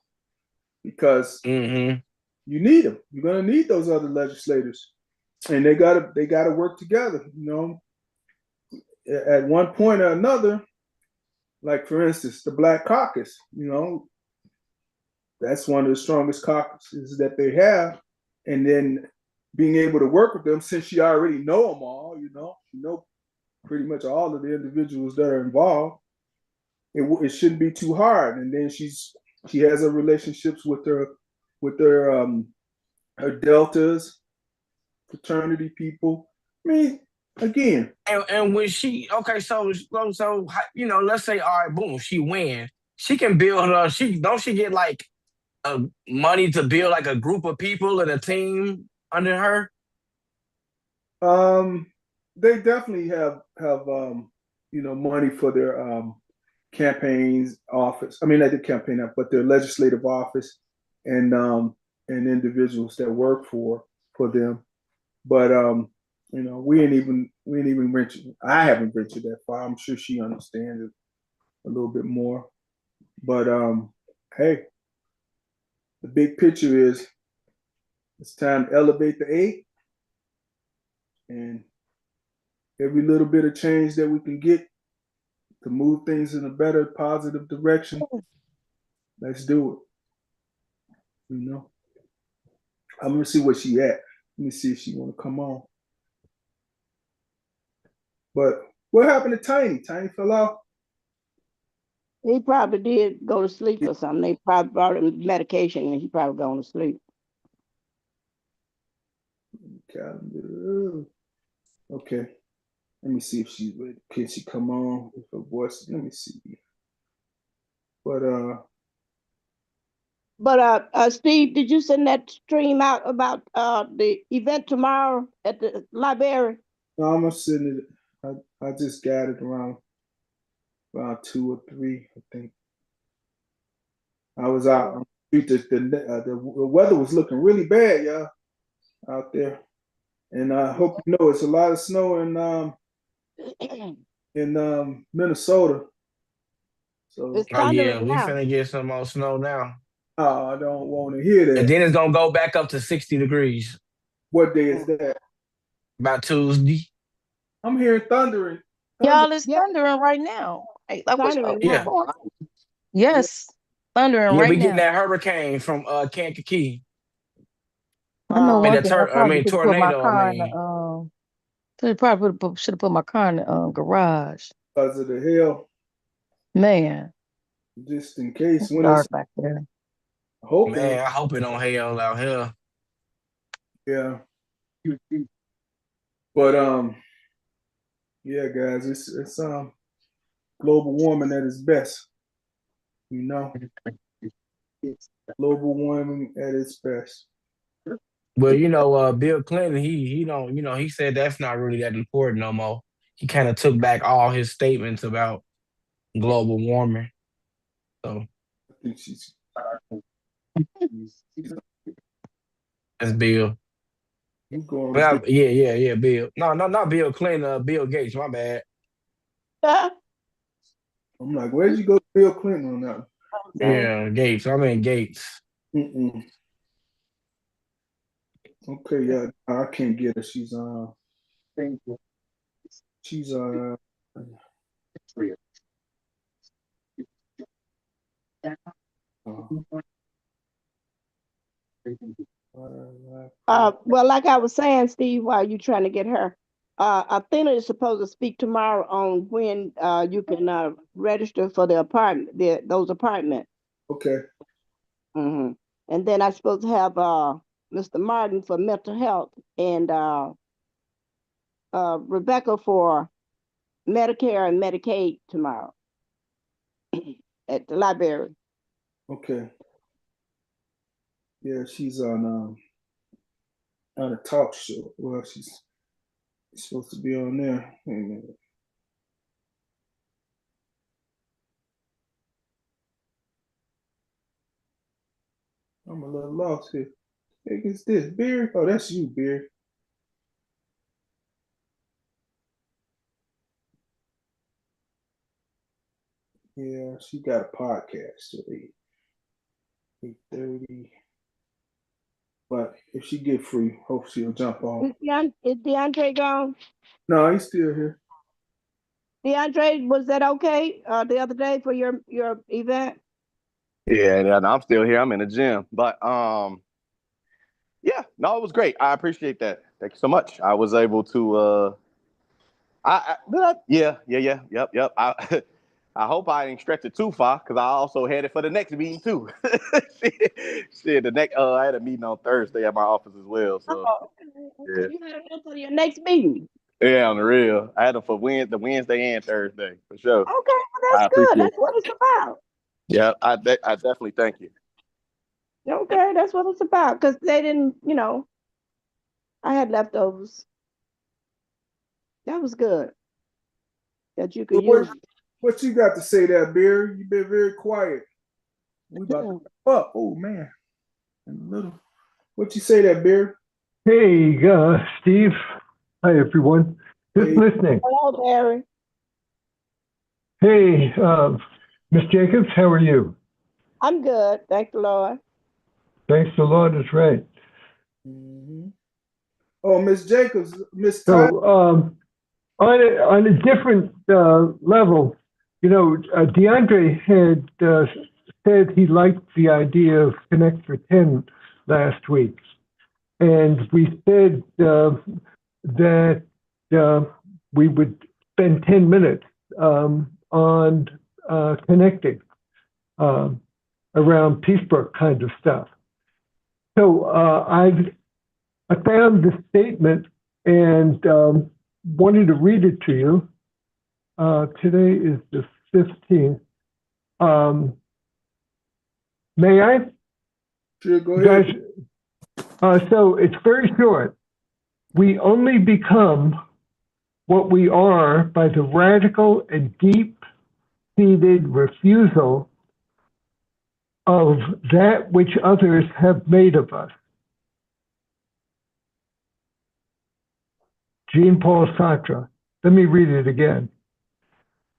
Speaker 2: because
Speaker 8: Mm-hmm.
Speaker 2: you need them. You're gonna need those other legislators, and they gotta work together. At one point or another, like for instance, the Black Caucus. That's one of the strongest caucuses that they have, and then being able to work with them, since you already know them all. You know pretty much all of the individuals that are involved. It shouldn't be too hard. And then she has her relationships with her deltas, fraternity people. I mean, again,
Speaker 8: And when she so let's say all right, boom, she win. She can build her. She get like money to build like a group of people and a team under her.
Speaker 2: they definitely have money for their campaigns office. I mean, not the campaign, but their legislative office, and individuals that work for them. But we ain't even ventured. I haven't ventured that far. I'm sure she understands it a little bit more. But hey, the big picture is it's time to elevate the eight, and every little bit of change that we can get to move things in a better, positive direction, let's do it. I'm gonna see where she at. Let me see if she want to come on. But what happened to Tiny? Tiny fell off.
Speaker 3: He probably did go to sleep or something. They probably brought him medication and he probably gone to sleep.
Speaker 2: Calendar. Okay. Let me see if she's ready. Can she come on with her voice? Let me see.
Speaker 3: But Steve, did you send that stream out about the event tomorrow at the library?
Speaker 2: No, I'm gonna send it. I just got it around 2 or 3, I think. I was out. The weather was looking really bad, y'all, out there. And I hope you know it's a lot of snow in Minnesota. So
Speaker 3: It's
Speaker 8: Oh yeah,
Speaker 3: thundering
Speaker 8: we
Speaker 3: now.
Speaker 8: finna get some more snow now.
Speaker 2: I don't want to hear
Speaker 8: And
Speaker 2: that.
Speaker 8: then it's gonna go back up to 60 degrees
Speaker 2: What day is that?
Speaker 8: by Tuesday.
Speaker 2: I'm hearing thundering.
Speaker 4: Y'all, it's thundering right now. Like, what's
Speaker 3: Thundering
Speaker 8: Yeah.
Speaker 4: going on? Yes, thundering
Speaker 8: Yeah,
Speaker 4: right
Speaker 8: we getting
Speaker 4: now.
Speaker 8: that hurricane from Kankakee.
Speaker 4: I know
Speaker 8: I mean,
Speaker 4: one thing. I probably should have put my
Speaker 8: tornado.
Speaker 4: car in the should have put my car in the garage.
Speaker 2: Because of the hail,
Speaker 4: Man,
Speaker 2: just in case.
Speaker 4: it's
Speaker 2: When it's
Speaker 4: dark back there.
Speaker 2: hoping,
Speaker 8: Man, I hope it don't hail out here.
Speaker 2: yeah. But yeah, guys, it's global warming at its best. Global warming at its best.
Speaker 8: Well, Bill Clinton, he don't, he said that's not really that important no more. He kind of took back all his statements about global warming. So
Speaker 2: I think she's
Speaker 8: that's Bill.
Speaker 2: going.
Speaker 8: Well, yeah, Bill. No, not Bill Clinton. Bill Gates. My bad.
Speaker 2: I'm like, where'd you go, Bill Clinton on that?
Speaker 8: Yeah, Gates. I mean Gates.
Speaker 2: Mm-mm. Okay, yeah, I can't get her. She's
Speaker 3: Well, like I was saying, Steve, while you're trying to get her, Athena is supposed to speak tomorrow on when you can register for the apartment, those apartments.
Speaker 2: Okay.
Speaker 3: Mm-hmm. And then I'm supposed to have Mr. Martin for mental health and Rebecca for Medicare and Medicaid tomorrow at the library.
Speaker 2: Okay. Yeah, she's on a talk show. Well, she's supposed to be on there. Wait a minute. I'm a little lost here. Heck is this? Beard? Oh, that's you, Beard. Yeah, she got a podcast till 8:30. But if she get free, hope she'll jump on.
Speaker 3: Is DeAndre gone?
Speaker 2: No, he's still here.
Speaker 3: DeAndre, was that okay the other day for your event?
Speaker 9: Yeah, I'm still here. I'm in the gym, but yeah, no, it was great. I appreciate that. Thank you so much. I was able to yep. I hope I didn't stretch it too far because I also had it for the next meeting too. Shit, the next I had a meeting on Thursday at my office as well. So
Speaker 3: Okay. You had it for your next meeting.
Speaker 9: yeah, on the real. I had them for the Wednesday and Thursday for sure.
Speaker 3: Okay, well, that's good. That's what it's about.
Speaker 9: Yeah, I definitely thank you.
Speaker 3: Okay, that's what it's about. Because they didn't, I had leftovers. That was good. That you could use.
Speaker 2: What you got to say there, Beard? You've been very quiet. We about to wrap up. Oh man. And a little. What you say there, Beard?
Speaker 11: Hey, Steve. Hi, everyone. Just listening.
Speaker 3: Hello, Barry.
Speaker 11: Hey, Miss Jacobs, how are you?
Speaker 3: I'm good. Thank the Lord.
Speaker 11: Thanks the Lord is right.
Speaker 2: Mm-hmm. Oh, Miss Jacobs, Miss.
Speaker 11: So, on a different level, DeAndre had said he liked the idea of Connect for 10 last week. And we said that we would spend 10 minutes on connecting around Peacebrook kind of stuff. So I found this statement and wanted to read it to you. Today is the 15th. May I?
Speaker 2: Sure, go ahead.
Speaker 11: So it's very short. We only become what we are by the radical and deep-seated refusal of that which others have made of us. Jean-Paul Sartre. Let me read it again.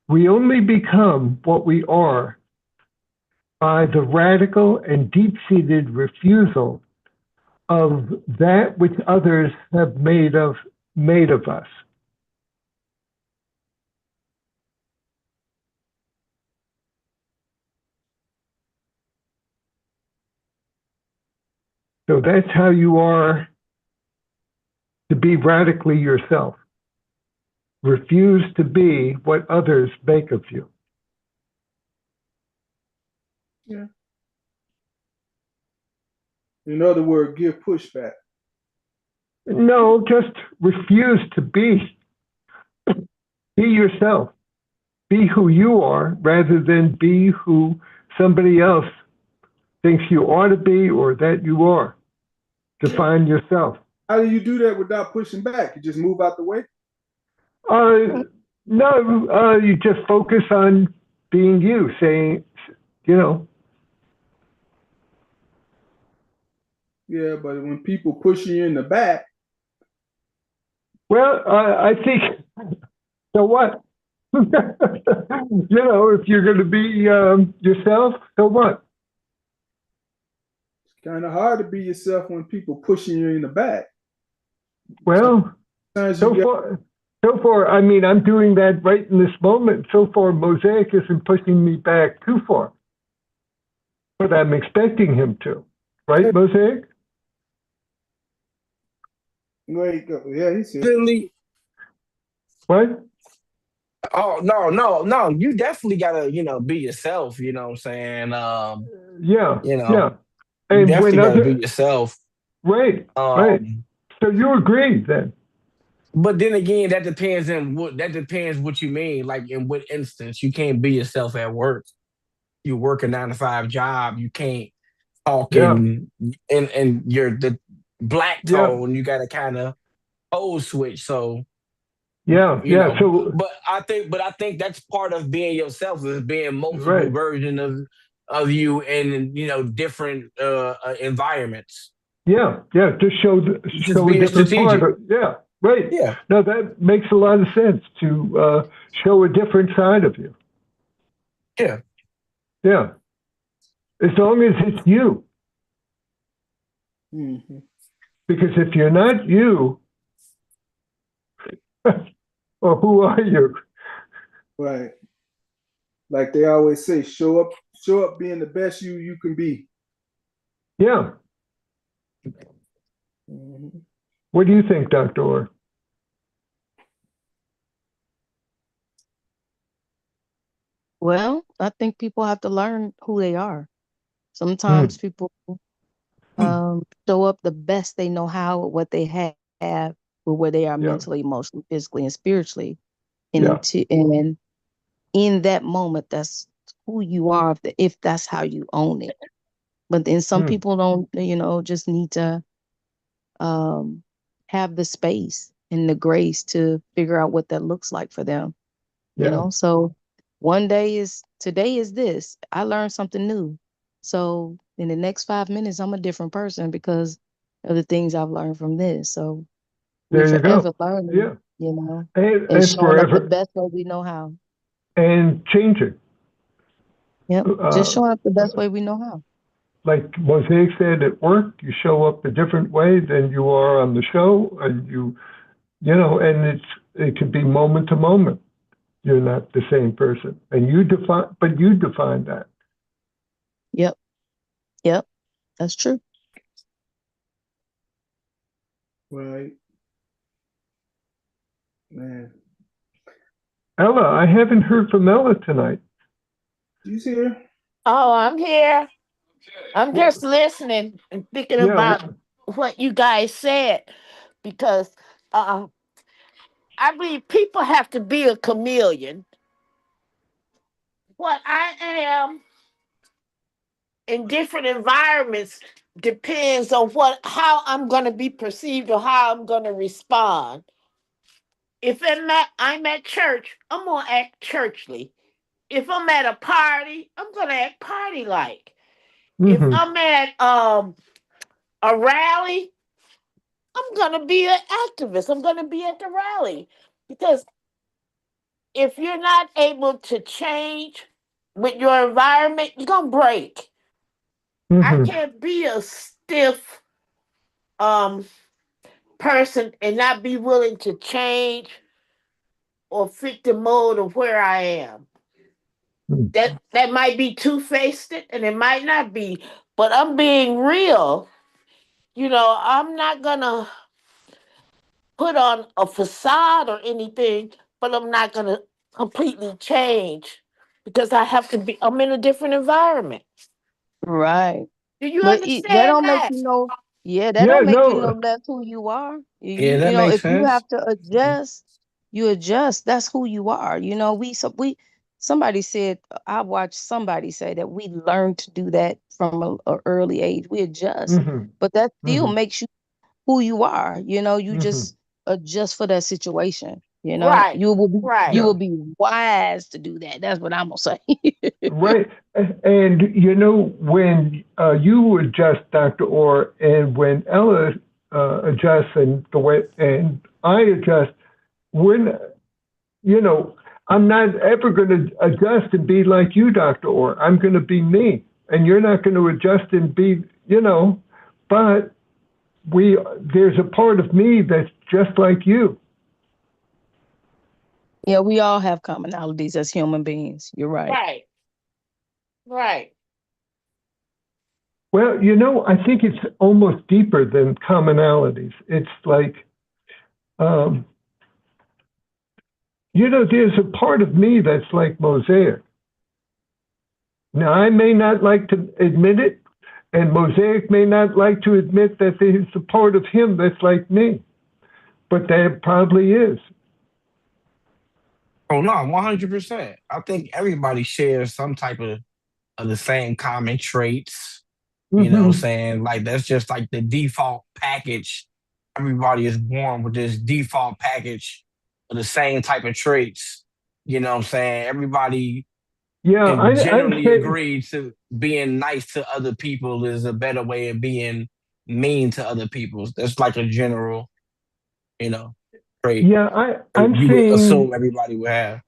Speaker 11: We only become what we are by the radical and deep-seated refusal of that which others have made of us. So that's how you are to be radically yourself. Refuse to be what others make of you.
Speaker 2: Yeah. In other words, give pushback.
Speaker 11: No, just refuse to be. Be yourself. Be who you are rather than be who somebody else thinks you ought to be or that you are. Define yourself.
Speaker 2: How do you do that without pushing back? You just move out the way?
Speaker 11: No, you just focus on being you, saying,
Speaker 2: Yeah, but when people push you in the back.
Speaker 11: Well, I think, so what? If you're going to be yourself, so what?
Speaker 2: It's kind of hard to be yourself when people pushing you in the back.
Speaker 11: Well, so far, I mean, I'm doing that right in this moment. So far, Mosaic isn't pushing me back too far. But I'm expecting him to. Right, Mosaic?
Speaker 2: Wait, yeah, he's here.
Speaker 11: What?
Speaker 8: Oh, no. You definitely gotta, be yourself, you know what I'm saying?
Speaker 11: Yeah.
Speaker 8: You definitely gotta be yourself.
Speaker 11: Right. Right. So you agree then?
Speaker 8: But then again, that depends what you mean. Like in what instance, you can't be yourself at work. You work a 9-to-5 job. You can't talk in the black tone. You got to kind of code switch. So
Speaker 11: So,
Speaker 8: but I think that's part of being yourself is being multiple versions of you in different environments.
Speaker 11: Yeah, to show show a
Speaker 8: being
Speaker 11: different
Speaker 8: strategic.
Speaker 11: part. Yeah, right.
Speaker 8: Yeah.
Speaker 11: No, that makes a lot of sense to show a different side of you.
Speaker 8: Yeah.
Speaker 11: Yeah, as long as it's you.
Speaker 2: Mm-hmm.
Speaker 11: Because if you're not you, well, who are you?
Speaker 2: Right. Like they always say, show up being the best you can be.
Speaker 11: Yeah.
Speaker 2: Mm-hmm.
Speaker 11: What do you think, Dr. Orr?
Speaker 4: Well, I think people have to learn who they are. Sometimes people show up the best they know how with what they have, with where they are mentally, emotionally, physically, and spiritually. And and in that moment, that's who you are if that's how you own it. But then some people don't, just need to have the space and the grace to figure out what that looks like for them. So today is this. I learned something new. So in the next 5 minutes, I'm a different person because of the things I've learned from this. So we're
Speaker 11: There you
Speaker 4: forever
Speaker 11: go.
Speaker 4: learning,
Speaker 11: And
Speaker 4: and showing up the
Speaker 11: forever
Speaker 4: best way we know how.
Speaker 11: and changing.
Speaker 4: Yep. Just showing up the best way we know how.
Speaker 11: Like Mosaic said, at work, you show up a different way than you are on the show, and and it could be moment to moment. You're not the same person, and you define that.
Speaker 4: Yep. That's true.
Speaker 2: Right. Man.
Speaker 11: Ella, I haven't heard from Ella tonight.
Speaker 2: You here?
Speaker 12: Oh, I'm here. I'm just listening and thinking about what you guys said because I believe people have to be a chameleon. What I am in different environments depends on how I'm going to be perceived or how I'm going to respond. If I'm at church, I'm going to act churchly. If I'm at a party, I'm going to act party-like. If I'm at a rally, I'm going to be an activist. I'm going to be at the rally. Because if you're not able to change with your environment, you're going to break. I can't be a stiff person and not be willing to change or fit the mold of where I am. That might be two-faced and it might not be, but I'm being real. I'm not gonna put on a facade or anything, but I'm not gonna completely change because I'm in a different environment.
Speaker 4: Right.
Speaker 12: Do you
Speaker 4: But that
Speaker 12: understand
Speaker 4: don't make
Speaker 12: that?
Speaker 4: you know. Yeah, that don't make you know that's who you are.
Speaker 8: Yeah, that makes
Speaker 4: If you
Speaker 8: sense.
Speaker 4: have to adjust, you adjust. That's who you are. Somebody said, I watched somebody say that we learn to do that from an early age. We adjust, but that still makes you who you are. You just adjust for that situation.
Speaker 12: Right.
Speaker 4: You
Speaker 12: Right.
Speaker 4: will be wise to do that. That's what I'm gonna say.
Speaker 11: Right. And when you adjust, Dr. Orr, and when Ella adjusts and I adjust, I'm not ever going to adjust and be like you, Dr. Orr. I'm going to be me. And you're not going to adjust and be, but there's a part of me that's just like you.
Speaker 4: Yeah, we all have commonalities as human beings. You're right.
Speaker 12: Right. Right.
Speaker 11: Well, I think it's almost deeper than commonalities. It's like, there's a part of me that's like Mosaic. Now, I may not like to admit it, and Mosaic may not like to admit that there's a part of him that's like me, but there probably is.
Speaker 8: Oh, no, 100%. I think everybody shares some type of the same common traits. You know what I'm saying? Like, that's just like the default package. Everybody is born with this default package of the same type of traits. You know what I'm saying? Everybody generally agree to being nice to other people is a better way of being mean to other people. That's like a general, you know, trait
Speaker 11: Yeah, I'm
Speaker 8: you would
Speaker 11: saying
Speaker 8: assume everybody would have.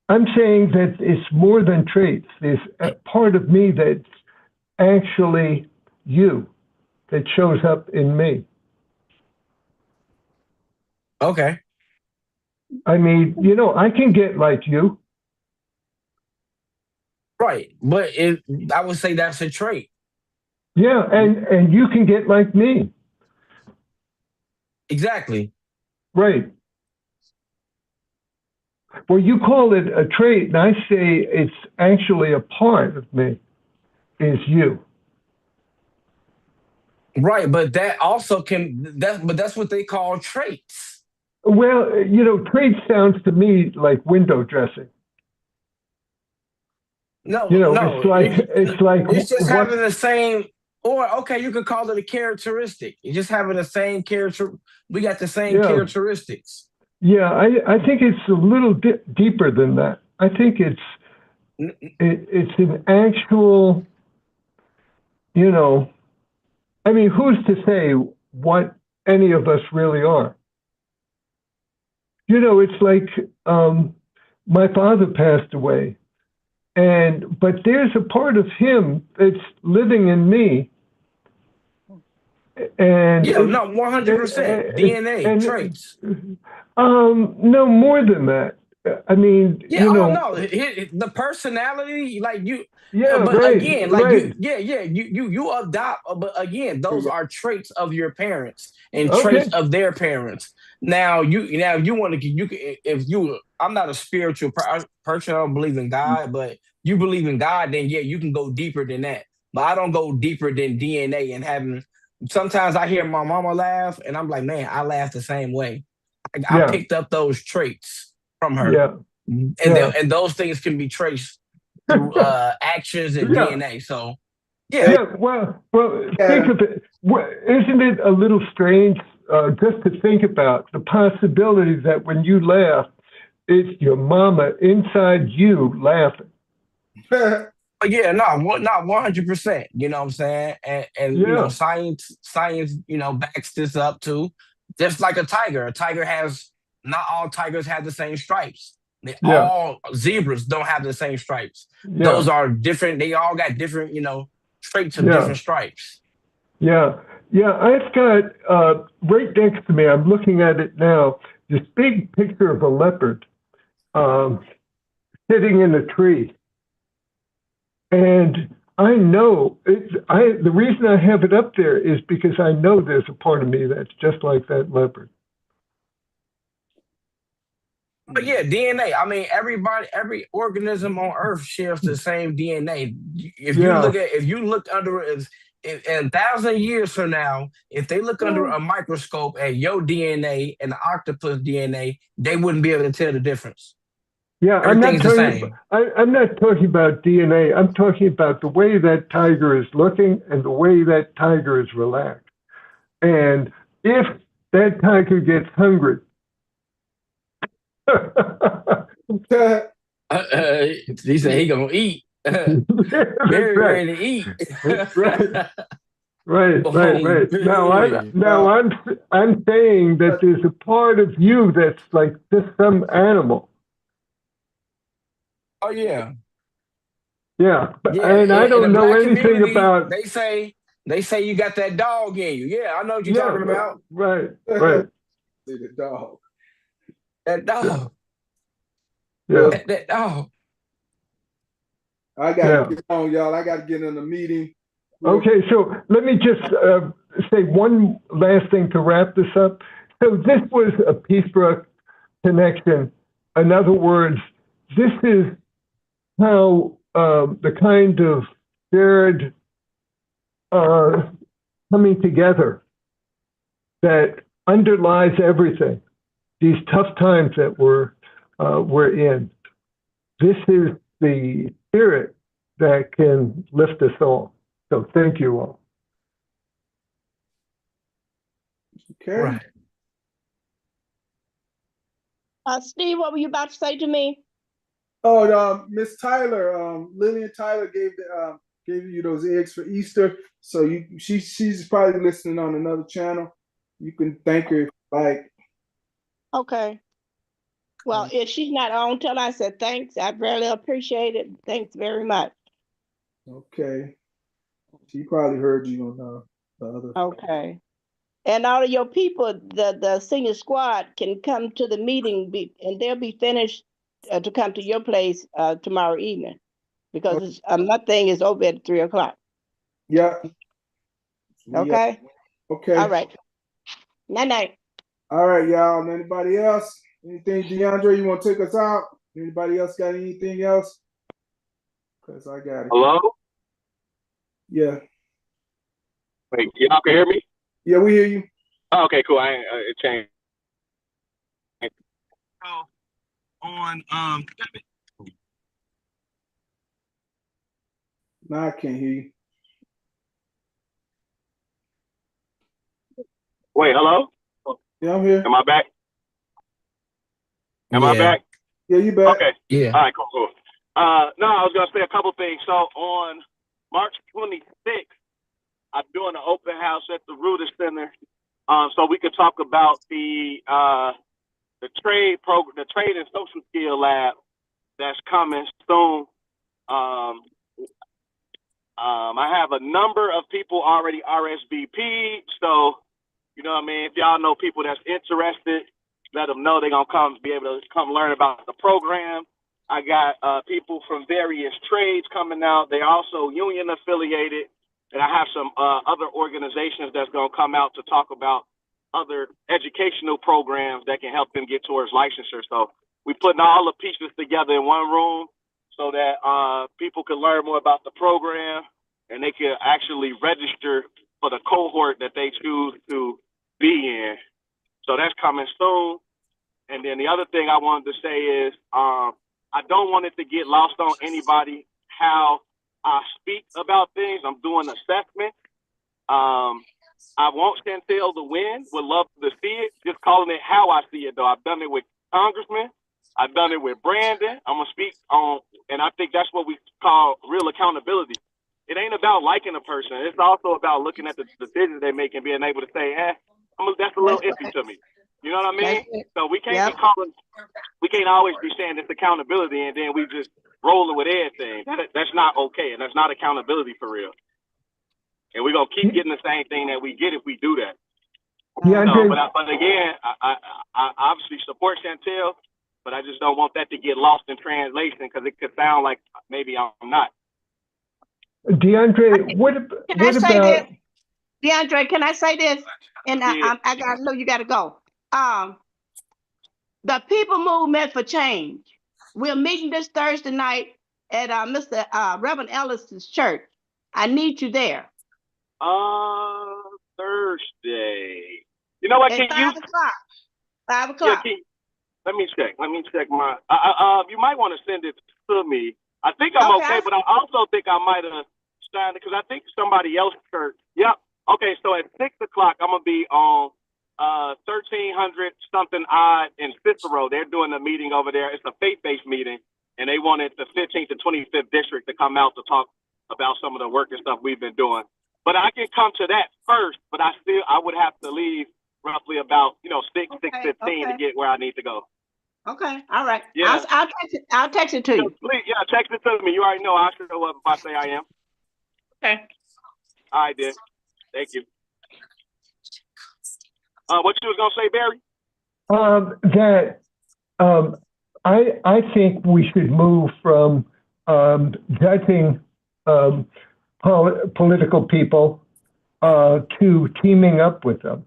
Speaker 11: I'm saying that it's more than traits. There's a part of me that's actually you that shows up in me.
Speaker 8: Okay.
Speaker 11: I mean, I can get like you.
Speaker 8: Right. But I would say that's a trait.
Speaker 11: Yeah, and you can get like me.
Speaker 8: Exactly.
Speaker 11: Right. Well, you call it a trait, and I say it's actually a part of me, is you.
Speaker 8: Right, but that also but that's what they call traits.
Speaker 11: Well, trait sounds to me like window dressing.
Speaker 8: No,
Speaker 11: It's like
Speaker 8: it's just
Speaker 11: what?
Speaker 8: having the same, or okay, you could call it a characteristic. It's just having the same character. We got the same
Speaker 11: Yeah.
Speaker 8: characteristics.
Speaker 11: Yeah, I think it's a little deeper than that. I think it's an actual, I mean, who's to say what any of us really are? It's like my father passed away, but there's a part of him that's living in me. And
Speaker 8: Yeah, no, 100% DNA traits.
Speaker 11: No, more than that. I mean,
Speaker 8: Yeah, no, the personality, like you.
Speaker 11: Yeah,
Speaker 8: but
Speaker 11: right,
Speaker 8: again, like
Speaker 11: right.
Speaker 8: you adopt. But again, those are traits of your parents and
Speaker 11: Okay.
Speaker 8: traits of their parents. Now you want to if you. I'm not a spiritual person. I don't believe in God, but you believe in God, then yeah, you can go deeper than that. But I don't go deeper than DNA and having. Sometimes I hear my mama laugh, and I'm like, man, I laugh the same way. I
Speaker 11: Yeah.
Speaker 8: picked up those traits from her.
Speaker 11: Yeah.
Speaker 8: And those things can be traced through actions and
Speaker 11: Yeah.
Speaker 8: DNA. So,
Speaker 11: Yeah. Well, think of it. Isn't it a little strange just to think about the possibility that when you laugh, it's your mama inside you laughing?
Speaker 8: But yeah, not 100%. You know what I'm saying? And
Speaker 11: Yeah.
Speaker 8: science, backs this up too. Just like a tiger. A tiger not all tigers have the same stripes.
Speaker 11: Yeah.
Speaker 8: All zebras don't have the same stripes.
Speaker 11: Yeah.
Speaker 8: Those are different. They all got different, traits of
Speaker 11: Yeah.
Speaker 8: different stripes.
Speaker 11: Yeah. Yeah. I've got right next to me, I'm looking at it now, this big picture of a leopard sitting in a tree. And I know the reason I have it up there is because I know there's a part of me that's just like that leopard.
Speaker 8: But yeah, DNA. I mean, every organism on Earth shares the same DNA. If you look under in 1,000 years from now, if they look under a microscope at your DNA and the octopus DNA, they wouldn't be able to tell the difference.
Speaker 11: Yeah, I'm not talking about DNA. I'm talking about the way that tiger is looking and the way that tiger is relaxed. And if that tiger gets hungry,
Speaker 8: he said he gonna eat. Very ready to eat.
Speaker 11: Right. Now I'm saying that there's a part of you that's like just some animal.
Speaker 8: Oh yeah.
Speaker 11: Yeah, and I don't know anything about.
Speaker 8: They say you got that dog in you. Yeah, I know what you're talking about.
Speaker 11: Right.
Speaker 2: See the dog.
Speaker 8: That dog.
Speaker 11: Yeah.
Speaker 8: That dog.
Speaker 2: I gotta get on, y'all. I gotta get in a meeting.
Speaker 11: Okay, so let me just say one last thing to wrap this up. So this was a Peacebrook connection. In other words, this is how the kind of shared coming together that underlies everything. These tough times that we're in. This is the spirit that can lift us all. So thank you all.
Speaker 2: Okay.
Speaker 8: Right.
Speaker 3: Steve, what were you about to say to me?
Speaker 2: Oh, Miss Tyler, Lillian Tyler gave gave you those eggs for Easter. So she's probably listening on another channel. You can thank her if you like.
Speaker 3: Okay. Well, if she's not on, tell her I said thanks. I really appreciate it. Thanks very much.
Speaker 2: Okay. She probably heard you on the other.
Speaker 3: Okay. And all of your people, the senior squad can come to the meeting and they'll be finished to come to your place tomorrow evening because my thing is over at 3 o'clock.
Speaker 2: Yeah.
Speaker 3: Okay.
Speaker 2: Okay.
Speaker 3: All right. Night.
Speaker 2: All right, y'all. Anybody else? Anything, DeAndre, you want to take us out? Anybody else got anything else? Because I got it.
Speaker 6: Hello?
Speaker 2: Yeah.
Speaker 6: Wait, y'all can hear me?
Speaker 2: Yeah, we hear you.
Speaker 6: Oh, okay, cool. It changed. On
Speaker 2: Now I can't hear you.
Speaker 6: Wait, hello?
Speaker 2: Yeah, I'm here.
Speaker 6: Am I back? Am I back?
Speaker 2: Yeah, you back.
Speaker 6: Okay.
Speaker 8: Yeah.
Speaker 6: All right, cool. No, I was gonna say a couple things. So on March 26th, I'm doing an open house at the Reuters Center. So we could talk about the trade program, the trade and social skill lab that's coming soon. I have a number of people already RSVP'd, so you know what I mean. If y'all know people that's interested, let them know they're gonna be able to come learn about the program. I got people from various trades coming out. They also union affiliated, and I have some other organizations that's gonna come out to talk about other educational programs that can help them get towards licensure. So we putting all the pieces together in one room so that people can learn more about the program and they can actually register for the cohort that they choose to be in. So that's coming soon. And then the other thing I wanted to say is I don't want it to get lost on anybody how I speak about things. I'm doing assessment. I want Chantel to win. Would love to see it. Just calling it how I see it, though. I've done it with Congressman. I've done it with Brandon. I'm going to speak on, and I think that's what we call real accountability. It ain't about liking a person. It's also about looking at the decisions they make and being able to say, that's a little iffy to me. You know what I mean? So we can't be calling, we can't always be saying it's accountability and then we just rolling with everything. That's not okay, and that's not accountability for real. And we're going to keep getting the same thing that we get if we do that.
Speaker 11: Yeah,
Speaker 6: but again, I obviously support Chantel, but I just don't want that to get lost in translation because it could sound like maybe I'm not.
Speaker 11: DeAndre, what about
Speaker 3: this? DeAndre, can I say this? And I gotta know you gotta go. The People Movement for Change. We're meeting this Thursday night at Mr. Reverend Ellis's church. I need you there.
Speaker 6: Thursday. You know what?
Speaker 3: At 5 o'clock. 5 o'clock.
Speaker 6: Yeah, let me check my. You might want to send it to me. I think I'm okay, but I also think I might have signed it because I think somebody else church. Yep. Okay, so at 6 o'clock, I'm gonna be on 1300 something odd in Cicero. They're doing a meeting over there. It's a faith-based meeting, and they wanted the 15th to 25th district to come out to talk about some of the work and stuff we've been doing. But I can come to that first, but I would have to leave roughly about 6:15 to get where I need to go.
Speaker 3: Okay, all right.
Speaker 6: Yeah.
Speaker 3: I'll text it to you.
Speaker 6: Please, text it to me. You already know I'll show up if I say I am.
Speaker 3: Okay.
Speaker 6: All right, then. Thank you. What you was gonna say, Barry?
Speaker 11: I think we should move from judging political people to teaming up with them,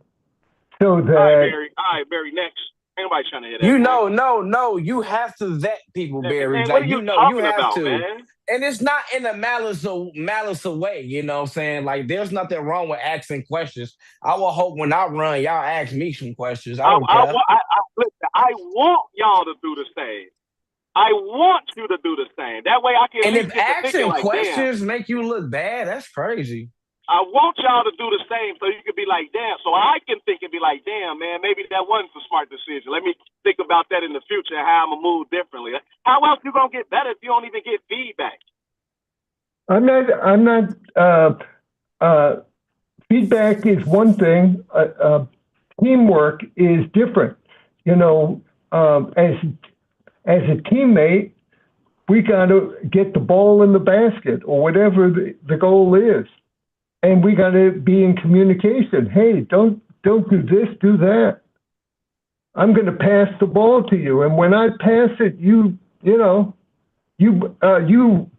Speaker 11: so that.
Speaker 6: All right, Barry. Next. Ain't nobody trying to hear that.
Speaker 8: No. You have to vet people, Barry.
Speaker 6: Man, what are you talking about, man?
Speaker 8: And it's not in a malice way, you know what I'm saying? Like, there's nothing wrong with asking questions. I will hope when I run, y'all ask me some questions. I don't care.
Speaker 6: Listen, I want y'all to do the same. I want you to do the same. That way I can.
Speaker 8: And if asking questions make you look bad, that's crazy.
Speaker 6: I want y'all to do the same so you can be like, damn. So I can think and be like, damn, man, maybe that wasn't a smart decision. Let me think about that in the future and how I'm going to move differently. How else you going to get better if you don't even get feedback?
Speaker 11: I'm not. Feedback is one thing. Teamwork is different. You know, as a teammate, we got to get the ball in the basket or whatever the goal is, and we got to be in communication. Hey, don't do this, do that. I'm going to pass the ball to you, and when I pass it, you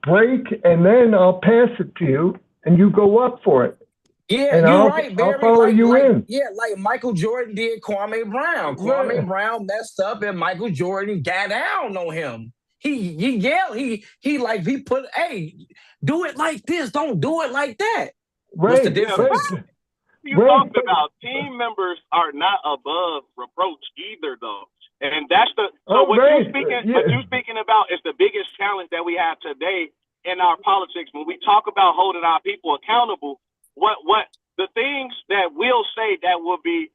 Speaker 11: break, and then I'll pass it to you, and you go up for it.
Speaker 8: Yeah,
Speaker 11: and
Speaker 8: you're right,
Speaker 11: I'll
Speaker 8: Barry.
Speaker 11: follow you in.
Speaker 8: Yeah, like Michael Jordan did Kwame Brown. Kwame
Speaker 11: Right.
Speaker 8: Brown messed up, and Michael Jordan got down on him. He yelled. He put, hey, do it like this. Don't do it like that. What's the
Speaker 11: Right.
Speaker 8: difference?
Speaker 11: Right.
Speaker 6: You talked about team members are not above reproach either, though, and that's the what
Speaker 11: right.
Speaker 6: you speaking about is the biggest challenge that we have today in our politics when we talk about holding our people accountable. What the things that we'll say that will be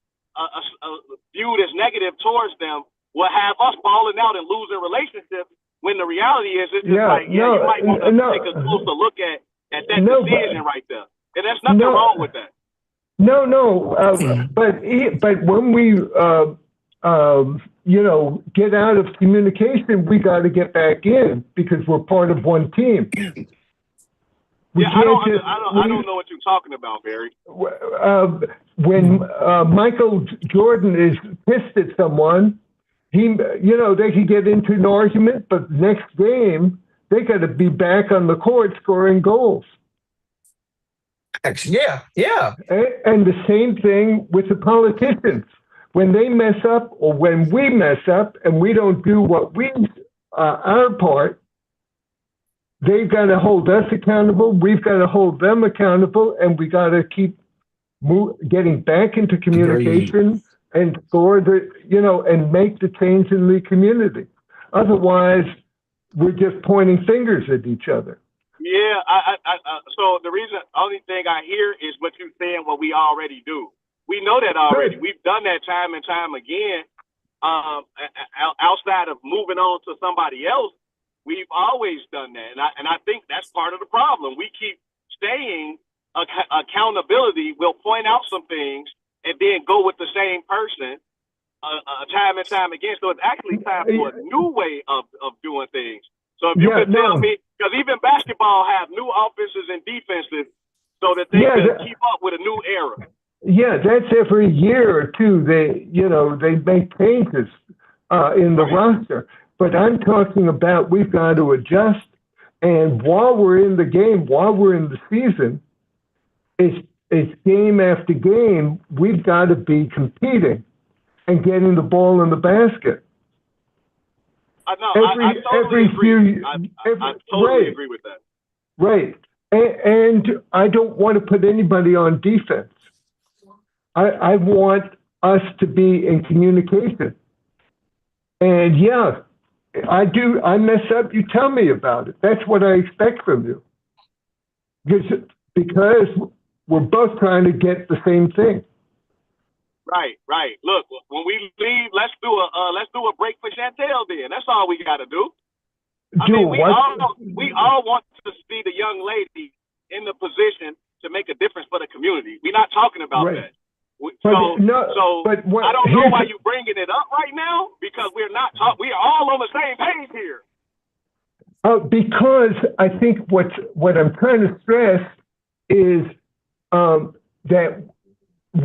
Speaker 6: viewed as negative towards them will have us falling out and losing relationships. When the reality is, it's just you might want to take a closer look at that decision right there, and there's nothing wrong with that.
Speaker 11: No. But when we get out of communication, we got to get back in because we're part of one team.
Speaker 6: I don't know what you're talking about, Barry.
Speaker 11: When Michael Jordan is pissed at someone, they could get into an argument, but next game they got to be back on the court scoring goals.
Speaker 8: Yeah.
Speaker 11: And the same thing with the politicians. When they mess up, or when we mess up, and we don't do what our part. They've got to hold us accountable. We've got to hold them accountable, and we got to keep getting back into communication and and make the change in the community. Otherwise, we're just pointing fingers at each other.
Speaker 6: Yeah, so the only thing I hear is what you're saying, what we already do. We know that already.
Speaker 11: Right.
Speaker 6: We've done that time and time again. Outside of moving on to somebody else, we've always done that, and I think that's part of the problem. We keep staying accountability. We'll point out some things and then go with the same person time and time again. So it's actually time for a new way of doing things. So if you could tell me, because even basketball have new offenses and defenses, so that they can keep up with a new era.
Speaker 11: Yeah, that's every year or two. They make changes in the roster. But I'm talking about we've got to adjust. And while we're in the game, while we're in the season, it's game after game. We've got to be competing and getting the ball in the basket.
Speaker 6: I totally agree. I totally agree with that.
Speaker 11: Right. And I don't want to put anybody on defense. I want us to be in communication. And I do. I mess up. You tell me about it. That's what I expect from you. Because we're both trying to get the same thing.
Speaker 6: Right. Look, when we leave, let's do a break for Chantel. Then that's all we got to do. We all want to see the young lady in the position to make a difference for the community. We're not talking about that. I don't know why you're bringing it up right now, because we're not we are all on the same page here.
Speaker 11: Because I think what I'm trying to stress is that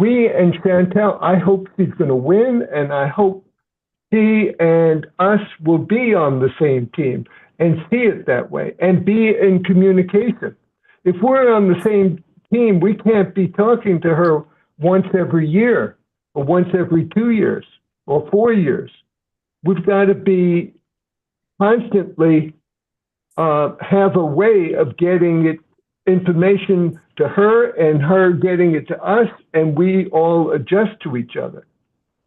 Speaker 11: we and Chantel, I hope she's going to win, and I hope she and us will be on the same team and see it that way and be in communication. If we're on the same team, we can't be talking to her once every year or once every 2 years or 4 years. We've got to be constantly have a way of getting information to her and her getting it to us, and we all adjust to each other.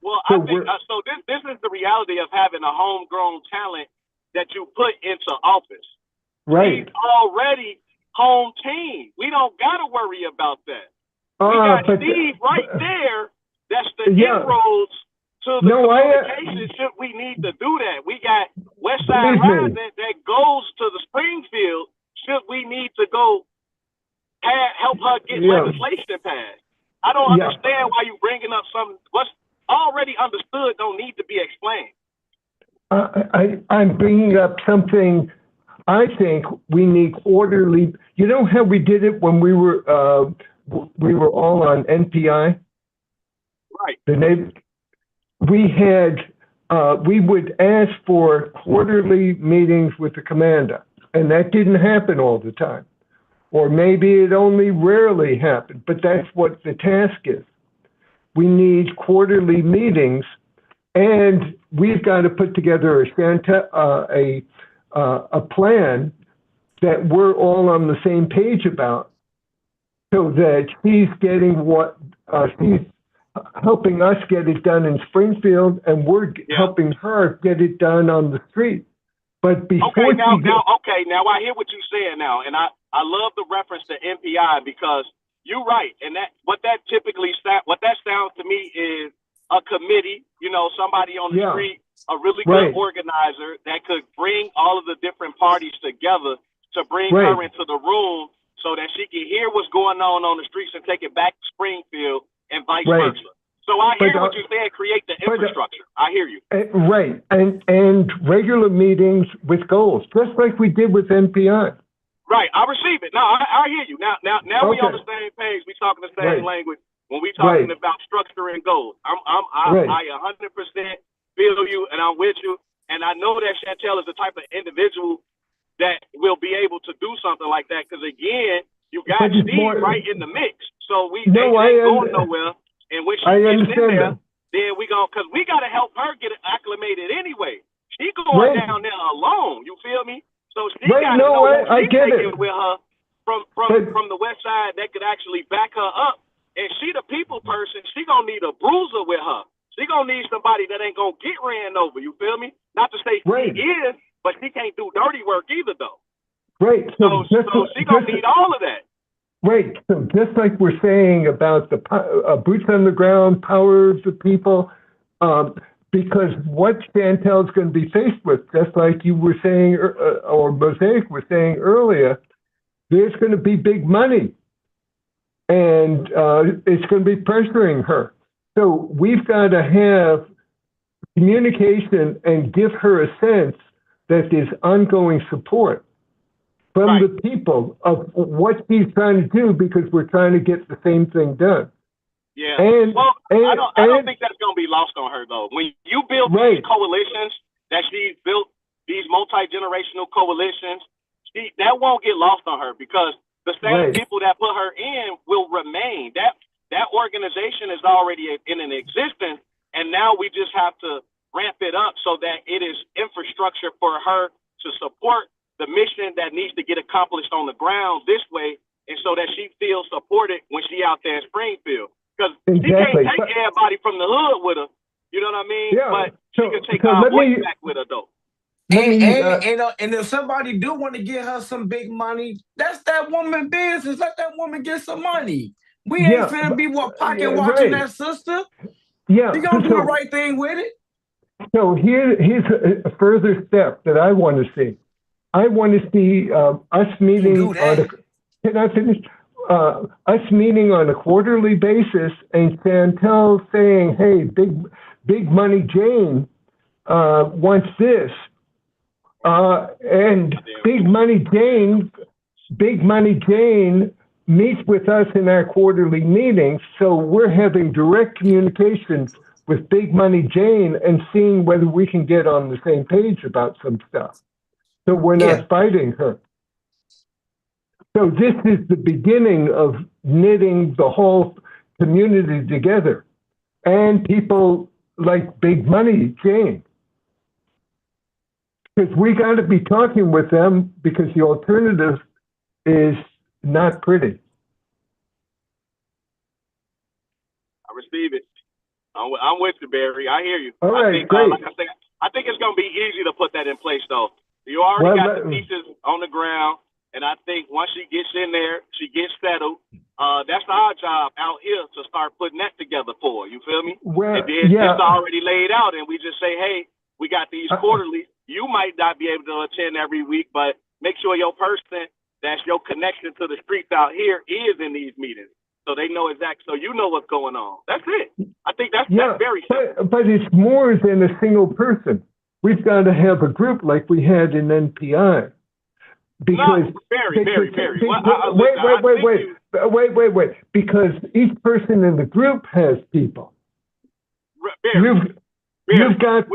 Speaker 6: Well, I think so. This is the reality of having a homegrown talent that you put into office.
Speaker 11: Right.
Speaker 6: He's already home team. We don't got to worry about that. We got Steve right there. That's the inroads to the communication. Should we need to do that? We got Westside Rising that goes to the Springfield. Should we need to go go help her get legislation passed. I don't understand why you bringing up something what's already understood don't need to be explained.
Speaker 11: I'm bringing up something. I think we need quarterly. You know how we did it when we were all on NPI.
Speaker 6: Right.
Speaker 11: We would ask for quarterly meetings with the commander, and that didn't happen all the time. Or maybe it only rarely happened, but that's what the task is. We need quarterly meetings, and we've got to put together a plan that we're all on the same page about, so that she's getting what she's helping us get it done in Springfield, and we're helping her get it done on the street. But before
Speaker 6: now I hear what you're saying now, and I love the reference to NPI, because you're right, and what that sounds to me is a committee, somebody on the street, a really good organizer that could bring all of the different parties together to bring her into the room so that she can hear what's going on the streets and take it back to Springfield and vice versa. So I hear what you're saying, create the infrastructure. I hear you.
Speaker 11: Right, and regular meetings with goals, just like we did with NPI.
Speaker 6: Right, I receive it. No, I hear you. Now we on the same page. We talking the same language when we talking about structure and goals. I 100% feel you, and I'm with you. And I know that Chantel is the type of individual that will be able to do something like that. Because again, you got Steve right in the mix, so they ain't going nowhere. And when she gets in there, then because we got to help her get acclimated anyway. She going down there alone. You feel me? So she got to know who she's taking with her from the west side that could actually back her up. And she the people person. She gonna need a bruiser with her. She gonna need somebody that ain't gonna get ran over. You feel me? Not to say she is, but she can't do dirty work either, though.
Speaker 11: Right.
Speaker 6: So she gonna need all of that.
Speaker 11: Right. So just like we're saying about the boots on the ground, power of the people, because what Chantel's going to be faced with, just like you were saying, or Mosaic was saying earlier, there's going to be big money, and it's going to be pressuring her. So we've got to have communication and give her a sense that there's ongoing support from the people of what she's trying to do, because we're trying to get the same thing done.
Speaker 6: Yeah. I don't think that's going to be lost on her, though. When you build these coalitions, that she's built these multi-generational coalitions, that won't get lost on her, because the same people that put her in will remain. That organization is already in an existence, and now we just have to ramp it up so that it is infrastructure for her to support the mission that needs to get accomplished on the ground this way, and so that she feels supported when she out there in Springfield. Because she can't take everybody from the hood with her, you know what I mean?
Speaker 11: Yeah.
Speaker 6: But she can take our voice back with her, though.
Speaker 8: And if somebody do want to get her some big money, that's that woman business. Let that woman get some money. We ain't finna be pocket watching that sister.
Speaker 11: Yeah.
Speaker 8: She gonna do the right thing with it.
Speaker 11: So here's a further step that I want to see. I want to see us meeting on can I finish? Us meeting on a quarterly basis, and Chantel saying, "Hey, big money Jane wants this," and big money Jane meets with us in our quarterly meetings. So we're having direct communications with Big Money Jane and seeing whether we can get on the same page about some stuff. So we're not fighting her. So this is the beginning of knitting the whole community together, and people like Big Money Jane. Because we got to be talking with them, because the alternative is not pretty.
Speaker 6: I receive it. I'm with you, Barry. I hear you.
Speaker 11: All right,
Speaker 6: great. Like I think it's going to be easy to put that in place, though. You already got the pieces on the ground, and I think once she gets in there, she gets settled. That's our job out here to start putting that together for her. You feel me? And then it's already laid out, and we just say, hey, we got these quarterly. You might not be able to attend every week, but make sure your person that's your connection to the streets out here is in these meetings. So they know exactly, so you know what's going on. That's it. I think that's very simple.
Speaker 11: but it's more than a single person. We've got to have a group like we had in NPI. Because
Speaker 6: very.
Speaker 11: Wait. Because each person in the group has people. You've got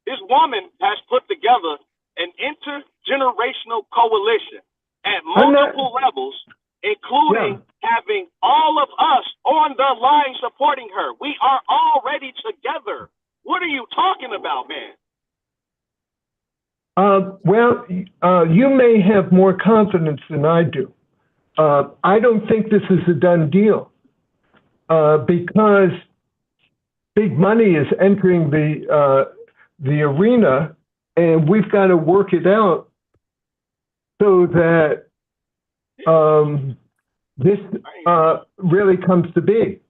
Speaker 6: this woman has put together an intergenerational coalition at multiple levels, including having all of us on the line supporting her. We are already together. What are you talking about, man?
Speaker 11: You may have more confidence than I do. I don't think this is a done deal because big money is entering the arena, and we've got to work it out so that this really comes to be.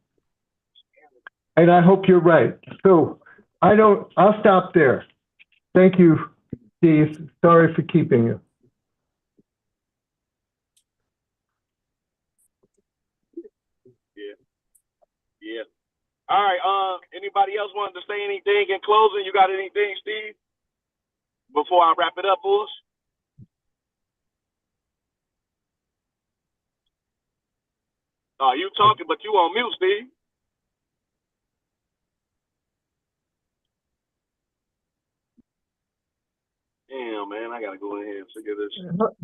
Speaker 11: And I hope you're right. So I'll stop there. Thank you, Steve. Sorry for keeping you.
Speaker 6: Yeah. All right. Anybody else wanted to say anything in closing? You got anything, Steve? Before I wrap it up, Bush? You talking, but you on mute, Steve. Damn, man, I gotta go in here and figure this.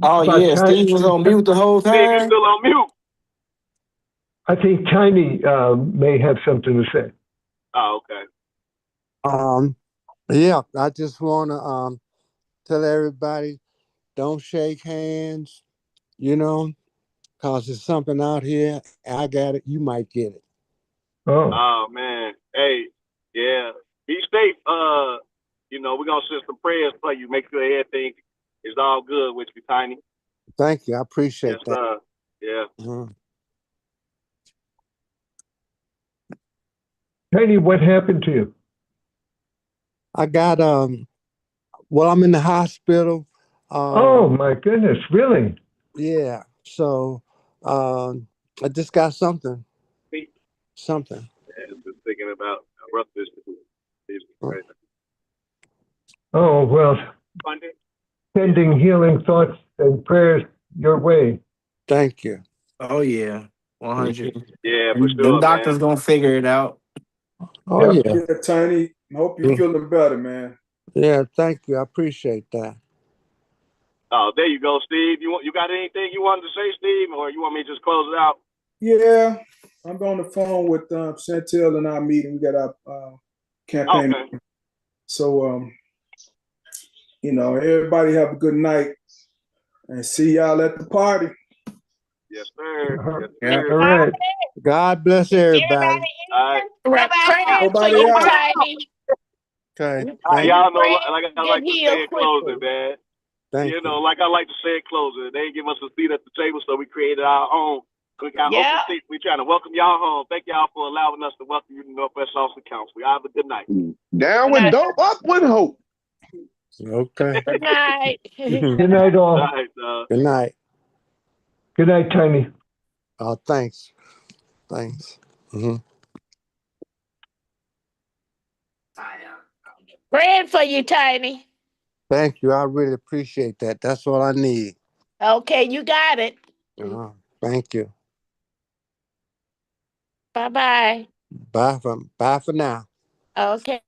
Speaker 8: Oh yeah, Steve was on mute the whole time.
Speaker 6: Steve, you still on mute?
Speaker 11: I think Tiny may have something to say.
Speaker 6: Oh, okay.
Speaker 1: Yeah, I just want to tell everybody, don't shake hands, because there's something out here. I got it. You might get it.
Speaker 6: Oh, man. Hey, yeah. Be safe. We're going to send some prayers for you. Make sure everything is all good with you, Tiny.
Speaker 1: Thank you. I appreciate that.
Speaker 6: Yeah.
Speaker 11: Tiny, what happened to you?
Speaker 1: I got, I'm in the hospital.
Speaker 11: Oh, my goodness. Really?
Speaker 1: Yeah. So, I just got something. Something.
Speaker 6: Yeah, just thinking about how rough this is.
Speaker 11: Oh, well, sending healing thoughts and prayers your way.
Speaker 1: Thank you.
Speaker 8: Oh, yeah. 100.
Speaker 6: Yeah, for sure,
Speaker 8: the doctor's going to figure it out.
Speaker 1: Oh, yeah.
Speaker 2: Tiny. Hope you're feeling better, man.
Speaker 1: Yeah, thank you. I appreciate that.
Speaker 6: Oh, there you go, Steve. You got anything you wanted to say, Steve, or you want me to just close it out?
Speaker 2: Yeah, I'm on the phone with Chantel in our meeting. We got our campaign.
Speaker 6: Okay.
Speaker 2: So, everybody have a good night and see y'all at the party.
Speaker 6: Yes, sir.
Speaker 11: Yeah, all right.
Speaker 1: God bless everybody.
Speaker 6: All right.
Speaker 12: We're praying for you, Tiny.
Speaker 1: Okay.
Speaker 6: Y'all know, like I like to say in closing, man.
Speaker 1: Thank you.
Speaker 6: Like I like to say in closing, they give us a seat at the table, so we created our own. We got open seats. We're trying to welcome y'all home. Thank y'all for allowing us to welcome you to Northwest Austin Council. Y'all have a good night.
Speaker 7: Down with dope, up with hope.
Speaker 1: Okay.
Speaker 12: Good night.
Speaker 11: Good night, all.
Speaker 1: Good night.
Speaker 11: Good night, Tiny.
Speaker 1: Oh, thanks. Thanks.
Speaker 12: Praying for you, Tiny.
Speaker 1: Thank you. I really appreciate that. That's what I need.
Speaker 12: Okay, you got it.
Speaker 1: Thank you.
Speaker 12: Bye-bye.
Speaker 1: Bye for now.
Speaker 12: Okay.